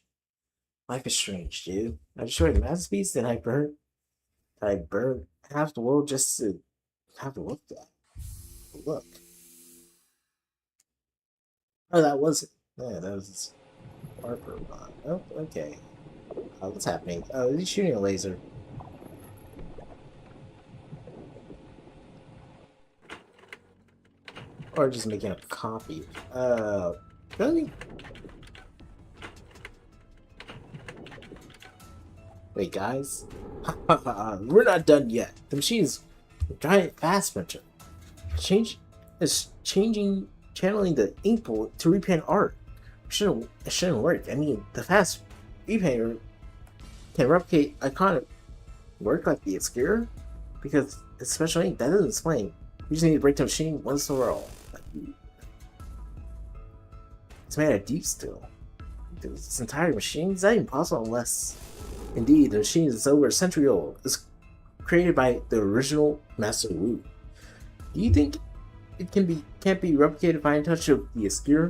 Life is strange, dude. I destroyed the masterpiece, then I burned half the world just to have to look at. Look. Oh, that was it. Yeah, that was art robot. Oh, okay. What's happening? Oh, he's shooting a laser. Or just making a copy. Really? Wait, guys. We're not done yet. The machine's a giant fast printer. Channeling the ink pool to repaint art. It shouldn't work. I mean, the fast repainter can replicate iconic work like the obscure, because it's special ink. That doesn't explain. You just need to break the machine once and for all. It's made of deep steel. This entire machine is not even possible unless, indeed, the machine is over a century old. It's created by the original Master Wu. Do you think it can't be replicated by a touch of the obscure?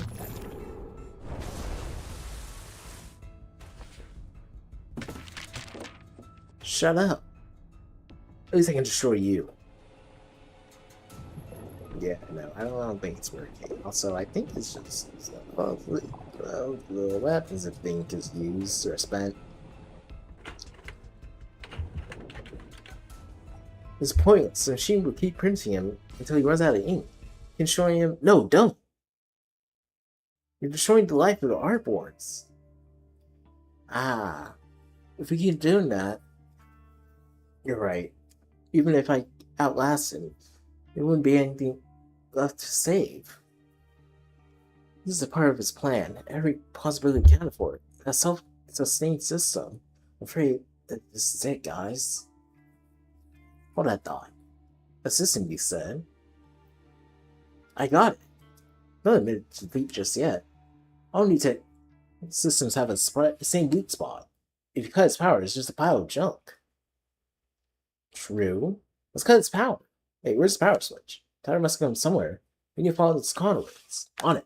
Shut up. At least I can destroy you. Yeah, no, I don't think it's working. Also, I think it's just the weapons I think is used or spent. It's pointless. The machine will keep printing him until he runs out of ink. You can show him. No, don't. You're destroying the life of the artboards. Ah, if we keep doing that, you're right. Even if I outlast him, there wouldn't be anything left to save. This is a part of his plan. Every possibility accounted for it. A self-sustained system. I'm afraid that this is it, guys. Hold that thought. A system, you said. I got it. Not admitted to defeat just yet. All new tech systems have the same weak spot. If you cut its power, it's just a pile of junk. True. Let's cut its power. Hey, where's the power switch? Power must come somewhere. We can follow its conduits. On it.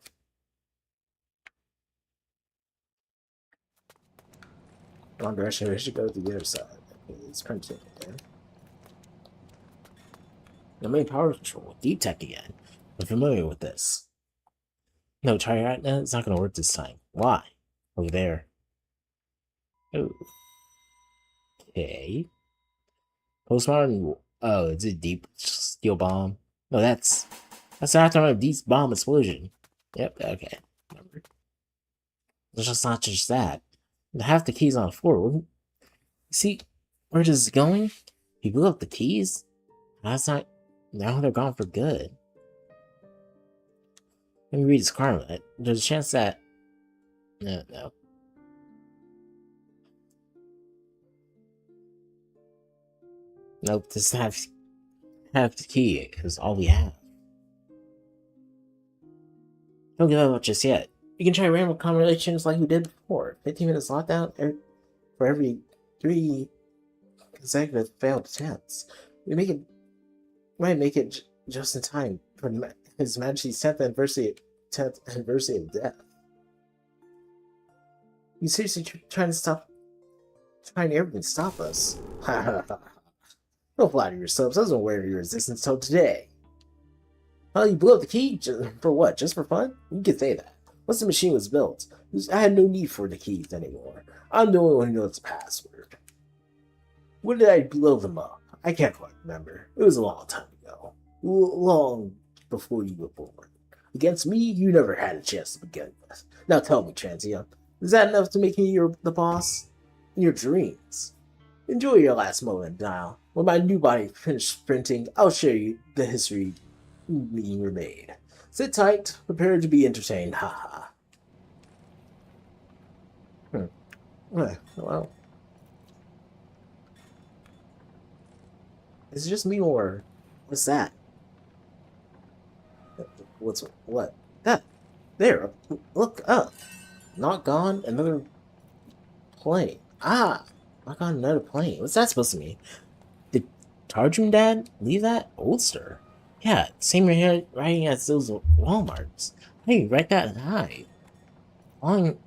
Wrong direction. We should go to the other side. Okay, it's printing again. The main power control. Deep tech again. I'm familiar with this. No, try right now. It's not going to work this time. Why? Over there. Oh. Okay. Postmodern. Oh, it's a deep steel bomb. No, that's after a deep bomb explosion. Yep. Okay. Remember. It's just not just that. Half the keys on the floor. See where this is going? He blew up the keys. That's not. Now they're gone for good. Let me read his karma. There's a chance that... No. Nope, this have... have the key is all we have. Don't give up just yet. You can try random combinations like we did before. 15 minutes lockdown for every 3 consecutive failed attempts. We might make it just in time for His Majesty's 10th anniversary of death. You seriously trying everything to stop us? Ha ha ha. Don't flatter yourselves. I wasn't aware of your resistance until today. Well, you blew up the key? For what? Just for fun? You could say that. Once the machine was built, I had no need for the keys anymore. I'm the only one who knows the password. When did I blow them up? I can't quite remember. It was a long time ago. Long before you were born. Against me, you never had a chance to begin with. Now tell me, Transient, is that enough to make me the boss? In your dreams. Enjoy your last moment, Dial. When my new body finishes sprinting, I'll share you the history we were made. Sit tight, prepare to be entertained, haha. Well. Is it just me or what's that? What? That there, look up. Not gone, another plane. Ah, not gone, another plane. What's that supposed to mean? Did Tarjum Dad leave that Oldster? Yeah, same writing as those Walmarts. Hey, write that high. Long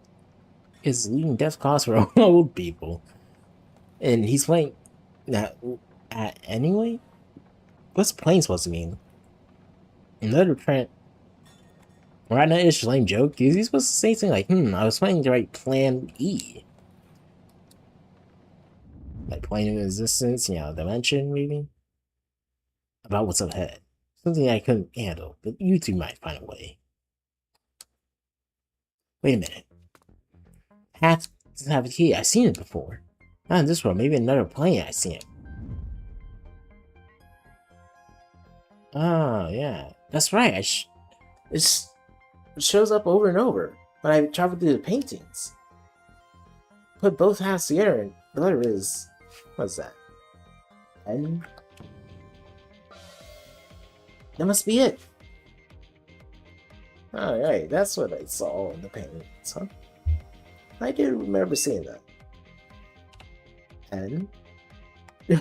is leading death cause for old people. And he's playing that anyway? What's plane supposed to mean? Another print. Right now it's just a lame joke. Is he supposed to say something like, I was playing the right plan E? Like plane of existence, dimension maybe? About what's ahead. Something I couldn't handle, but you two might find a way. Wait a minute. Have to have a key. I've seen it before. Not in this world, maybe another plane I've seen it. Oh, yeah. That's right. It shows up over and over when I travel through the paintings. Put both halves together and the letter is... What's that? N? That must be it. Alright, that's what I saw in the paintings, huh? I do remember seeing that. N?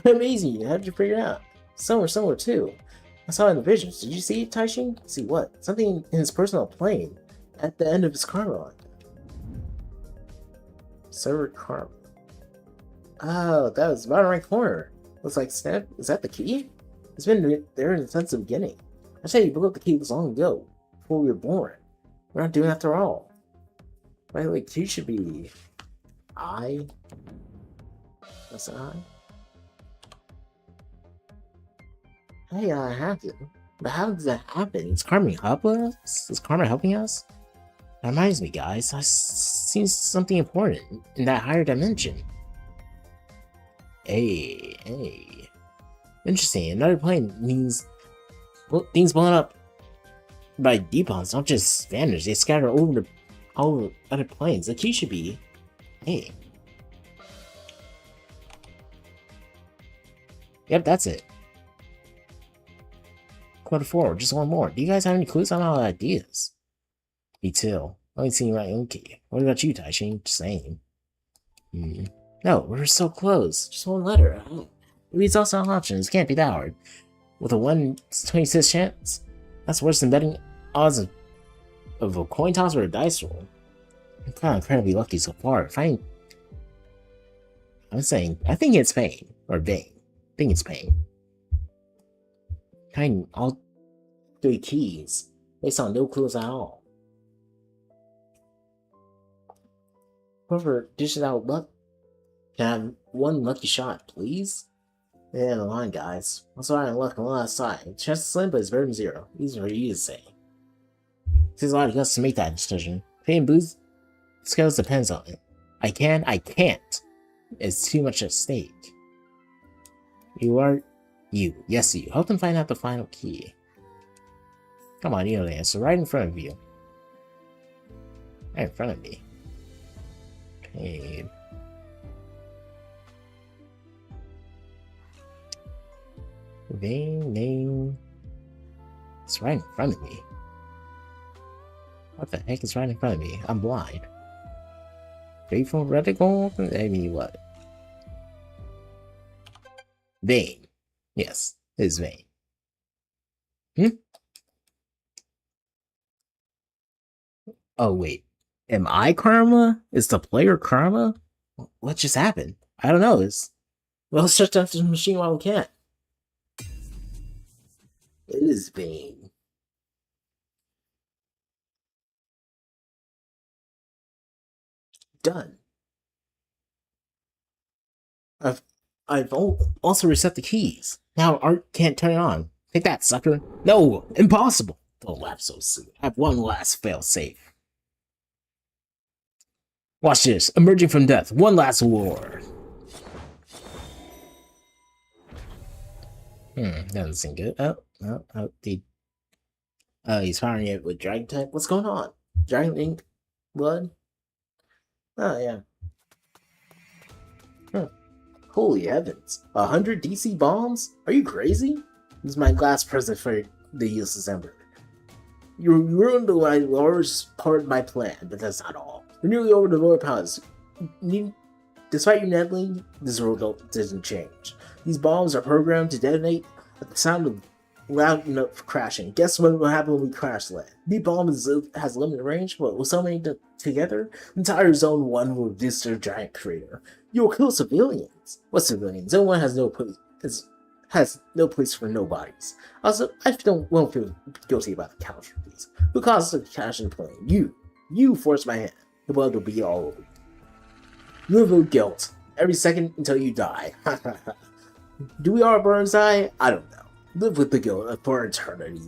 Amazing, how did you figure it out? Somewhere too. I saw it in the visions. Did you see it, Taishin? See what? Something in his personal plane at the end of his karma line. Server karma. Oh, that was right around the corner. Looks like Snap. Is that the key? It's been there since the beginning. I said you blew up the key long ago, before we were born. We're not doing it after all. Right, like key should be I. That's an I. Hey, I have to. But how does that happen? Is Karma helping us? Is Karma helping us? That reminds me, guys. I've seen something important in that higher dimension. Hey. Interesting. Another plane means things blown up by deepons don't just vanish. They scatter over all the other planes. The key should be hey. Yep, that's it. Quarter forward, just one more. Do you guys have any clues on all the ideas? Me too. Only seen my own key. What about you, Taishin? Same. No, we're so close. Just one letter. Maybe it's also an option. It can't be that hard. With a 1/26 chance? That's worse than betting odds of a coin toss or a dice roll. I'm kind of incredibly lucky so far. I think it's Pain. Or Bane. I think it's Pain. Finding all 3 keys based on no clues at all. Whoever dishes out luck can have 1 lucky shot, please. Yeah, the line, guys. I'm sorry I'm luck on the last side. Chance is slim, but it's better than 0. Easy for you to say. It takes a lot of guts to make that decision. Paying booze skills depends on it. I can't. It's too much at stake. Yes, you. Help them find out the final key. Come on, you know the answer. Right in front of you. Right in front of me. Pain. Vein name. It's right in front of me. What the heck is right in front of me? I'm blind. Threefold Recital? I mean, what? Vein. Yes, it is Vein. Oh, wait. Am I Karma? Is the player Karma? What just happened? I don't know. Well, let's shut down this machine while we can. It is Vein. Done. I've also reset the keys. Now Art can't turn it on. Take that, sucker. No, impossible. Don't laugh so soon. I have one last fail-safe. Watch this. Emerging from death. One last war. Doesn't seem good. He's firing it with Dragon type. What's going on? Dragon ink? Blood? Oh, yeah. Holy heavens. 100 DC bombs? Are you crazy? This is my last present for the useless Emperor. You ruined the largest part of my plan, but that's not all. We're nearly over the lower powers. Despite your meddling, this result doesn't change. These bombs are programmed to detonate at the sound of loud enough crashing. Guess what will happen when we crash land? The bomb has limited range, but with so many together, the entire Zone 1 will reduce their giant crater. You'll kill civilians. What civilians? Zone 1 has no place for nobodies. Also, won't feel guilty about the casualties. Who caused the cash in the plane? You forced my hand. The blood will be all over you. Live with guilt. Every second until you die. Do we all burn inside? I don't know. Live with the guilt for eternity.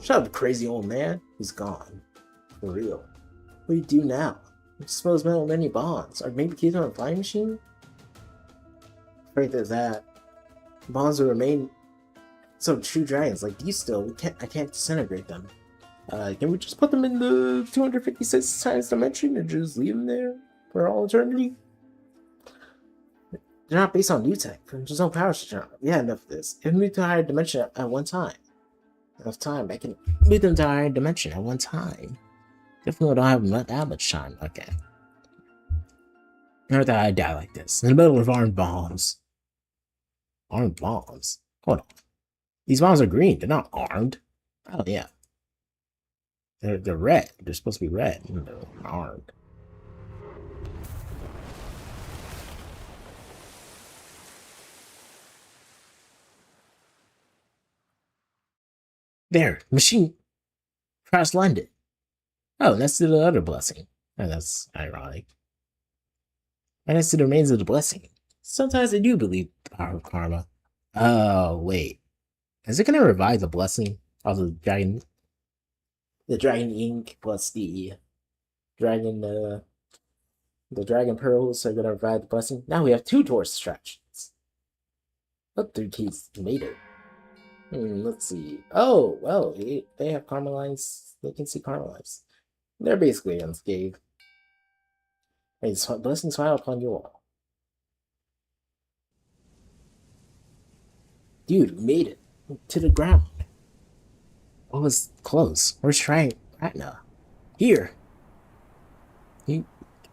Shut up, crazy old man. He's gone. For real. What do you do now? Expose metal many bombs. Or maybe keep it on a flying machine? Afraid of that. Bombs will remain some true dragons like these still. I can't disintegrate them. Can we just put them in the 256 times dimension and just leave them there for all eternity? They're not based on new tech. There's no power to turn on. Yeah, enough of this. If we move to a higher dimension at one time. Enough time. I can move them to a higher dimension at one time. Definitely don't have that much time. Okay. Never thought I'd die like this. In the middle of armed bombs. Armed bombs? Hold on. These bombs are green. They're not armed. Oh, yeah. They're red. They're supposed to be red. They're armed. There. Machine crash landed. Oh, next to the other blessing. Oh, that's ironic. Right next to the remains of the blessing. Sometimes I do believe the power of karma. Oh, wait. Is it going to revive the blessing of the dragon? The dragon ink plus the dragon pearls are going to revive the blessing. Now we have 2 door distractions. Oh, 3 keys made it. Let's see. Oh, well, they have karma lines. They can see karma lines. They're basically unscathed. May the blessings smile upon you all. Dude, we made it to the ground. What was close? Where's trying right now? Here. He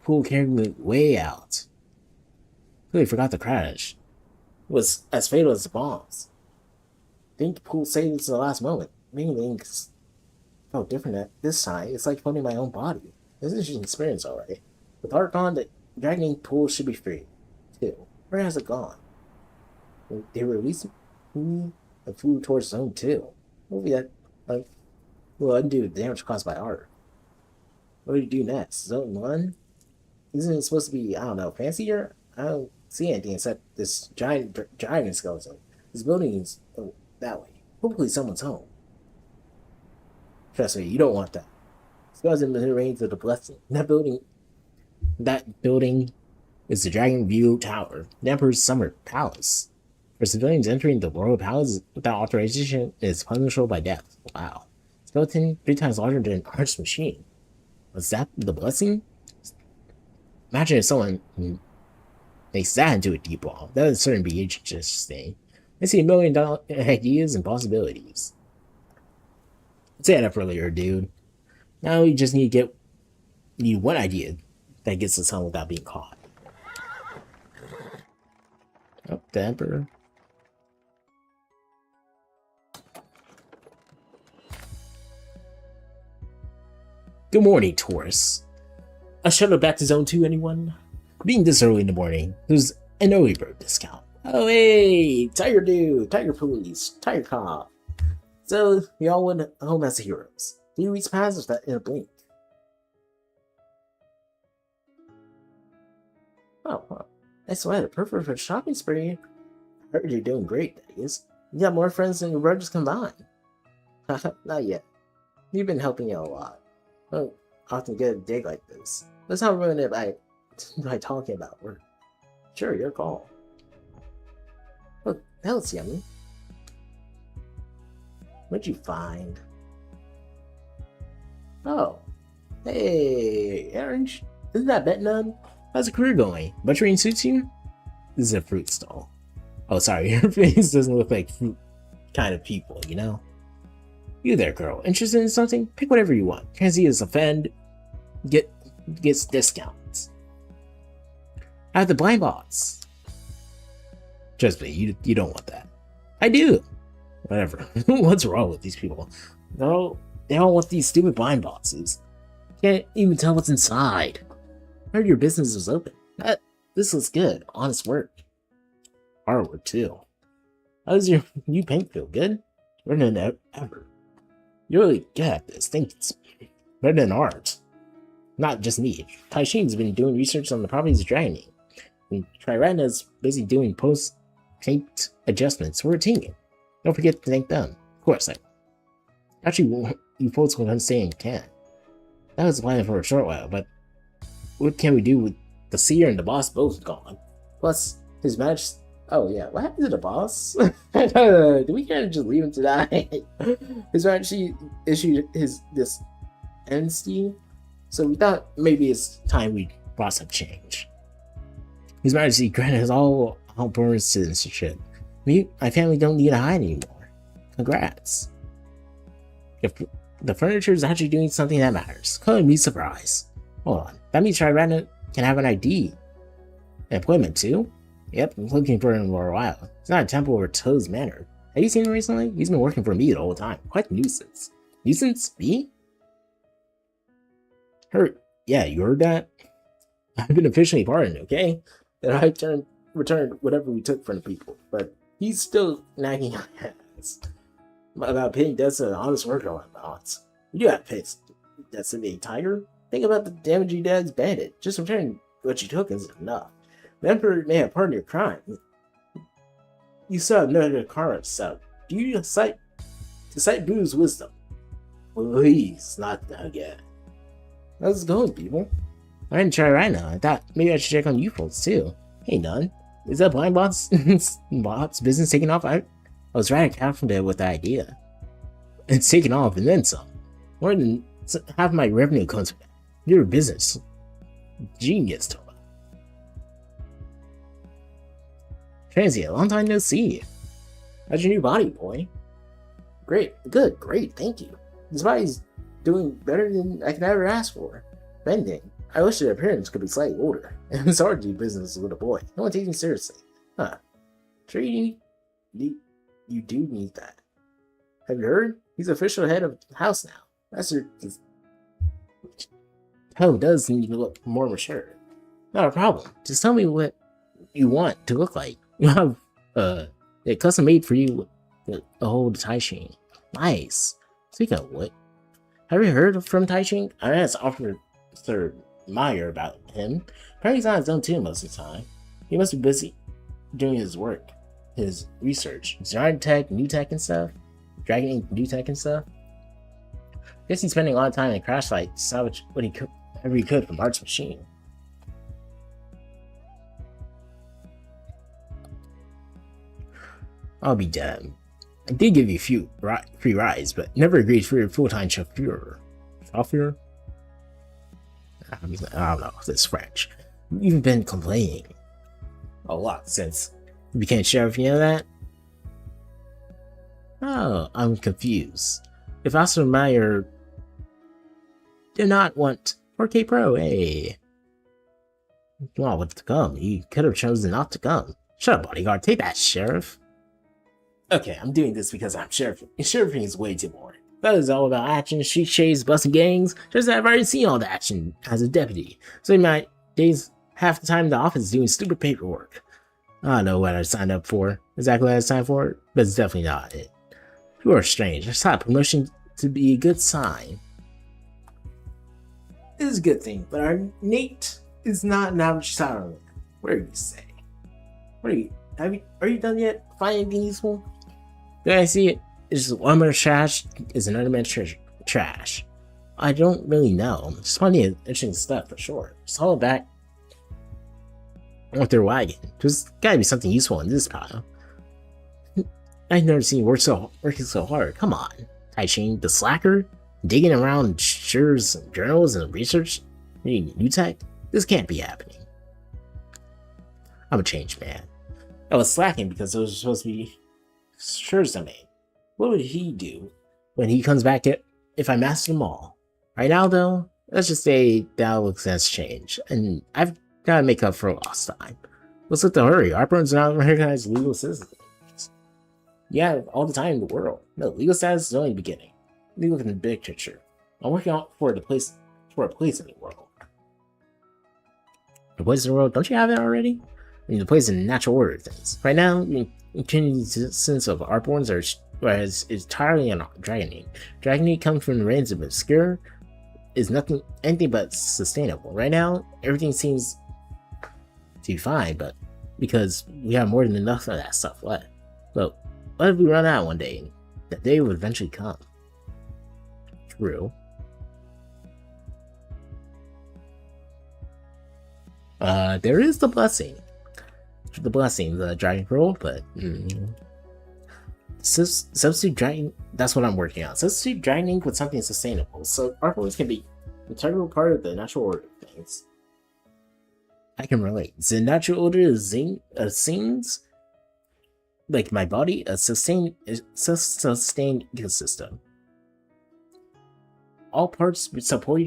pool carried me way out. Really forgot the crash. It was as fatal as the bombs. I think the pool saved us at the last moment. Maybe things felt different at this time. It's like holding my own body. This is an experience, alright. With Art gone, the dragon pool should be free, too. Where has it gone? They released me and flew towards Zone 2. Hopefully that will undo the damage caused by Art. What do you do next? Zone 1? Isn't it supposed to be, I don't know, fancier? I don't see anything except this giant dragon skeleton. This building is that way. Hopefully someone's home. Trust me, you don't want that. Skeleton in the reigns of the blessing. That building is the Dragon View Tower, the Emperor's Summer Palace. For civilians entering the Royal Palace without authorization is punishable by death. Wow. Skeleton 3 times larger than Art's machine. Was that the blessing? Imagine if someone makes that into a deep ball. That would certainly be interesting. I see $1 million ideas and possibilities. I said that earlier, dude. Now we just need one idea that gets us home without being caught. Oh, the Emperor. Good morning, Taurus. A shuttle back to Zone 2, anyone? Being this early in the morning, there's an early bird discount. Oh, hey! Tiger Dude, Tiger Police, Tiger Cop. So, we all went home as heroes. 3 weeks passed in a blink. Oh, huh. That's why the perfect for a shopping spree. I heard you're doing great, Vegas. You got more friends than your brothers combined. Haha, not yet. You've been helping out a lot. I don't often get a dig like this. Let's not ruin it by talking about work. Sure, your call. Look, that looks yummy. What'd you find? Oh. Hey, Orange. Isn't that Betnun? How's the career going? Butchering suits you? This is a fruit stall. Oh, sorry, your face doesn't look like fruit kind of people, you know? You there, girl. Interested in something? Pick whatever you want. Transy is offend. Gets discounts. I have the blind box. Trust me, you don't want that. I do. Whatever. What's wrong with these people? No, they all want these stupid blind boxes. Can't even tell what's inside. I heard your business was open. This looks good. Honest work. Hard work too. How does your new paint feel? Good? Better than ever. You're really good at this. Think it's better than art. Not just me. Taishin's been doing research on the properties of Dragon. And Trirena's busy doing post-paint adjustments. We're a team. Don't forget to thank them. Of course, actually, you folks will understand you can. That was the plan for a short while, but what can we do with the seer and the boss both gone? Plus, his match. Oh yeah, what happened to the boss? Do we kind of just leave him to die? His Majesty issued this amnesty, so we thought maybe it's time we brought some change. His Majesty granted us all Albertan citizenship. My family don't need to hide anymore. Congrats. If the furniture is actually doing something that matters, couldn't be surprised. Hold on, that means Tyrana can have an ID. An appointment too? Yep, I'm looking for him for a while. It's not a temple or Toad's Manor. Have you seen him recently? He's been working for me the whole time. Quite a nuisance. Nuisance? Me? Hurt. Yeah, you heard that? I've been officially pardoned, okay? And I returned whatever we took from the people. But he's still nagging on ass about paying debts to an honest worker on balance. You do have pissed. That's a tiger? Think about the damage you dad's bandit. Just return what you took isn't enough. The Emperor may have pardoned your crime. You still have no karma, so do you cite Buddha's wisdom? Please, not again. How's it going, people? I didn't try right now. I thought maybe I should check on you folks too. Hey, none. Is that blind bot's business taking off? I was right at confident with the idea. It's taken off and then some. More than half my revenue comes from your business. Genius, Tola. Transient, long time no see. How's your new body, boy? Great, good, great, thank you. This body's doing better than I could ever ask for. Bending. I wish their appearance could be slightly older. It's hard to do business with a boy. No one takes me seriously. Huh. Treaty? You do need that. Have you heard? He's official head of the house now. That's your... Toe does need to look more mature. Not a problem. Just tell me what you want to look like. You have it custom made for you with the whole Taishin. Nice. Speaking of what, have you heard from Taishin? I asked Officer Meyer about him. Apparently he's on his own too most of the time. He must be busy doing his work, his research. Dragon tech, new tech and stuff. Dragon Ink, new tech and stuff. Guess he's spending a lot of time in crash site to salvage whatever he could from Art's machine. I'll be damned. I did give you a few free rides, but never agreed for your full-time chauffeur. Chauffeur? I don't know, this French. You've been complaining. A lot since you became sheriff, you know that? Oh, I'm confused. If Oscar Mayer did not want 4K Pro, hey. Well, what's to come? You could have chosen not to come. Shut up, bodyguard. Take that, sheriff. Okay, I'm doing this because I'm sheriff. And sheriffing is way too boring. That is all about action, street chase, busting gangs. Just that I've already seen all the action as a deputy. So my days half the time in the office doing stupid paperwork. I don't know what I signed up for. Exactly what I signed for, but it's definitely not it. You are strange. I saw promotion to be a good sign. It is a good thing, but our Nate is not an average salary. What do you say? What are you? Are you done yet? Find anything useful? Did I see it? Is one man's trash? Is another man's trash? I don't really know. It's funny, interesting stuff for sure. Just haul it back with their wagon. There's gotta be something useful in this pile. I've never seen you working so hard. Come on. Taishin, the slacker? Digging around Shure's journals and research? Reading new tech? This can't be happening. I'm a changed man. I was slacking because it was supposed to be Shure's domain. What would he do when he comes back if I master them all? Right now, though, let's just say that looks has changed, and I've got to make up for lost time. What's with the hurry? Our burns are not recognized legal citizens. Yeah, all the time in the world. No, legal status is only the beginning. We look in the big picture. I'm working out for a place in the world. The place in the world? Don't you have it already? I mean, the place in the natural order of things. Right now, the sense of Artborns is entirely on Dragoning. Dragoning comes from the reigns of obscure, is anything but sustainable. Right now, everything seems to be fine, but because we have more than enough of that stuff left. But what if we run out one day? That day will eventually come. True. There is the blessing. The dragon pearl, but substitute dragon. That's what I'm working on. Substitute dragoning with something sustainable, so artworks can be an integral part of the natural order of things. I can relate. The natural order of scenes, like my body, a sustained ecosystem. All parts support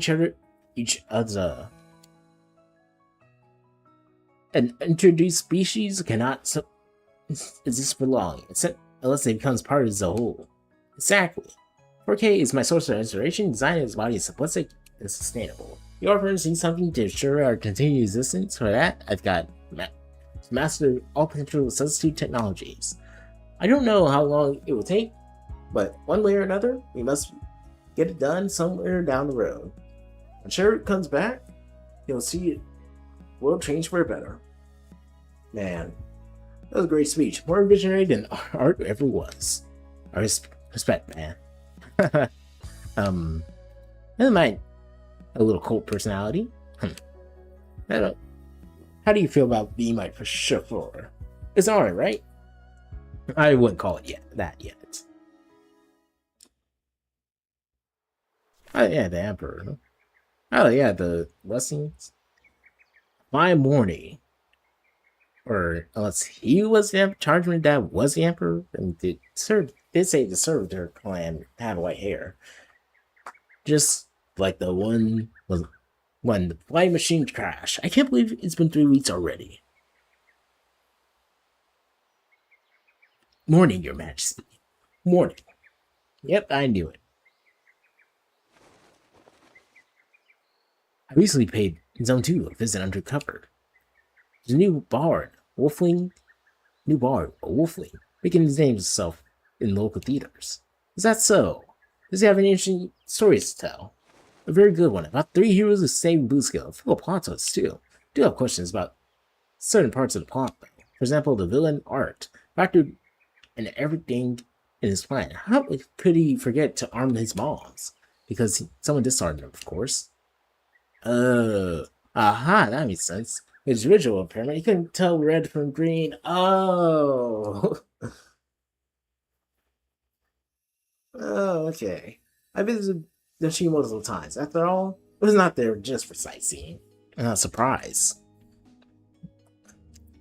each other. An introduced species cannot exist for long, unless it becomes part of the whole. Exactly. 4K is my source of inspiration. Designing his body is simplistic and sustainable. Your friends need something to ensure our continued existence. For that, I've got master all potential substitute technologies. I don't know how long it will take, but one way or another, we must get it done somewhere down the road. When Sherwood comes back, you'll see it will change for better. Man, that was a great speech. More visionary than art ever was. I respect, man. Never mind a little cult personality. How do you feel about being my chauffeur? It's alright, right? I wouldn't call it that yet. Oh yeah, the Emperor. Oh yeah, the blessings. My morning. Or unless he was the charged with that was the Emperor, and did say the servitor clan had white hair. Just like the one was when the flight machine crashed. I can't believe it's been 3 weeks already. Morning, Your Majesty. Morning. Yep, I knew it. I recently paid Zone 2 a visit undercover. There's a new bard, a Wolfling, making his name himself in local theaters. Is that so? Does he have any interesting stories to tell? A very good one, about 3 heroes who saved Blueskill, full of plot twists too. I do have questions about certain parts of the plot though. For example, the villain Art, factored in everything in his plan. How could he forget to arm his bombs? Because someone disarmed him, of course. Aha, that makes sense. His visual impairment, he couldn't tell red from green. Oh. Oh, okay. I visited the Shi multiple times. After all, I was not there just for sightseeing. I'm not surprised.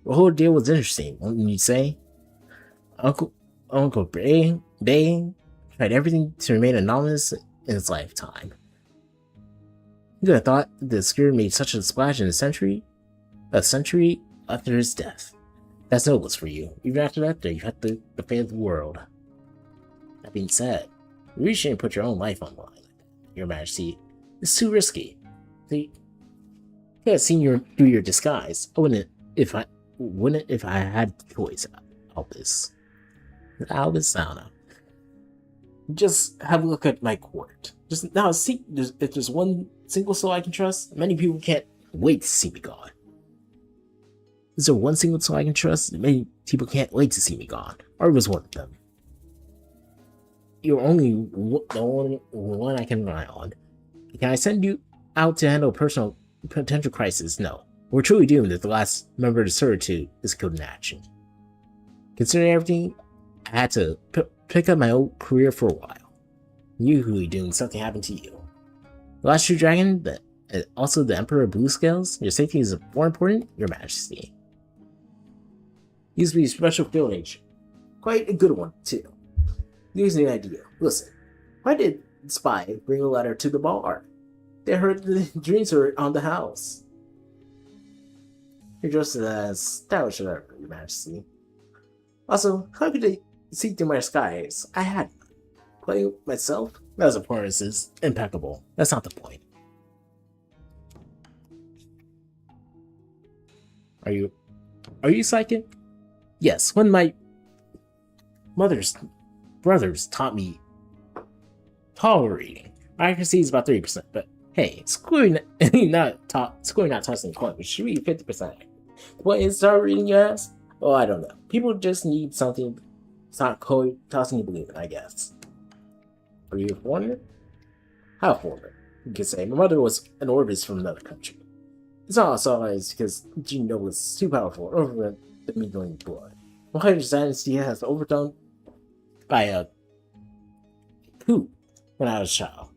The whole deal was interesting, wouldn't you say? Uncle Uncle Bay tried everything to remain anonymous in his lifetime. You could have thought the spirit made such a splash in a century after his death. That's nobles for you. Even after that day, you have to defend the world. That being said, you really shouldn't put your own life on the line like that, Your Majesty. It's too risky. You could have seen through your disguise. I wouldn't if I had the choice. Albus. Albus, I don't know. Just have a look at my court. Just now, see if there's one single soul I can trust. Many people can't wait to see me gone. Is there one single soul I can trust? Many people can't wait to see me gone. Or was one of them. You're only the only one I can rely on. Can I send you out to handle personal potential crisis? No. We're truly doomed if the last member of the Certitude is killed in action. Considering everything, I had to pick up my old career for a while. Usually doing something happened to you. The last true dragon, and also the Emperor of Blue Scales, your safety is more important, Your Majesty. Used to be a special field agent. Quite a good one, too. Here's the idea. Listen, why did the spy bring a letter to the bar? They heard the drinks were on the house. You're just as stylish as ever, Your Majesty. Also, how could they see through my skies? I had none. Playing myself? Those appearances impeccable. That's not the point. Are you psychic? Yes, when my mother's brothers taught me tall reading. My accuracy is about 30%, but hey, screw not tossing a coin, which should be 50%. What is tall reading, you ask? Oh, I don't know. People just need something. It's not tossing you believe in, I guess. Are you a foreigner? How a foreigner? You could say my mother was an Orbis from another country. It's not always because Gino was too powerful over the mingling blood. My Hydra dynasty has overthrown by a coup when I was a child.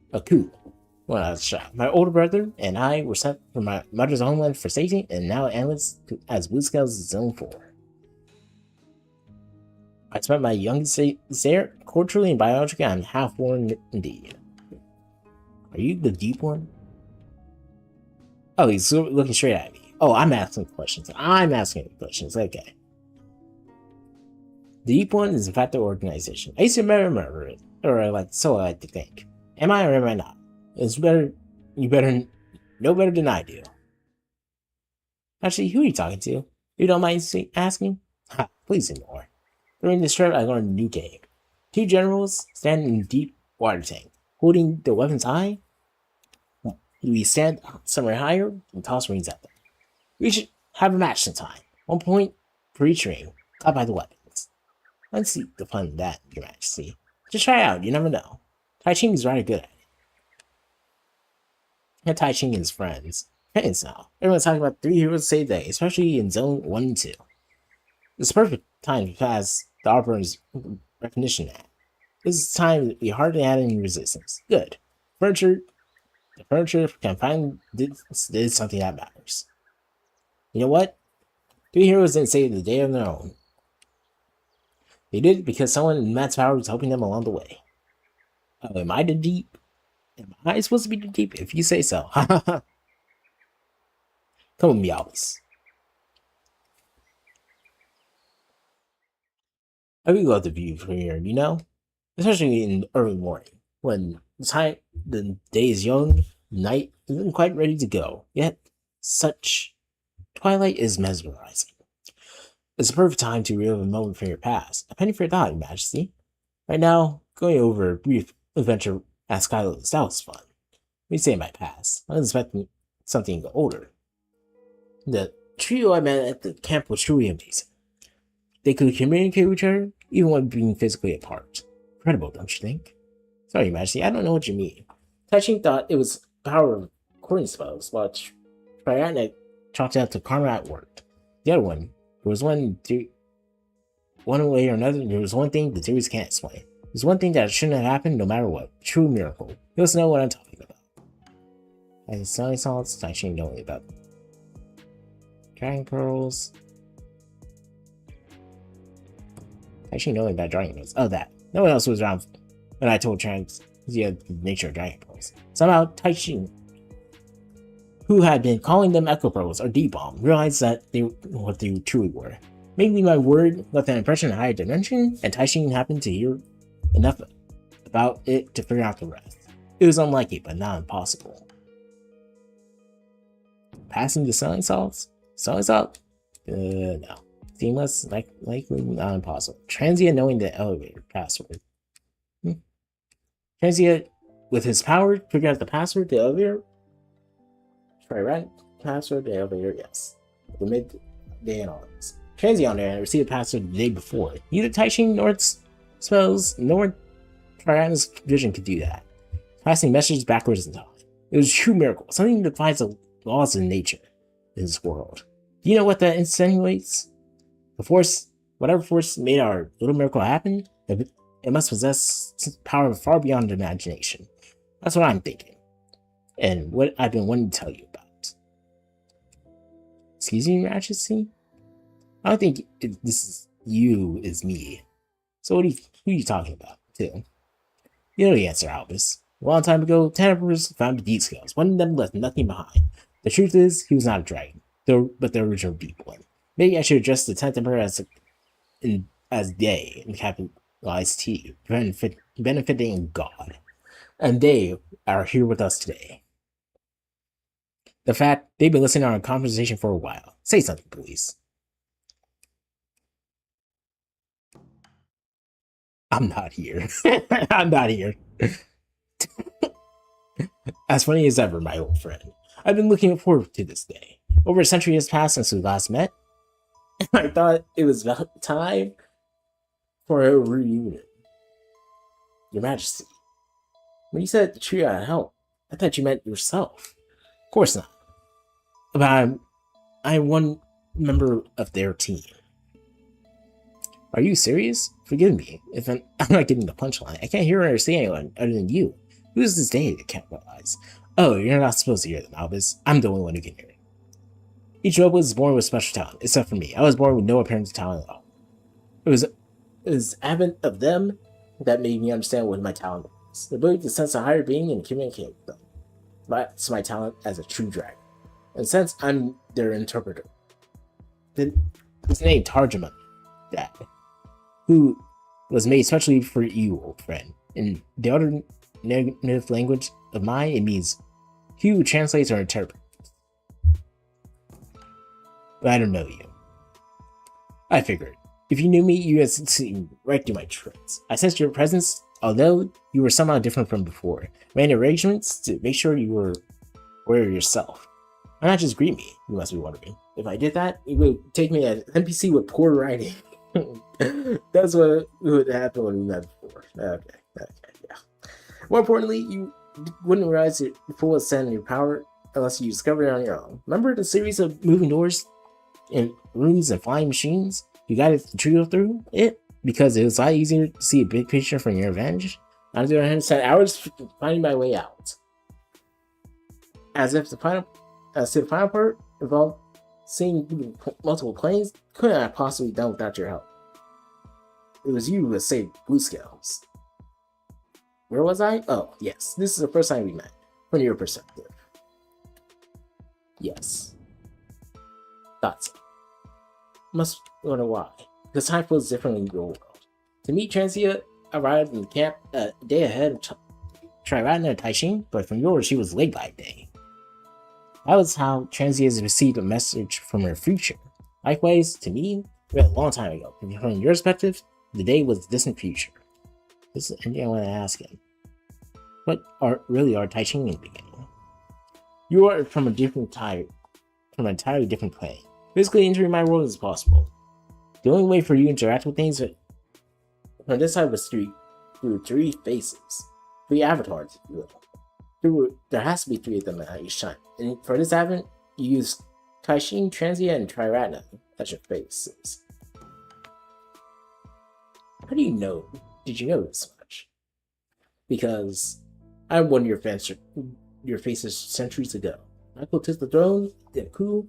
My older brother and I were sent from my mother's homeland for safety, and now analysts as Blue Scales Zone 4. I spent my youngest days there. Culturally and biologically, I'm half foreign indeed. Are you the deep one? Oh, he's looking straight at me. Oh, I'm asking questions. Okay. The Deep One is in fact the organization. I used to remember it, or so I like to think. Am I or am I not? You better know better than I do. Actually, who are you talking to? You don't mind asking? Ha, please ignore. During this trip, I learned a new game. Two generals stand in a deep water tank, holding their weapons high. We stand somewhere higher and toss rings at them. We should have a match sometime. 1 point for each ring, caught by the weapons. Let's see the fun of that, Your Majesty. Just try it out, you never know. Tai Ching is rather good at it. And Tai Ching and his friends. Fans now. Everyone's talking about 3 heroes save the day, especially in Zone 1 and 2. It's the perfect time to pass the Opera's recognition act. This is time that we hardly had any resistance. Good. The furniture can finally did something that matters. You know what? 3 heroes didn't save the day on their own. They did it because someone in Matt's power was helping them along the way. Oh, am I the deep? Am I supposed to be the deep? If you say so. Ha ha ha. Come with me, Albus. I really love the view from here, you know? Especially in the early morning, when the day is young, night isn't quite ready to go, yet such twilight is mesmerizing. It's a perfect time to relive a moment from your past. A penny for your thought, Your Majesty. Right now, going over a brief adventure at Skylands, that was fun. Let me say my past. I was expecting something older. The trio I met at the camp was truly amazing. They could communicate with each other, even when being physically apart. Incredible, don't you think? Sorry, Your Majesty, I don't know what you mean. Tai Ching thought it was the power of recording spells, while Triatnik chalked it out to karma at work. The other one, there was one way or another, there was one thing the theories can't explain. There's one thing that shouldn't have happened no matter what. True miracle. You also know what I'm talking about. And smelling salts, Tai Ching knowing about Dragon Pearls. Actually, knowing that dragon was. Oh, that. No one else was around when I told Trans the nature of dragon pearls. Somehow, Taishin, who had been calling them echo pearls or D-bomb, realized that they what they truly were. Maybe my word left an impression in a higher dimension, and Taishin happened to hear enough about it to figure out the rest. It was unlikely, but not impossible. Passing the selling salts? Selling salt? No. Seamless, likely not impossible. Transient knowing the elevator password. Transient, with his power, figure out the password to the elevator. Try right. Password to the elevator, yes. The midday and all this. Transient on there received the password the day before. Neither Taishin nor its spells nor Triana's vision could do that. Passing messages backwards in time. It was a true miracle, something that defies the laws of nature in this world. Do you know what that insinuates? The force, whatever force made our little miracle happen, it must possess power far beyond imagination. That's what I'm thinking. And what I've been wanting to tell you about. Excuse me, Your Majesty? I don't think this is you is me. So who are you talking about, too? You know the answer, Albus. A long time ago, 10 emperors found the deed scales. One of them left nothing behind. The truth is, he was not a dragon, but the original deep one. Maybe I should address the 10th emperor as they, and capitalize T, benefiting God. And they are here with us today. The fact they've been listening to our conversation for a while. Say something, please. I'm not here. I'm not here. As funny as ever, my old friend. I've been looking forward to this day. Over a century has passed since we last met, and I thought it was about time for a reunion. Your Majesty, when you said the trio had help, I thought you meant yourself. Of course not. But I'm one member of their team. Are you serious? Forgive me if I'm not getting the punchline. I can't hear or understand anyone other than you. Who is this day to capitalize? Oh, you're not supposed to hear them, Albus. I'm the only one who can hear it. Each robot is born with special talent, except for me. I was born with no apparent talent at all. It was advent of them that made me understand what my talent was. The ability to sense a higher being and communicate with them. That's my talent as a true dragon. In a sense, I'm their interpreter. His name, Tarjaman, Dad, who was made especially for you, old friend. In the other native language of mine, it means he who translates or interprets. But I don't know you. I figured. If you knew me, you would see right through my tricks. I sensed your presence, although you were somehow different from before. Made arrangements to make sure you were yourself. Why not just greet me, you must be wondering. If I did that, it would take me an NPC with poor writing. That's what would happen when we met before. Okay, yeah. More importantly, you wouldn't realize your full extent of your power unless you discovered it on your own. Remember the series of moving doors and rooms and flying machines? You guided the trio through it because it was a lot easier to see a big picture from your advantage. On the other hand, spent hours finding my way out. As to the final part involved seeing multiple planes, couldn't I have possibly done without your help? It was you who saved Blue Scales. Where was I? Oh, yes. This is the first time we met. From your perspective. Yes. Thought so. Must wonder why. Because time flows differently in your world. To meet Transia arrived in camp a day ahead of Triratna and Taishin, but from yours she was late by a day. That was how Transia has received a message from her future. Likewise, to me, a long time ago. From your perspective, the day was the distant future. This is anything I want to ask him. What really are Taishin in the beginning? You are from an entirely different plane. Basically, entering my world is possible. The only way for you to interact with things from this side was through 3 faces. 3 avatars, if you will. There has to be 3 of them at each time. And for this advent, you use Taishin, Transia, and Triratna as your faces. How do you know? Did you know this much? Because I'm one of your faces centuries ago. Michael took the throne, did a coup.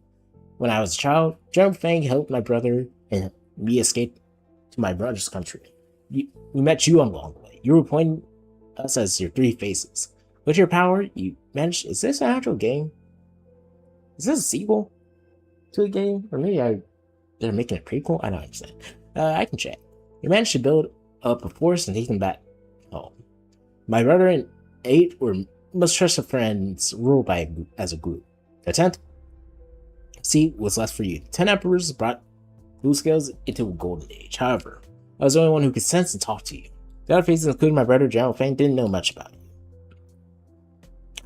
When I was a child, General Fang helped my brother and me escape to my brother's country. We met you along the way. You were pointing us as your three faces. With your power, you managed. Is this an actual game? Is this a sequel to a game? Or maybe they're making a prequel? I don't understand. I can check. You managed to build up a force and take them back home. My brother and 8 were most trusted friends ruled as a group. The 10th seat was left for you. 10 emperors brought blue scales into a golden age. However, I was the only one who could sense and talk to you. The other faces, including my brother General Fang, didn't know much about you.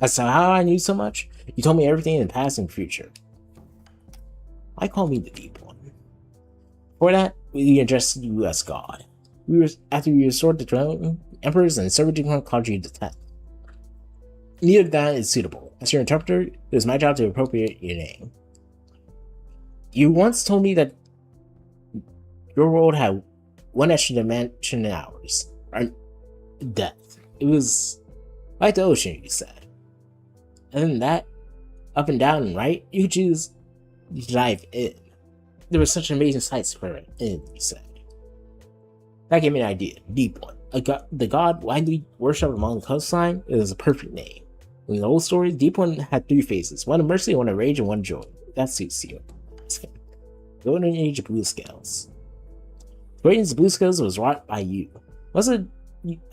As to how I knew so much, you told me everything in the past and future. I call me the Deep One. For that, we addressed you as God. After we restored the throne, emperors and Servant called you the 10th. Neither of that is suitable. As your interpreter, it was my job to appropriate your name. You once told me that your world had one extra dimension in ours. Our depth. It was like the ocean, you said. And then that, up and down and right, you choose to dive in. There were such amazing sights for it in, you said. That gave me an idea. Deep One. The god widely worshipped along the coastline, it was a perfect name. In the old story, Deep One had 3 faces, one of mercy, one of rage, and one joy. That suits you. Golden Age of Blue Scales. The greatness of Blue Scales was wrought by you. Wasn't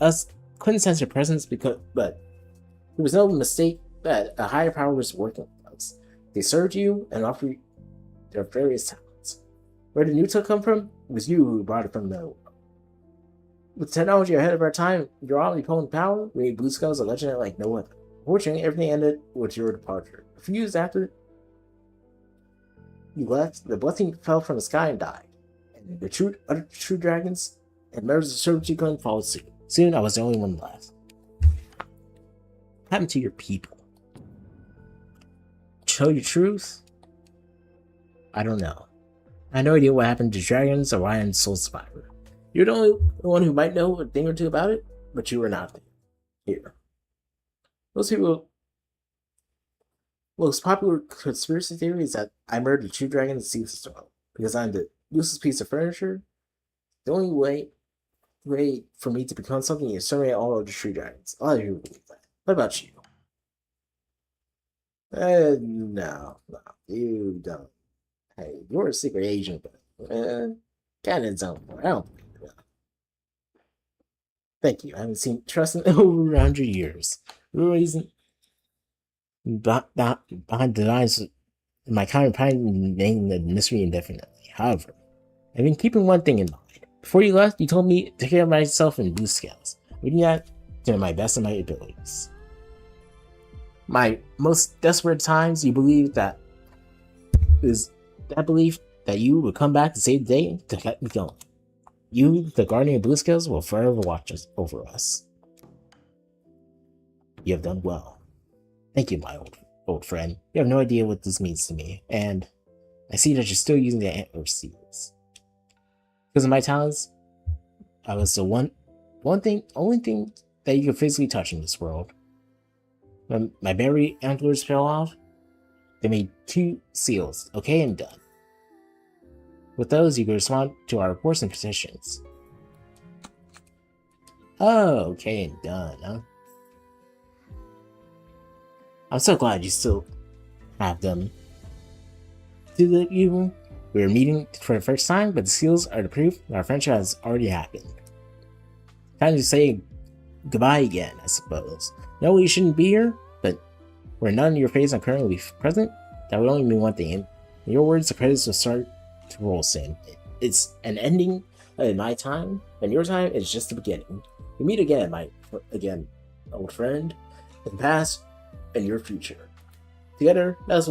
us couldn't sense your presence but there was no mistake that a higher power was working with us. They served you and offered their various talents. Where did Nuta come from? It was you who brought it from the world. With technology ahead of our time, your omnipotent power made Blue Scales a legend like no other. Unfortunately, everything ended with your departure. A few years after you left, the blessing fell from the sky and died. And the other true dragons and members of Servitude Clan followed suit. Soon, I was the only one left. What happened to your people? To tell you the truth, I don't know. I have no idea what happened to dragons or Orion's Soul Survivor. You're the only one who might know a thing or two about it, but you were not here. Most people. Most popular conspiracy theory is that I murdered 2 dragons to seize the throne because I'm the useless piece of furniture. The only way for me to become something is terminate all of the true dragons. A lot of people believe that. What about you? No, you don't. Hey, you're a secret agent, but Cannon's own. I don't believe it. Thank you. I haven't seen trust in over 100 years. The reason behind the lines my counterpart remained the mystery indefinitely. However, I've been keeping one thing in mind. Before you left, you told me to take care of myself in Blue Scales. Reading that to my best of my abilities. My most desperate times, you believed that it was that belief that you would come back to save the day to let me go. You, the guardian of Blue Scales, will forever watch over us. You have done well. Thank you, my old friend. You have no idea what this means to me, and I see that you're still using the antler seals. Because of my talents, I was the only thing that you could physically touch in this world. When my berry antlers fell off, they made 2 seals, okay and done. With those, you can respond to our reports and petitions. Oh, okay and done, huh? I'm so glad you still have them. To the evil, we are meeting for the first time, but the seals are the proof that our friendship has already happened. Time to say goodbye again, I suppose. No, we shouldn't be here, but where none of your faces are currently present, that would only mean one thing. In your words, the credits will start to roll soon. It's an ending in my time, and your time is just the beginning. We meet again, old friend, in the past and your future. Together, that's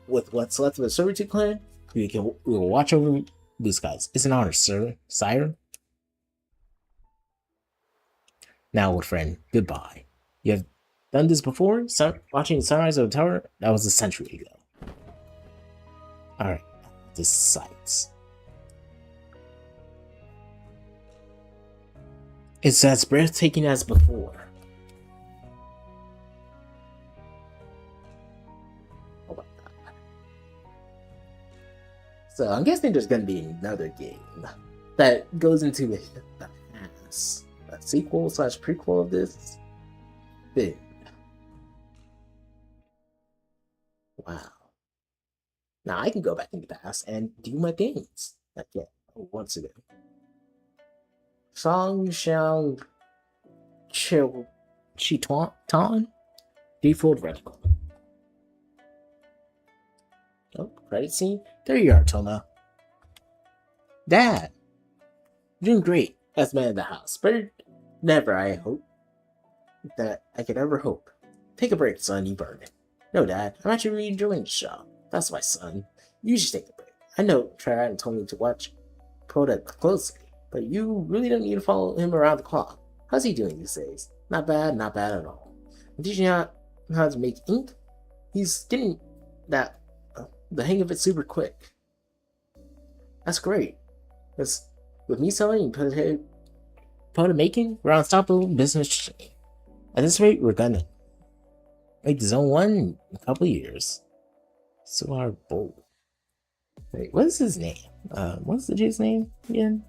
with what's left of the Servitude Clan, we will watch over Blue Skies. It's an honor, sire. Now, old friend, goodbye. You have done this before? Watching the sunrise of the tower? That was a century ago. Alright, the sights. It's as breathtaking as before. Oh my god. So I'm guessing there's gonna be another game. that goes into the past. A sequel slash prequel of this thing. Wow. Now I can go back in the past and do my things. Like, yeah, once again. Song Shang Chiton? Threefold Recital. Oh, credit scene? There you are, Toma. Dad! You're doing great as man of the house. Better never, I hope. That I could ever hope. Take a break, son, you burn it. No, Dad, I'm actually really enjoying the show. That's my son. You should take a break. I know Trad told me to watch Product closely, but you really don't need to follow him around the clock. How's he doing these days? Not bad at all. I'm teaching him how to make ink. He's getting the hang of it super quick. That's great. Because with me selling and making, we're unstoppable business chain. At this rate, we're gonna make Zone 1 in a couple years. So our bold. Wait, what is his name? What's the dude's name again?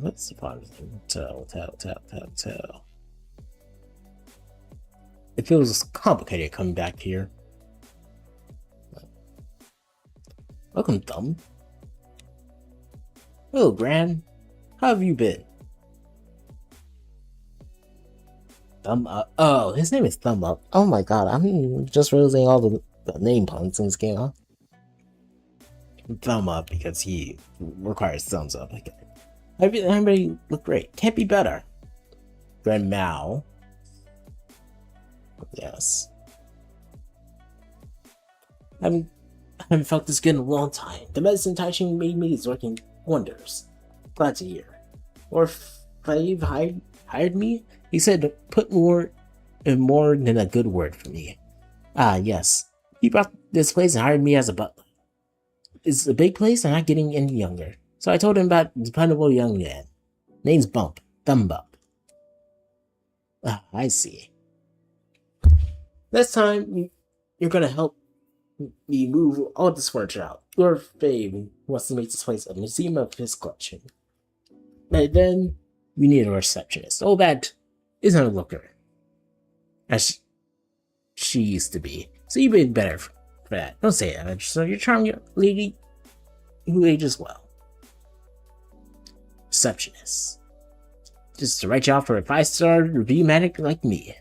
What's the father's name? Tell. It feels complicated coming back here. Welcome, Thumb. Hello, Gran. How have you been? Thumb Up. Oh, his name is Thumb Up. Oh my god, I'm just realizing all the name puns in this game, huh? Thumb Up because he requires thumbs up. Okay. Everybody look great. Can't be better. Grand Mao. Yes. I haven't felt this good in a long time. The medicine Tai Ching made me is working wonders. Glad to hear. Or Fave hired me? He said put more than a good word for me. Ah, yes. He brought this place and hired me as a butler. It's a big place and not getting any younger. So I told him about a dependable young man. Name's Bump. Thumb Bump. Ah, I see. This time, you're gonna help me move all this furniture out. Your Fave wants to make this place a museum of his collection. And then, we need a receptionist. Oh, that isn't a looker. As she used to be. So you'd be better for that. Don't say that. So you're charming lady who ages well. Receptionist. Just the right job for a 5-star review manic like me.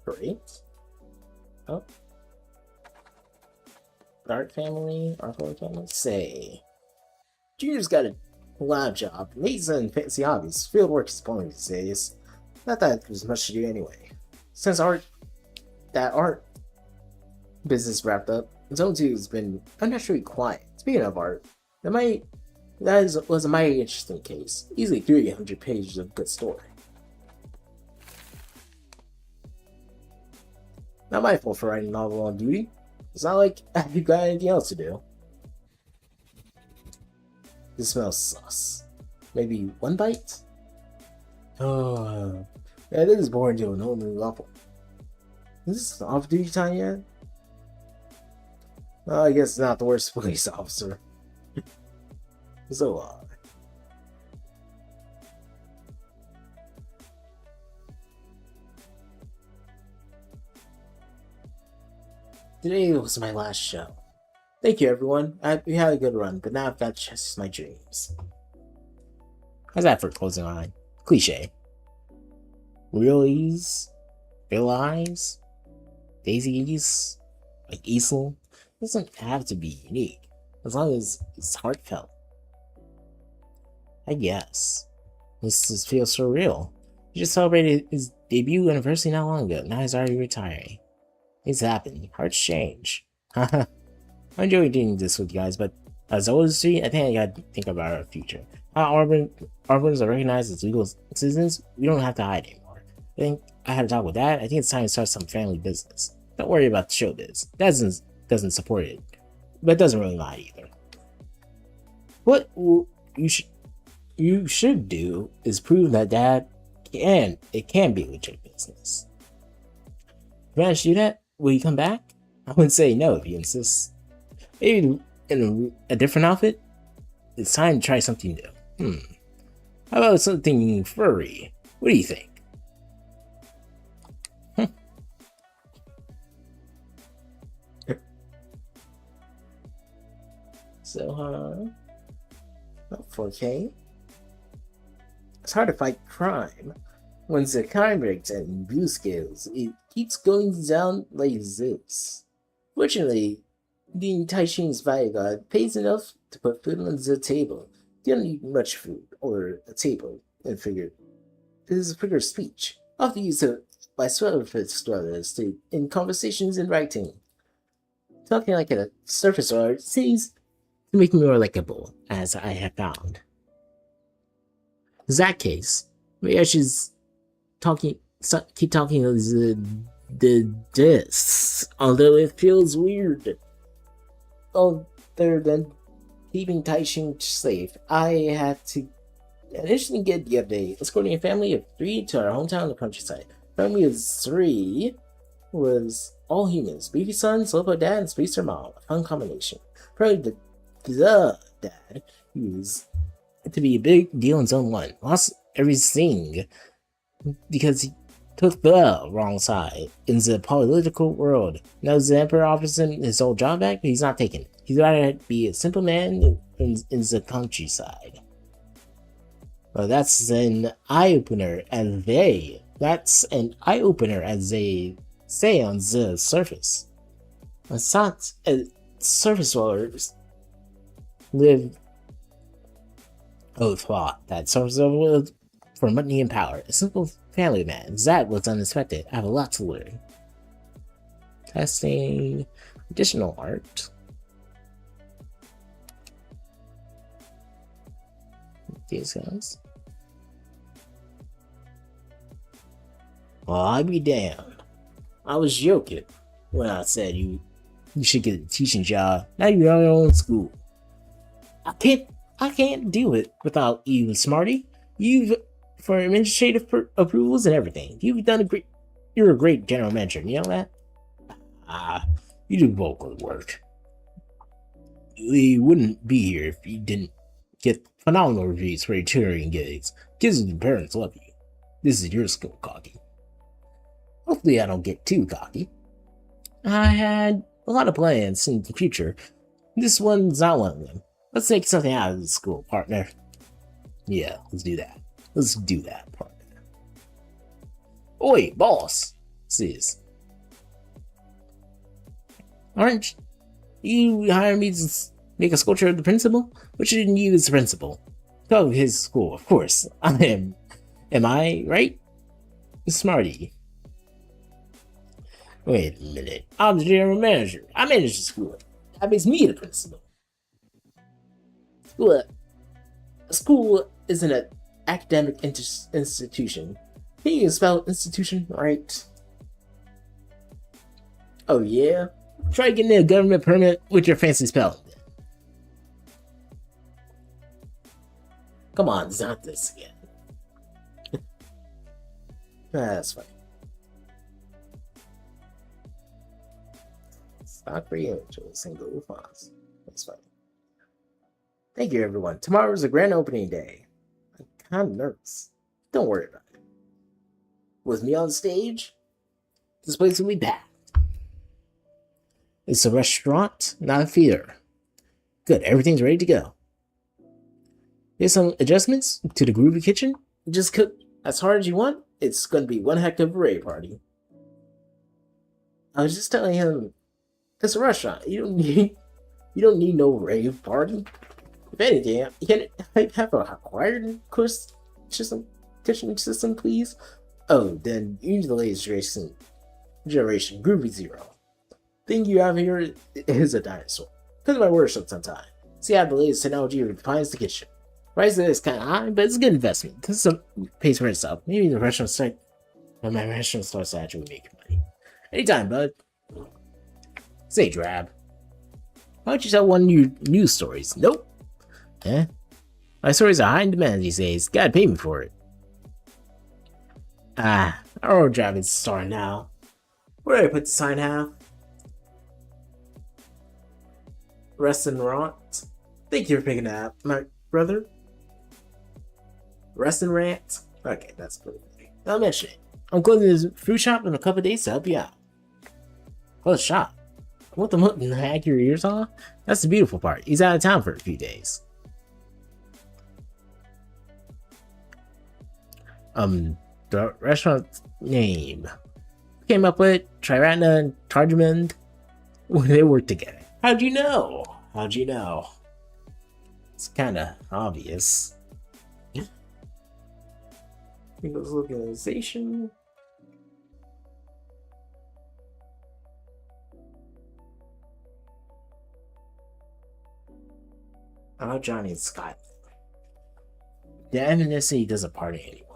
Great. Oh. Art family, say. Junior's got a lab job, needs and fancy hobbies. Field work is boring these days. Not that there's much to do anyway. Since that art business wrapped up, Zone 2 has been unnaturally quiet. Speaking of art, was a mighty interesting case. Easily 300 pages of good story. Not my fault for writing a novel on duty. It's not like you've got anything else to do. This smells sus. Maybe one bite? Oh, yeah, this is boring to an old level. Is this off-duty time yet? Oh, I guess not the worst police officer. So, today was my last show. Thank you, everyone. We had a good run, but now I've got to chase my dreams. How's that for a closing line? Cliche. Realies, daisies, like Easel. Doesn't have to be unique, as long as it's heartfelt. I guess. This just feels so real. He just celebrated his debut anniversary not long ago. Now he's already retiring. Things happen. Hearts change. Haha. I enjoy doing this with you guys, but as always, I think I gotta think about our future. How Arbors are recognized as legal citizens, we don't have to hide anymore. I think I had a talk with Dad. I think it's time to start some family business. Don't worry about the showbiz. Dad doesn't support it, but it doesn't really matter either. What you should do is prove that Dad it can be legit business. If you manage to do that, will you come back? I wouldn't say no if you insist. Maybe in a different outfit? It's time to try something new. How about something furry? What do you think? So, not 4K. It's hard to fight crime. Once the crime rates and view scales, it keeps going down like this. Fortunately, the Taishin's bodyguard pays enough to put food on the table. You don't need much food or a table in figure. This is a figure of speech, often used by surface dwellers in conversations and writing. Talking like a surface dweller seems to make me more likable, as I have found. In that case, maybe I should keep talking of the this, although it feels weird. Other than keeping Taishin safe, I had to initially get the update, escorting a family of 3 to our hometown in the countryside. Family of 3 was all humans. Beefy son, slowpoke dad, and speedster mom. A fun combination. Probably the dad used to be a big deal in Zone 1. Lost everything because he took the wrong side in the political world. Now the Emperor offers him his old job back, but he's not taking it. He'd rather be a simple man in the countryside. Well, that's an eye-opener, as they say on the surface. It's not surface dwellers live thought that surface dwellers for money and power. A simple family man. That was unexpected. I have a lot to learn. Testing additional art. These guys. Well, I'd be damned. I was joking when I said you should get a teaching job. Now you're on your own school. I can't do it without you, Smarty. For administrative approvals and everything. You're a great general manager, you know that? You do vocal work. We wouldn't be here if you didn't get phenomenal reviews for your tutoring gigs. Kids and parents love you. This is your school, Cocky. Hopefully I don't get too cocky. I had a lot of plans in the future. This one's not one of them. Let's make something out of this school, partner. Yeah, let's do that. Let's do that, partner. Oi, boss! Sis. Aren't you hiring me to make a sculpture of the principal? What shouldn't you as the principal? Oh, his school, of course. I am. Am I right? Smarty. Wait a minute. I'm the general manager. I manage the school. That makes me the principal. School isn't an academic institution. Can you spell institution right? Oh yeah? Try getting a government permit with your fancy spelling. Come on, it's not this again. That's fine. Stock for angels and go fonts. That's fine. Thank you, everyone. Tomorrow is a grand opening day. I'm kind of nervous. Don't worry about it. With me on stage, this place will be packed. It's a restaurant, not a theater. Good, everything's ready to go. Here's some adjustments to the groovy kitchen. Just cook as hard as you want. It's going to be one heck of a rave party. I was just telling him, it's a restaurant. You don't need no rave party. If anything, you can have a acquired kitchen system, please. Oh, then you need the latest generation Groovy Zero. Thing you have here is a dinosaur. Because of my worship sometime. See, I have the latest technology that defines the kitchen. Price is kind of high, but it's a good investment. This pays for itself. Maybe the restaurant starts to actually make money. Anytime, bud. Say, Drab. Why don't you tell one of your news stories? Nope. Eh? My stories are high in demand these days. Gotta pay me for it. Our old job is starting now. Where do I put the sign now? Restaurant. Thank you for picking that up, my brother. Restaurant. Okay, that's good. I'll mention it. I'm going to this fruit shop in a couple days to help you out. Close shop. What the hack your ears off? That's the beautiful part. He's out of town for a few days. The restaurant name came up with Triratna and Tarjuman when they worked together. How'd you know? How'd you know? It's kind of obvious. Windows localization. How about Johnny and Scott? The ethnicity doesn't pardon anyone.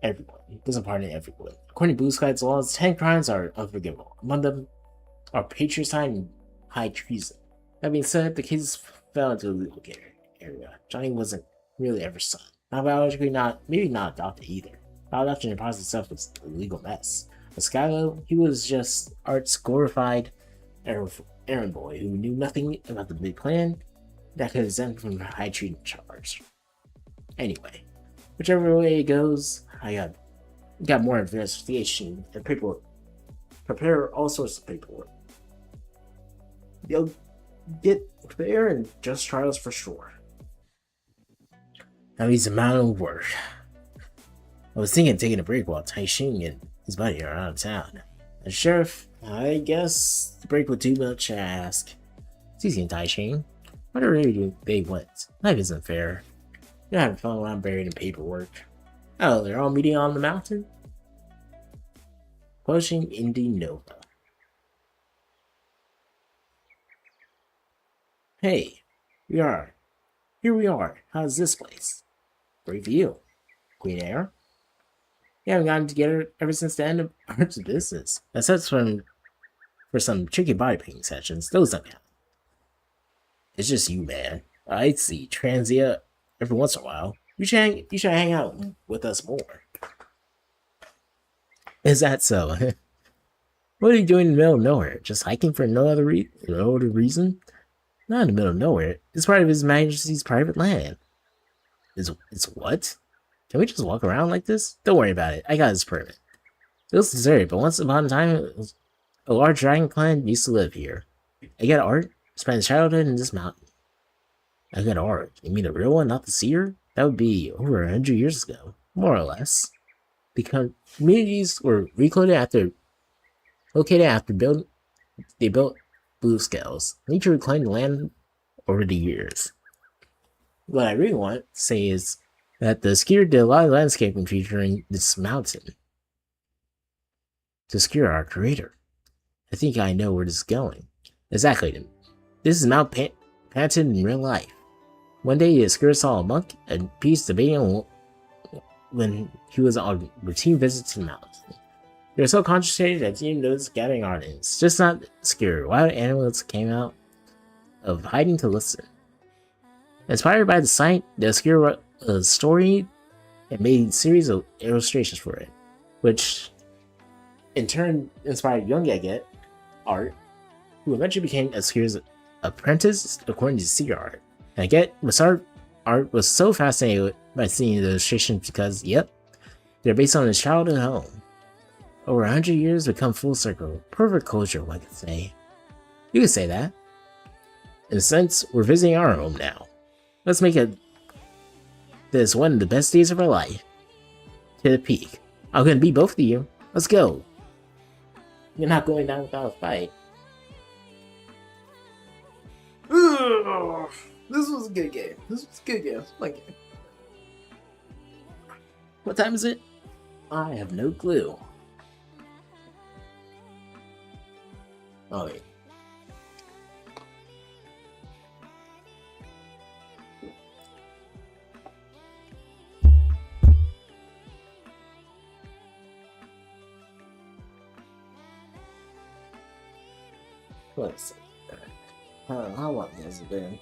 Everyone. It doesn't pardon everyone. According to Blue Sky's laws, 10 crimes are unforgivable. Among them are patricide and high treason. That being said, the case fell into the legal area. Johnny wasn't really Ever's son. Not biologically, maybe not adopted either. The adoption process itself was a legal mess. But Skylo, he was just Art's glorified errand boy who knew nothing about the big plan that could exempt from the high treason charge. Anyway, whichever way it goes, I got more investigation and paperwork. Prepare all sorts of paperwork. You'll get there and just trials for sure. That means a mountain of work. I was thinking of taking a break while Taishing and his buddy are out of town. And Sheriff, I guess the break would do much to ask. It's and Taishing. Whatever they went, life isn't fair. You're having fun while I'm buried in paperwork. Oh, they're all meeting on the mountain? Pushing Indy Nova. Hey, here we are. How's this place? Great view. Clean air. We haven't gotten together ever since the end of Art's business. Except for some tricky body painting sessions. Those don't count. It's just you, man. I'd see Transia every once in a while. You should hang out with us more. Is that so? What are you doing in the middle of nowhere? Just hiking for no other reason? Not in the middle of nowhere. It's part of His Majesty's private land. It's what? Can we just walk around like this? Don't worry about it. I got his permit. It was deserted, but once upon a time, a large dragon clan used to live here. I got Art. Spent his childhood in this mountain. I got Art. You mean a real one, not the seer? That would be over 100 years ago, more or less. The communities were located after they built blue scales. Nature reclaimed the land over the years. What I really want to say is that the skier did a lot of landscaping featuring this mountain to secure our creator. I think I know where this is going. Exactly. This is Mount Panton in real life. One day, the skier saw a monk and peace debating when he was on a routine visit to the mountain. They were so concentrated that they didn't notice gathering audience. Just not scared. Wild animals came out of hiding to listen. Inspired by the sight, the skier wrote a story and made a series of illustrations for it, which in turn inspired young Aget Art, who eventually became a skier's apprentice according to seer art. And Aget Art was so fascinated by seeing the illustrations because, yep, they're based on his childhood home. Over 100 years, we've come full circle. Perfect closure, one could say. You could say that. In a sense, we're visiting our home now. Let's make this one of the best days of our life. To the peak. I'm gonna beat both of you. Let's go. You're not going down without a fight. Ugh, this was a good game. My game. What time is it? I have no clue. Oh, wait. Let's see. How long has it been?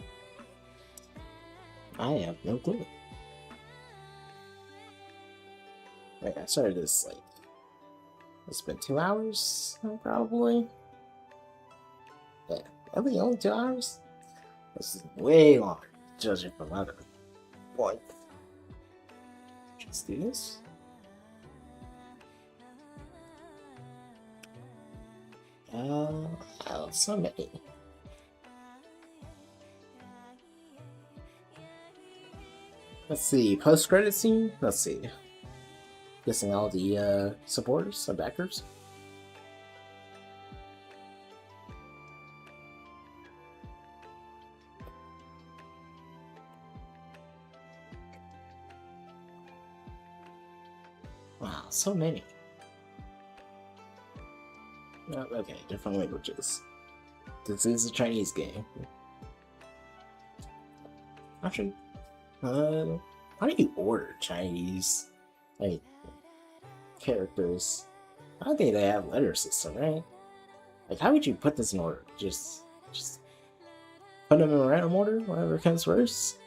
I have no clue. Wait, I started this it's been 2 hours, probably. Yeah, only 2 hours? This is way longer, judging from other point. Just do this. Oh, so many. Let's see, post-credit scene? Let's see. Guessing all the supporters or backers. Wow, so many. Oh, okay, different languages. This is a Chinese game. Actually, how do you order Chinese, like, characters? I don't think they have letter system, right? Like, how would you put this in order? Just put them in a random order, whatever comes first?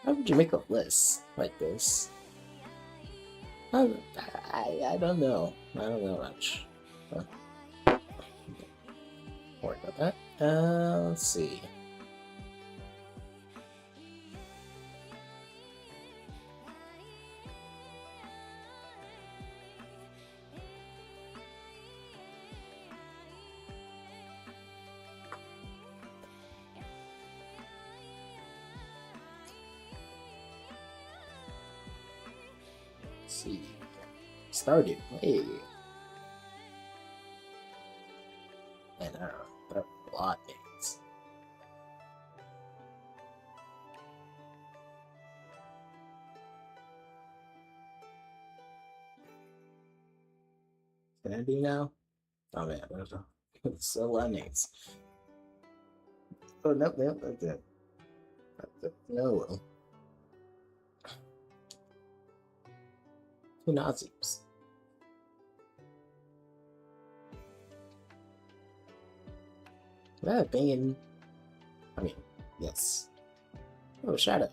How would you make a list like this? I don't know. I don't know much. Worry about that. Let's see. See. Started. Hey. And there are a lot of names. Can I do now? Oh man, there's a lot of names. Oh no, that's it. No. Two Nazis. That thing. I mean, yes. Oh, Shadow.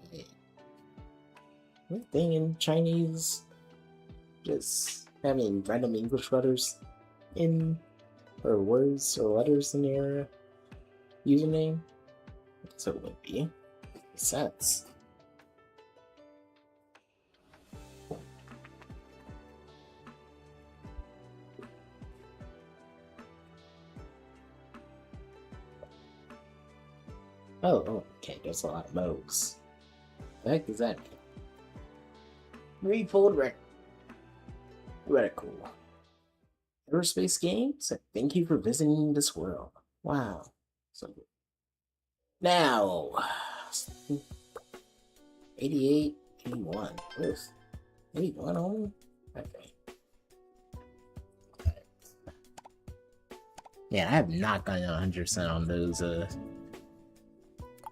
That thing in Chinese. Just having random English letters in, or words or letters in your username. So it would be. Makes sense. Oh, okay, there's a lot of modes. The heck does that mean? Threefold Recital. Aerospace games? Thank you for visiting this world. Wow. So now 88, 81. Oof. 81 only? Okay. Yeah, I have not gotten 100% on those.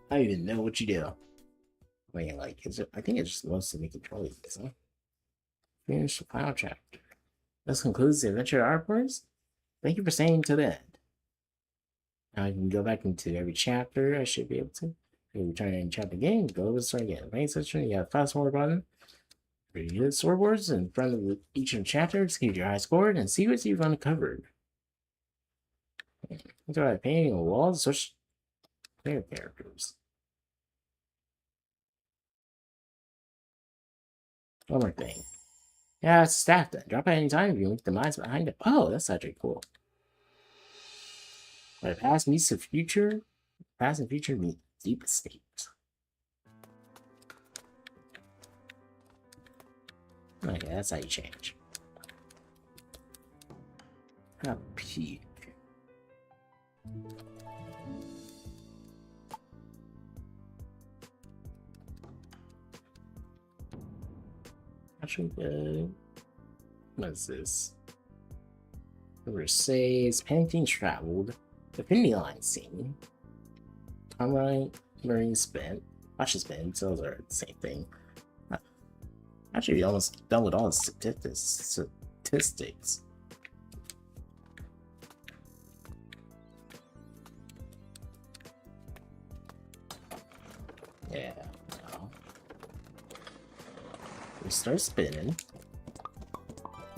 I don't even know what you do. I mean, like, I think it's just mostly the controller, isn't it? Finish the final chapter. This concludes the adventure artworks. Thank you for staying to the end. Now I can go back into every chapter. I should be able to. If you return in chapter game, go over the story again. Main section, you have a fast forward button. Read the storyboards in front of each of the chapters. Keep your eyes scored and see what you've uncovered. Look at painting on walls. Search player characters. One more thing. Yeah, it's stacked then. Drop at any time if you link the minds behind it. Oh, that's actually cool. Where the past meets the future, past and future meet deep state. Okay, that's how you change. How peak. Actually, what is this? Versailles, paintings traveled. The Finny line scene. Timeline, Marine spent. Watch has been, so those are the same thing. Actually, almost done with all the statistics. Yeah, no. We start spinning.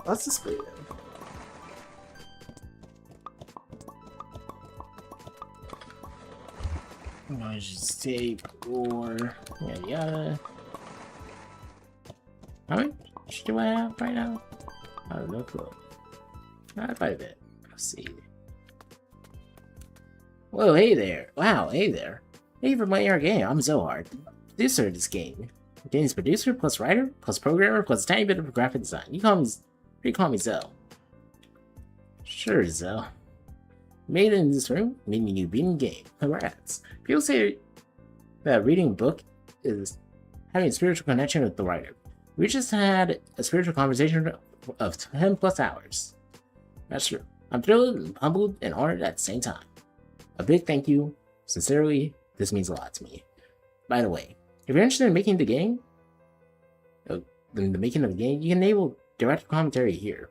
Lots of spinning. I just tape or yada yada. How much do I have right now? I don't know. Cool. Not quite a bit. Let's see. Whoa, hey there. Wow, hey there. Thank you for playing our game. I'm Zohar, producer of this game. The game's producer, plus writer, plus programmer, plus a tiny bit of graphic design. You call me Zo. Sure, Zo. Made it in this room, meaning you beat in the game. Congrats. People say that reading a book is having a spiritual connection with the writer. We just had a spiritual conversation of 10 plus hours. That's true. I'm thrilled and humbled and honored at the same time. A big thank you. Sincerely, this means a lot to me. By the way, if you're interested in making the game, you can enable direct commentary here.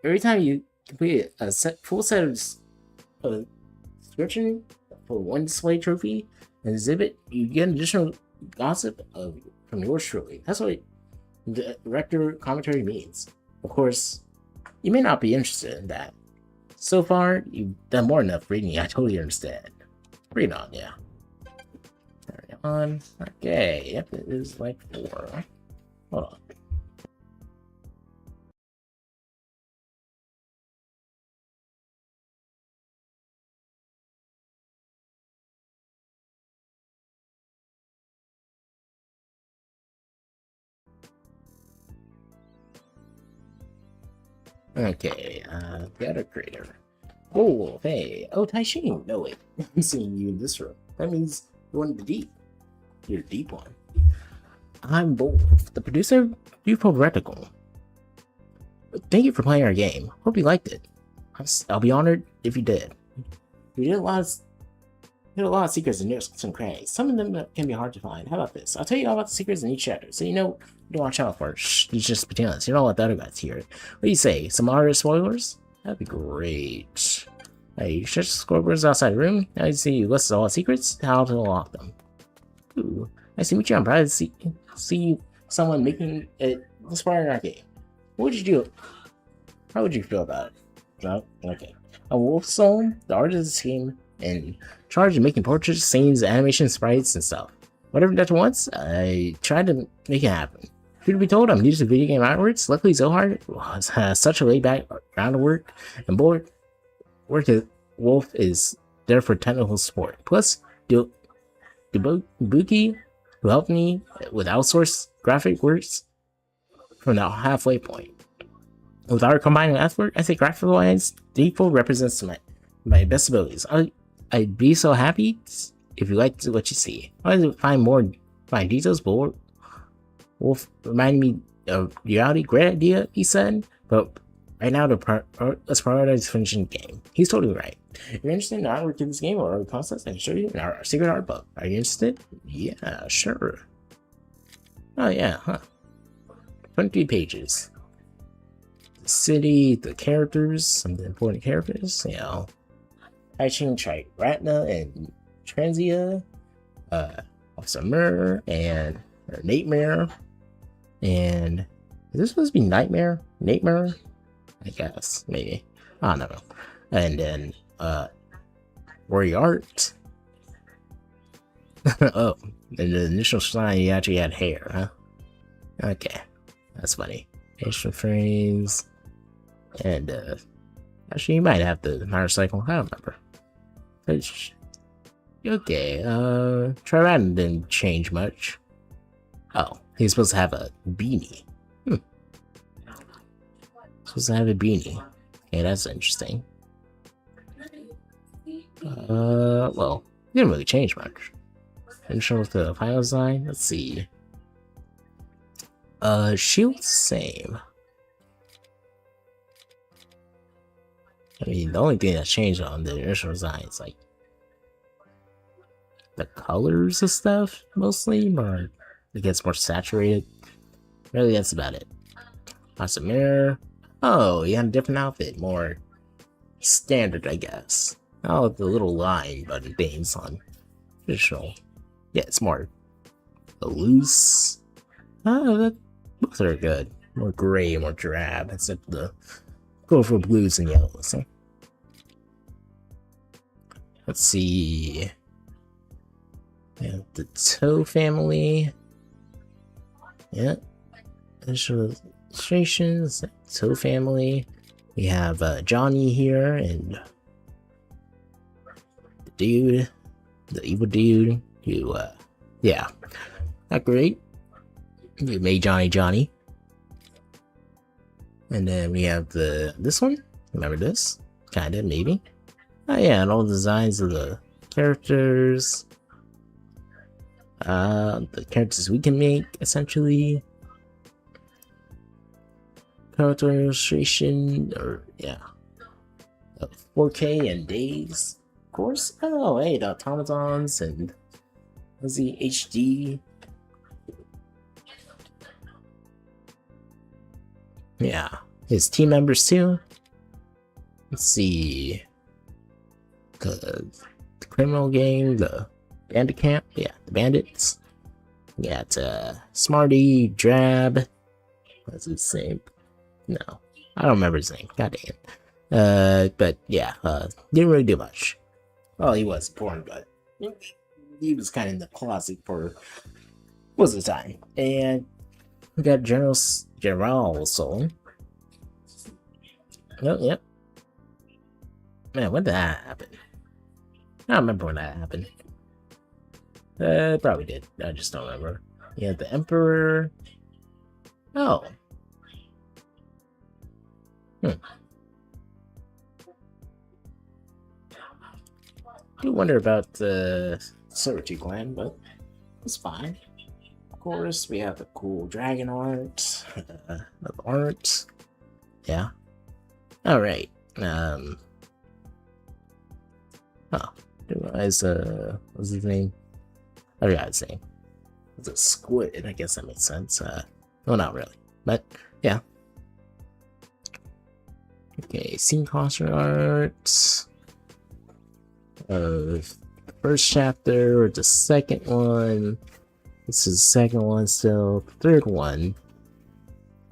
Every time you complete a full set of description for one display trophy and exhibit, you get additional gossip from yours truly. That's what director commentary means. Of course, you may not be interested in that. So far, you've done more than enough reading. I totally understand. Read on, yeah. Carry on. Okay, yep, it is like 4. Hold on. Okay, got a creator. Oh, hey. Oh, Taishin. No, wait. I'm seeing you in this room. That means you're one of the deep. You're a deep one. I'm Wolf, the producer of Threefold Recital. Thank you for playing our game. Hope you liked it. I'll be honored if you did. We did a lot of secrets and nooks and crannies. Some of them can be hard to find. How about this? I'll tell you all about the secrets in each chapter, so you know to watch out for. Shh, it's just between us. You don't let the other guys hear it. What do you say? Some moderate spoilers? That'd be great. Hey, you shut the scoreboards outside the room. Now you see you list all the secrets, how to unlock them. Ooh, nice to meet you. I'm proud to see someone making it inspiring our game. What would you do? How would you feel about it? No? Okay. I'm Wolfsoul, the artist of this game, in charge of making portraits, scenes, animation, sprites, and stuff. Whatever that wants, I tried to make it happen. Truth be told, I'm new to video game artworks. Luckily, Zohar has such a laid-back groundwork, and work at Wolf is there for technical support. Plus, Dubuki, who helped me with outsourced graphic works from the halfway point. With our combined effort, I think graphic-wise, Threefold represents my best abilities. I'd be so happy if you liked what you see. I wanted to find details, but Wolf reminded me of reality. Great idea, he said, but right now let's prioritize finishing the game. He's totally right. If you're interested in the artwork of this game or other concepts, I can show you in our secret art book. Are you interested? Yeah, sure. Oh yeah, huh. 23 pages. The city, the characters, some of the important characters, you know. Taishin, Ratna, and Transia, Officer Mur, and Nightmare, and is this supposed to be Nightmare? Nightmare? I guess, maybe. I don't know. And then, Warrior Art. Oh, and the initial sign, he actually had hair, huh? Okay, that's funny. Facial frames, and, actually, you might have the motorcycle, I don't remember. Okay, Triran didn't change much. Oh, he's supposed to have a beanie. Supposed to have a beanie. Okay, that's interesting. Well, he didn't really change much. Didn't show with the final design. Let's see. Shield's same. I mean, the only thing that changed on the initial design is like the colors of stuff, mostly, but it gets more saturated. Really, that's about it. Awesome mirror. Oh, he had a different outfit, more standard, I guess. Oh, the little line button things on traditional. Yeah, it's more loose. Oh, both are good. More gray, more drab, except the colorful blues and yellows. Huh? Let's see. We have the Toe family. Yeah. Illustrations. Toe family. We have Johnny here and the dude, the evil dude. Who, yeah, not great. You made Johnny. And then we have this one. Remember this? Kinda, maybe. Oh yeah, and all the designs of the characters. The characters we can make, essentially. Character illustration, or yeah. 4K and days, of course. Oh, hey, the automatons and was the HD. Yeah, his team members too. Let's see. The criminal gang, the bandit camp. Yeah, the bandits. We got Smarty, Drab. What's his name? No, I don't remember his name. God damn. But yeah, didn't really do much. Well, he was born, but he was kind of in the closet for most of the time. And we got General Soul. Yep. Man, when did that happen? I don't remember when that happened. Probably did. I just don't remember. Yeah, the Emperor. Oh. I do wonder about the Servitude clan, but it's fine. Of course, we have the cool dragon art. Art. Yeah. Alright. Oh. What's his name? I forgot his name. It's a squid. I guess that makes sense. Well, not really. But, yeah. Okay, scene costume art. The first chapter, or the second one. This is the second one still. The third one.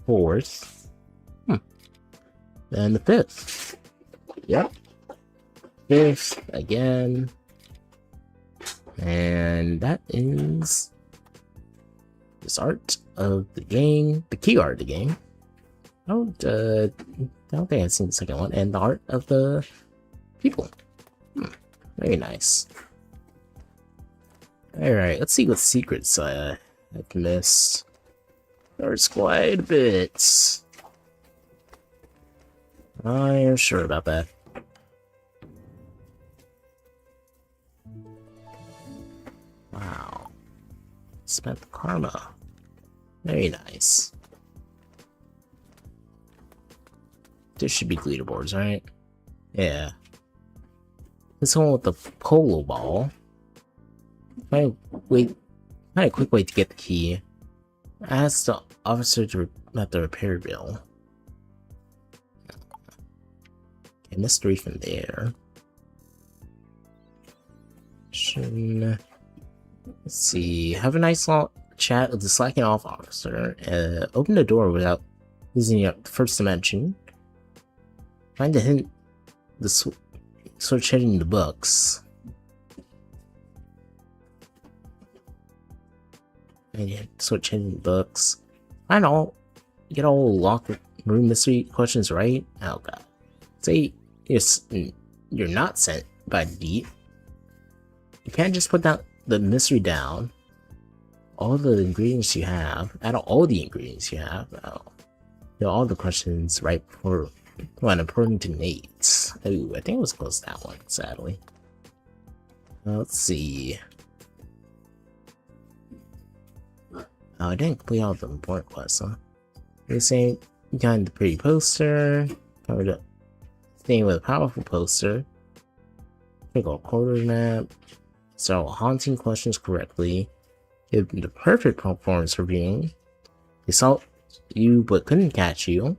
Fourth. And the fifth. Yep. Fifth again. And that is this art of the game, the key art of the game. I don't think I've seen the second one, and the art of the people. Very nice. Alright, let's see what secrets I've missed. There's quite a bit. I am sure about that. Wow. Spent the karma. Very nice. There should be leaderboards, right? Yeah. This one with the polo ball. Find a quick way to get the key. Ask the officer to at the repair bill. Okay, mystery from there. Let's see. Have a nice long chat with the slacking off officer. Open the door without using your first dimension. Find the hint. Start checking the books. And start checking the books. Get all locked room mystery questions right. Oh god. Say you're not sent by the deed. You can't just put down the mystery down. All the ingredients you have, out of all the ingredients you have, all the questions right before one according to Nate. Ooh, I think it was close to that one, sadly. Let's see. Oh, I didn't complete all the important quests, huh? You're saying you got the pretty poster, covered up thing with a powerful poster, pick a quarter map, solve haunting questions correctly, give the perfect performance for being, they saw you but couldn't catch you,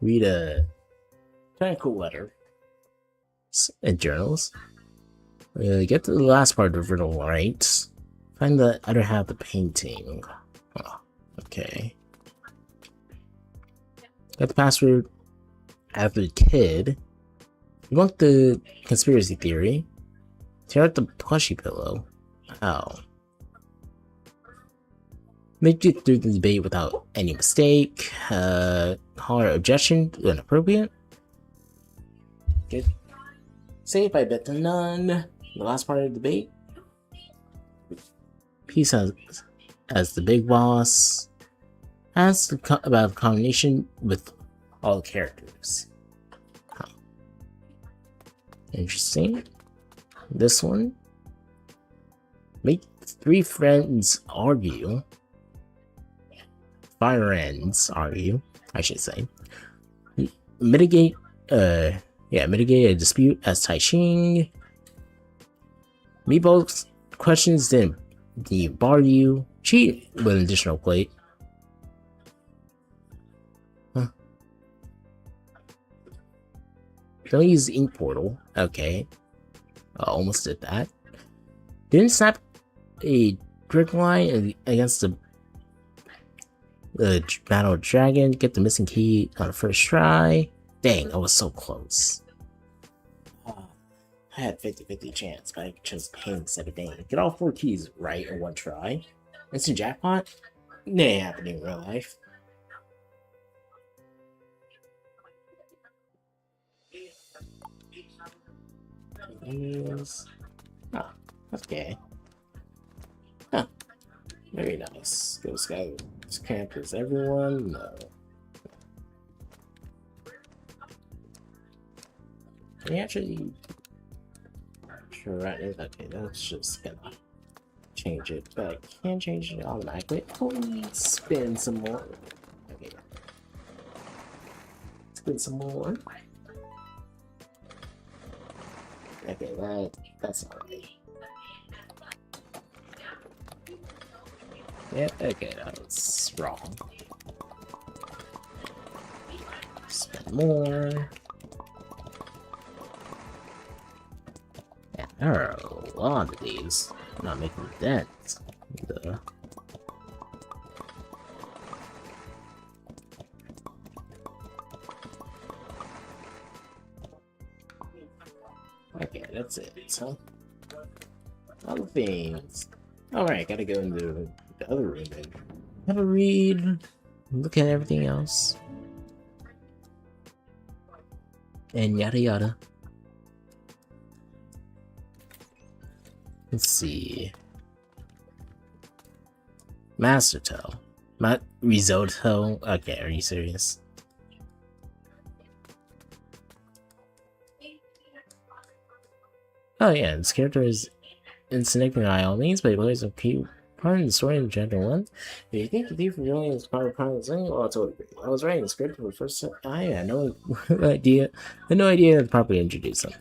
read a kind of cool letter and journals, get to the last part of the riddle right, find the other half of the painting. Oh, okay. Get the password after the kid. You want the conspiracy theory? Tear out the plushie pillow. Oh. Make it through the debate without any mistake. Holler objection when appropriate. Good. Save by bet to none. The last part of the debate. Peace as the big boss. Ask about the combination with all the characters. Huh. Interesting. This one. Make 3 friends argue. Friends argue, I should say. Mitigate a dispute as Tai Ching. Meatball's questions didn't bar you. Cheat with an additional plate. Huh. Don't use the ink portal. Okay. Almost did that. Didn't snap a trick line against the battle dragon. Get the missing key on the first try. Dang, I was so close. I had 50-50 chance, but I chose pain instead of Dane. Get all 4 keys right in one try. Instant jackpot? Nah, ain't happening in real life. Oh, okay. Huh. Very nice. Ghost guy campers everyone? No. Can you actually... Sure, right. Okay, that's just gonna change it, but I can't change it automatically. Please spin some more. Okay. Spin some more. Okay, that's not right. Yep, okay, that was wrong. Spin more. Yeah, there are a lot of these. I'm not making a dent. Okay, that's it. So, other things. Alright, gotta go into the other room and have a read, look at everything else, and yada yada. Let's see. Master Toe. Not risotto. Okay, are you serious? Oh yeah, this character is insignificant by all means, but he plays a key part in the story of Chapter 1. If you think the thief really is part of the thing, well, I totally agree. I was writing the script for the first time. I had no idea. I had no idea to properly introduce them.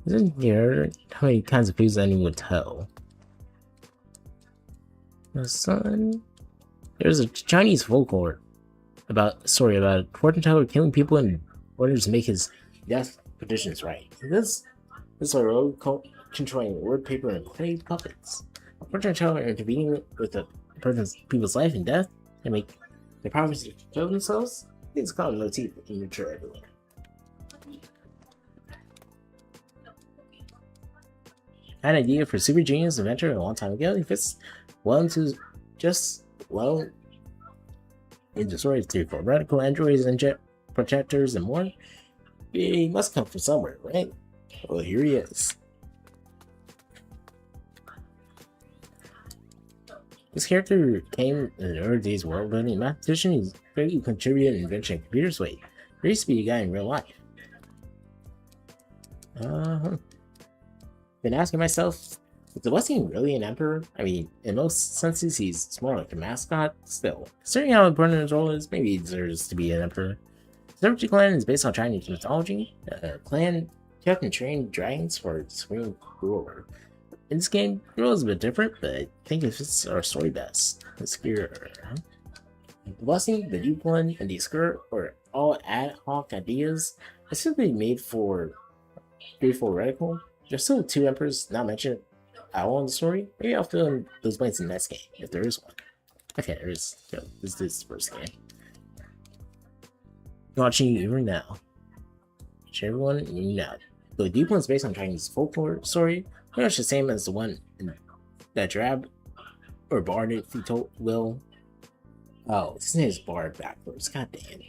Isn't here how many kinds of foods anyone would tell? My son. There's a Chinese folklore story about a fortune teller killing people in order to make his death predictions right. This is a road controlling word paper and clay puppets. A fortune teller intervening with a people's life and death and make their promises to kill themselves. It's called motif in mature everywhere. I had an idea for super genius adventure a long time ago. He fits well into into story of Threefold Recital, androids and jet protectors and more. He must come from somewhere, right? Well, here he is. This character came in the early days world building mathematician. He's very contributed in invention computers. Wait, there used to be a guy in real life. Been asking myself, is the Blessing really an emperor? I mean, in most senses, he's more like a mascot. Still, considering how important his role is, maybe he deserves to be an emperor. The Serpentine clan is based on Chinese mythology. Clan kept and trained dragons for supreme ruler. In this game, the role is a bit different, but I think it fits our story best. The Blessing, the Duke one, and the Skirt were all ad hoc ideas, specifically made for Threefold Recital. There's still 2 emperors not mentioned at all in the story. Maybe I'll fill in those blanks in the next game, if there is one. Okay, there is. This is the first game. Watching you even now. Should everyone know? The deep one's based on Chinese folklore story, pretty much the same as the one in that Drab or Bard, if you told Will. Oh, his name is Bard backwards. God damn it.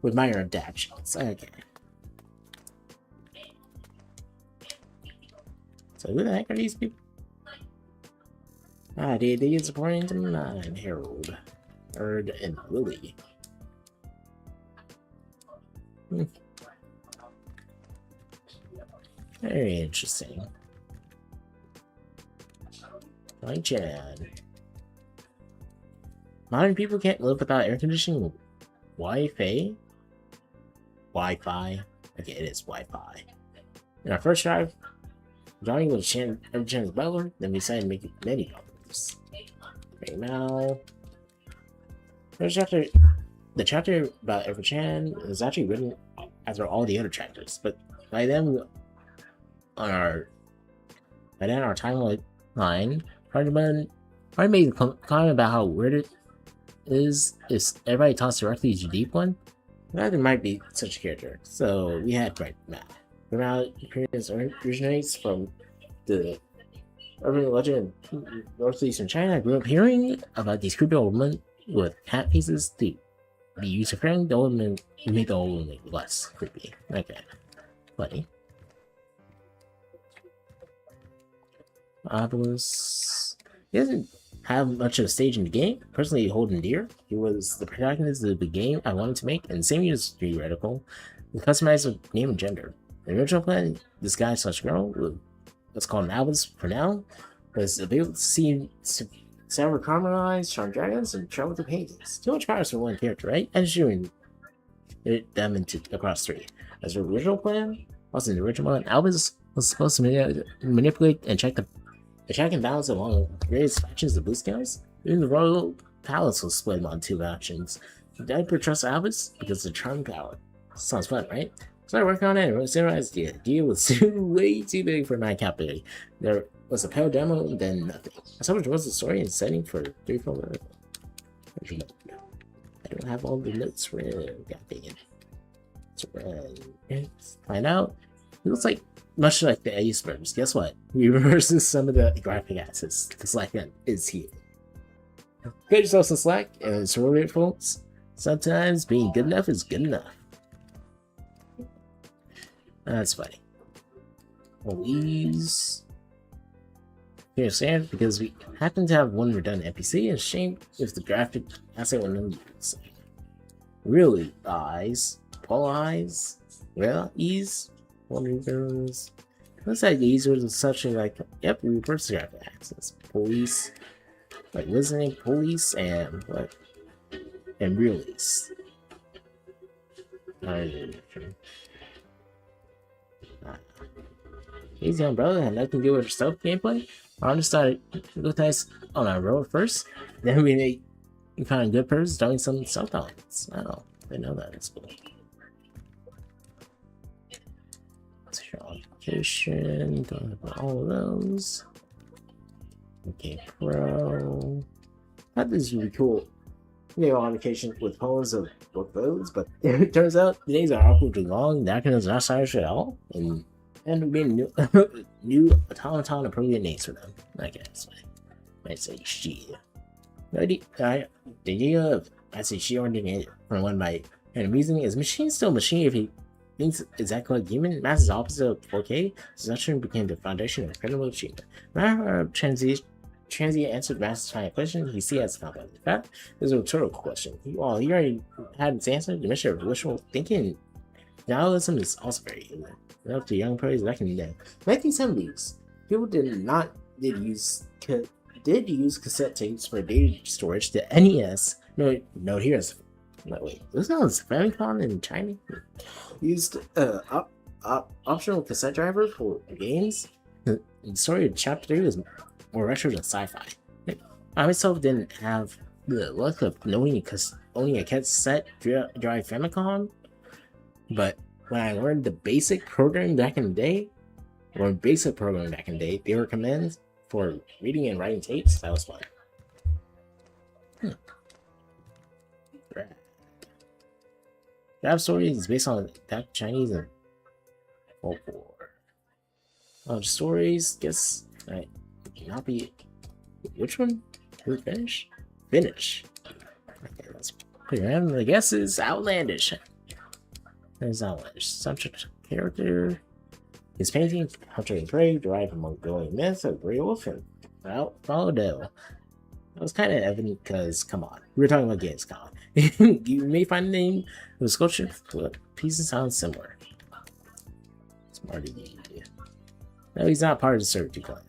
With minor adaptations. Okay. So who the heck are these people? Ah, D&D is according to mine. Harold, Erd, and Willie. Very interesting. Like Jan. Modern people can't live without air conditioning. Wi-Fi? Wi-Fi? Okay, it is Wi-Fi. In our first drive, Johnny was every chance butler, then we decided to make it many butlers. Right now, the chapter about Everchan is actually written after all the other chapters, but by then our timeline, Hardman made a comment about how weird it is if everybody talks directly to Deep One. That there might be such a character. So we had Right Now. Now appearance originates from the urban legend in northeastern China. I grew up hearing about these creepy old women with cat faces to be used to friend the old woman to make the old woman less creepy. Okay. Funny. He doesn't have much of a stage in the game. Personally, Holden Deer, he was the protagonist of the game I wanted to make, and same as theoretical, with customized name and gender. The original plan, this guy slash girl, let's call him Albus for now, was able to see several caramelized charm dragons and travel through paintings. Too much powers for one character, right? And shooting them into across three. As the original plan, also in the original one, Albus was supposed to manipulate and check and balance among various factions of Blue Scouts. Even the Royal Palace was split among two factions. Did I trust Albus? Because of the charm power. Sounds fun, right? Started working on it and realized the idea was way too big for my capability. There was a pale demo, then nothing. So much was the story and setting for Threefold Recital. I don't have all the notes read. God dang it. Let's find out. It looks like much like the icebergs. Guess what? We reverses some of the graphic assets. The Slack is here. Get yourself some Slack and sorority folks. Sometimes being good enough is good enough. That's funny. Please. Here, Sam, because we happen to have one redundant NPC, and shame if the graphic asset will not use. Really, eyes, Paul eyes, well, ease, wonders. Looks like these were such a like, yep, we reverse the graphic access. Police, like listening, police, and what? And release. Easy umbrella had nothing to do with stealth gameplay. Our artist started look nice on our road first, then we made kind of good purpose doing some stealth elements. Oh, I know that is cool. Application, don't have all of those. Okay, Pro. That is really cool. Application with poems of both those, but it turns out the days are awkwardly long, the acronyms are not stylish at all, and we made new automaton appropriate names for them. I guess. Might say she. The idea of I say she originated from one by and amusing is machine still machine if he thinks exactly like human. Mass is opposite of 4K. Succession became the foundation of incredible achievement. Matter Transient answered Master's final question. He sees as compound. In fact, there's a rhetorical question. He already had its answer. The mission of wishful thinking. Nihilism is also very human. Up to young players back in the 1970s, people did use cassette tapes for data storage. The NES, no, here's wait, this was Famicom in China. Used optional cassette driver for games. The story of Chapter 3 was more retro than sci-fi. I myself didn't have the luck of owning a cassette drive Famicom, but when I learned the basic programming back in the day, they recommend for reading and writing tapes. That was fun. Rap story is based on that Chinese and folklore. Stories, guess I cannot be. Which one? Who finish? Finish. Okay, let's put your hand. The guess is outlandish. There's outlandish. Subject character. His painting, Hunter and Prey, derived from Mongolian myths of Grey Wolf and Follow Devil. That was kind of evident because, come on, we were talking about Gamescom. You may find the name of the sculpture, but pieces sound similar. Smarty. No, he's not part of the Servitude clan.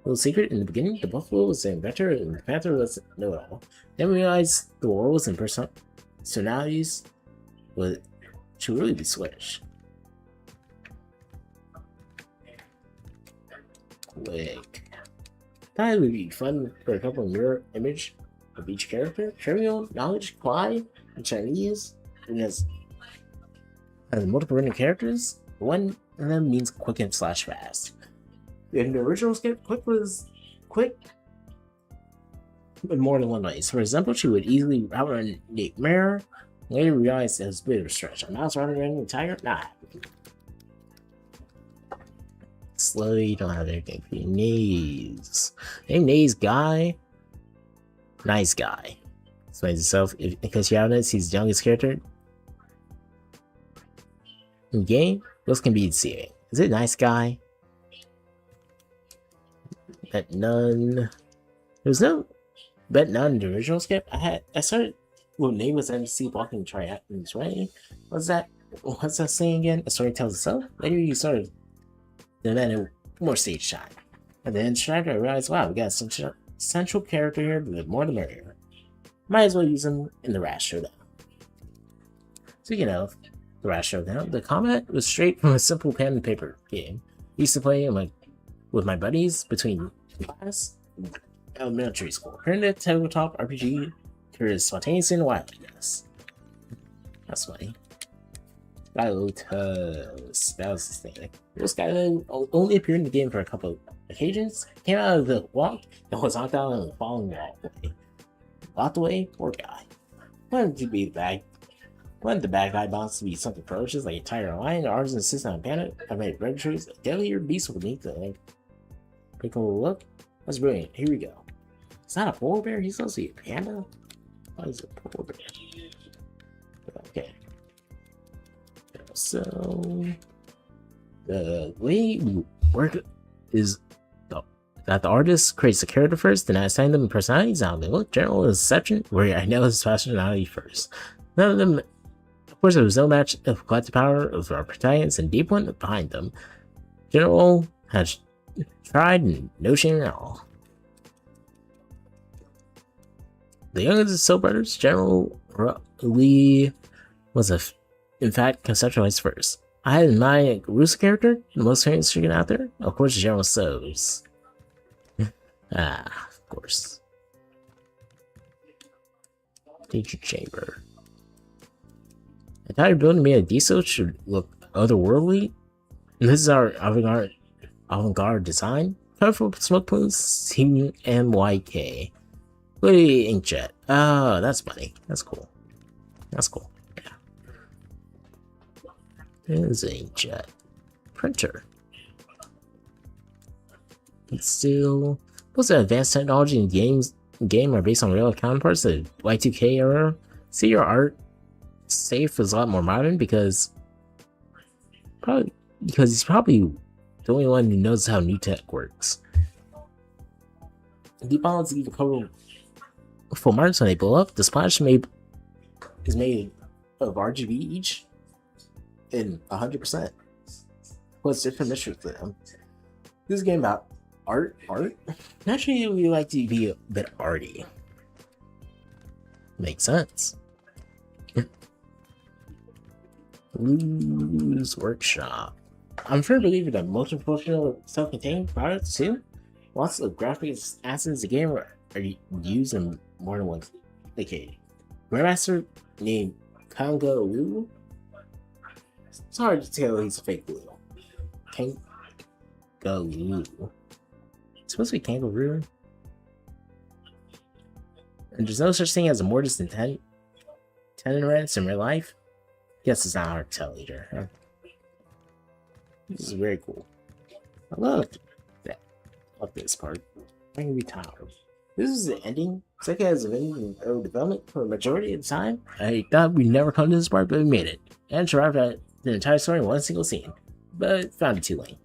Little secret, in the beginning, the buffalo was the inventor and the panther was know-it-all. Then we realized the roles and personalities should really be switched. Quick. Thought it would be fun for a couple of mirror image of each character. Trivial knowledge, Kwai, in Chinese, and has multiple running characters. One of them means quick and slash fast. In the original script, quick was quick in more than one way. So for example, she would easily outrun Nate Mare. Later realized it was a bit of a stretch. A mouse running around the tiger? Nah. Slowly, you don't have anything for you. Nays. Name Nays Guy. Nice guy. Explains himself. In case you haven't noticed, he's the youngest character in the game. Those can be deceiving. Is it nice guy? Bet none. There's no bet none in the original script. I started when name was MC blocking triathletes, right? What's that saying again? A story tells itself. Later you started demanding more stage time. And then Strider I realized, wow, we got a central character here, the more the merrier. Might as well use him in the Rash Showdown. Speaking of the Rash Showdown, the combat was straight from a simple pen and paper game. I used to play with my buddies between class and elementary school. Primitive tabletop RPG is spontaneous and wildness. That's funny. Skylotus. That was his thing. This guy only appeared in the game for a couple of occasions. Came out of the walk and was knocked out on the falling walkway. Locked away? Poor guy. Wanted to be the bad. Wanted the bad guy boss to be something ferocious like a tiger or lion. Ours insist on a panda. I made red trees. A deadlier beast would need to take a look. That's brilliant. Here we go. It's not a polar bear. He's supposed to be a panda. What is a polar bear? Okay. So the way we work is that the artist creates the character first, then I assign them personalities. Now they look general exception where I know his personality first. None of them, of course, there was no match of collective power of our protagonists and deep one behind them. General has tried and no shame at all. The youngest Soul Brothers, General Lee was in fact conceptualized first. I had in mind a Russo character, the most famous chicken out there. Of course, General So's. Of course. Teacher Chamber. I thought your building made a diesel should look otherworldly. And this is our avant-garde design. Colorful smoke plumes, CMYK. Woody inkjet. Oh, that's funny. That's cool. That's cool. Yeah. There's an inkjet. Printer. It's still. Most of the advanced technology in game are based on real counterparts of the Y2K era. See, your art safe is a lot more modern because he's probably the only one who knows how new tech works. Deep Balance even cover full marks when they blow up. The splash is made of RGB each in 100%. What's different mystery to them? This is a game about art. Naturally, we like to be a bit arty. Makes sense. Lou's Workshop. I'm a firm believer that multifunctional self-contained products too. Lots of graphics assets in the game are used in more than one decade. Grandmaster named Kanga Lu. It's hard to tell he's a fake Lu. Kangaroo. It's supposed to be kangaroo. And there's no such thing as a more distant tenants in real life? Guess it's not hard to tell either. Huh? This is very cool. I love that. I love this part. I'm gonna be tired. This is the ending. Sega has been in early development for the majority of the time. I thought we'd never come to this part, but we made it. And survived at the entire story in one single scene. But found it too late.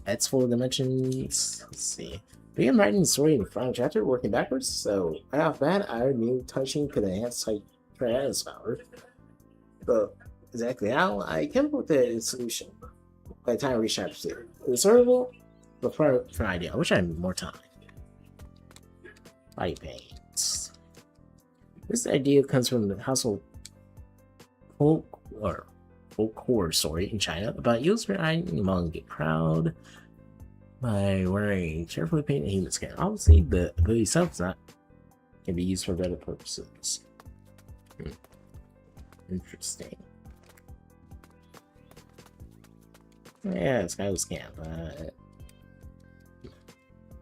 That's 4 dimensions. Let's see. Began writing the story in the final chapter, working backwards, so right off the bat, I knew touching could enhance type Triada's power. But exactly how, I came up with a solution by the time I reached chapter 2. It was horrible, but for an idea. I wish I had more time. Body pains. This idea comes from the household folk horror story in China about user hiding among a crowd by wearing carefully painted human skin. Obviously, the ability itself is not can be used for better purposes. Interesting. Yeah, it's kind of a scam, but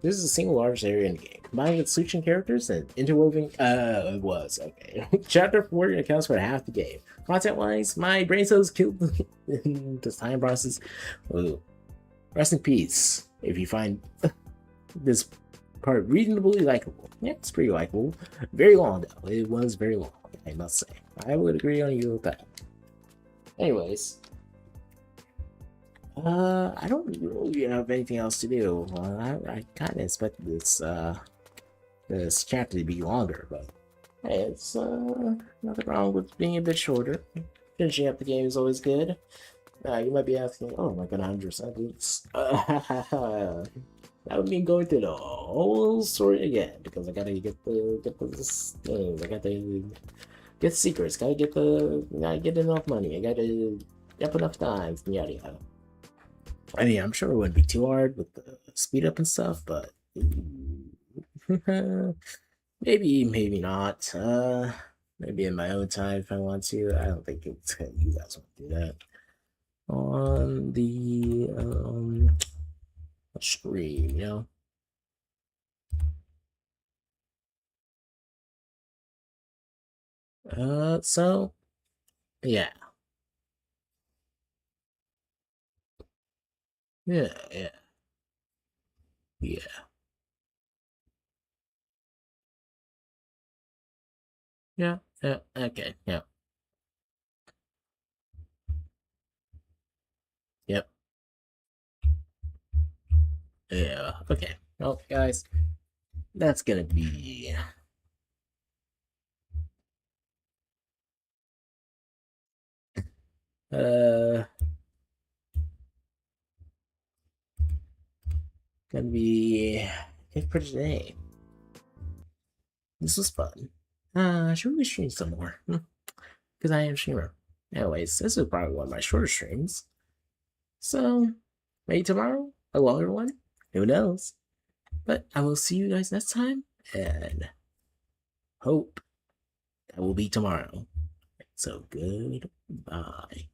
this is a single large area in the game. Combining its switching characters and interwoven. It was okay. Chapter 4 accounts for half the game. Content-wise, my brain cells killed in this time process. Ooh. Rest in peace. If you find this part reasonably likable. Yeah, it's pretty likable. Very long though. It was very long, I must say. I would agree on you with that. Anyways. I don't really have anything else to do. I kind of expected this chapter to be longer, but hey, it's nothing wrong with being a bit shorter. Finishing up the game is always good. You might be asking, oh my god, 100 seconds. That would mean going through the whole story again because I gotta get the things. I gotta get secrets. Gotta get enough money. I gotta get enough time. Yada yada. I mean, I'm sure it wouldn't be too hard with the speed up and stuff, but maybe not. Maybe in my own time if I want to. I don't think it's you guys want to do that on the screen, you know. So yeah, yeah, yeah, yeah, yeah, yeah. Okay, yeah, yep, yeah. Okay. Well, guys, that's gonna be uh gonna be it for today. This was fun. Should we stream some more? Because I am a streamer. Anyways, this is probably one of my shorter streams. So maybe tomorrow, a longer one. Who knows? But I will see you guys next time, and hope that will be tomorrow. So goodbye.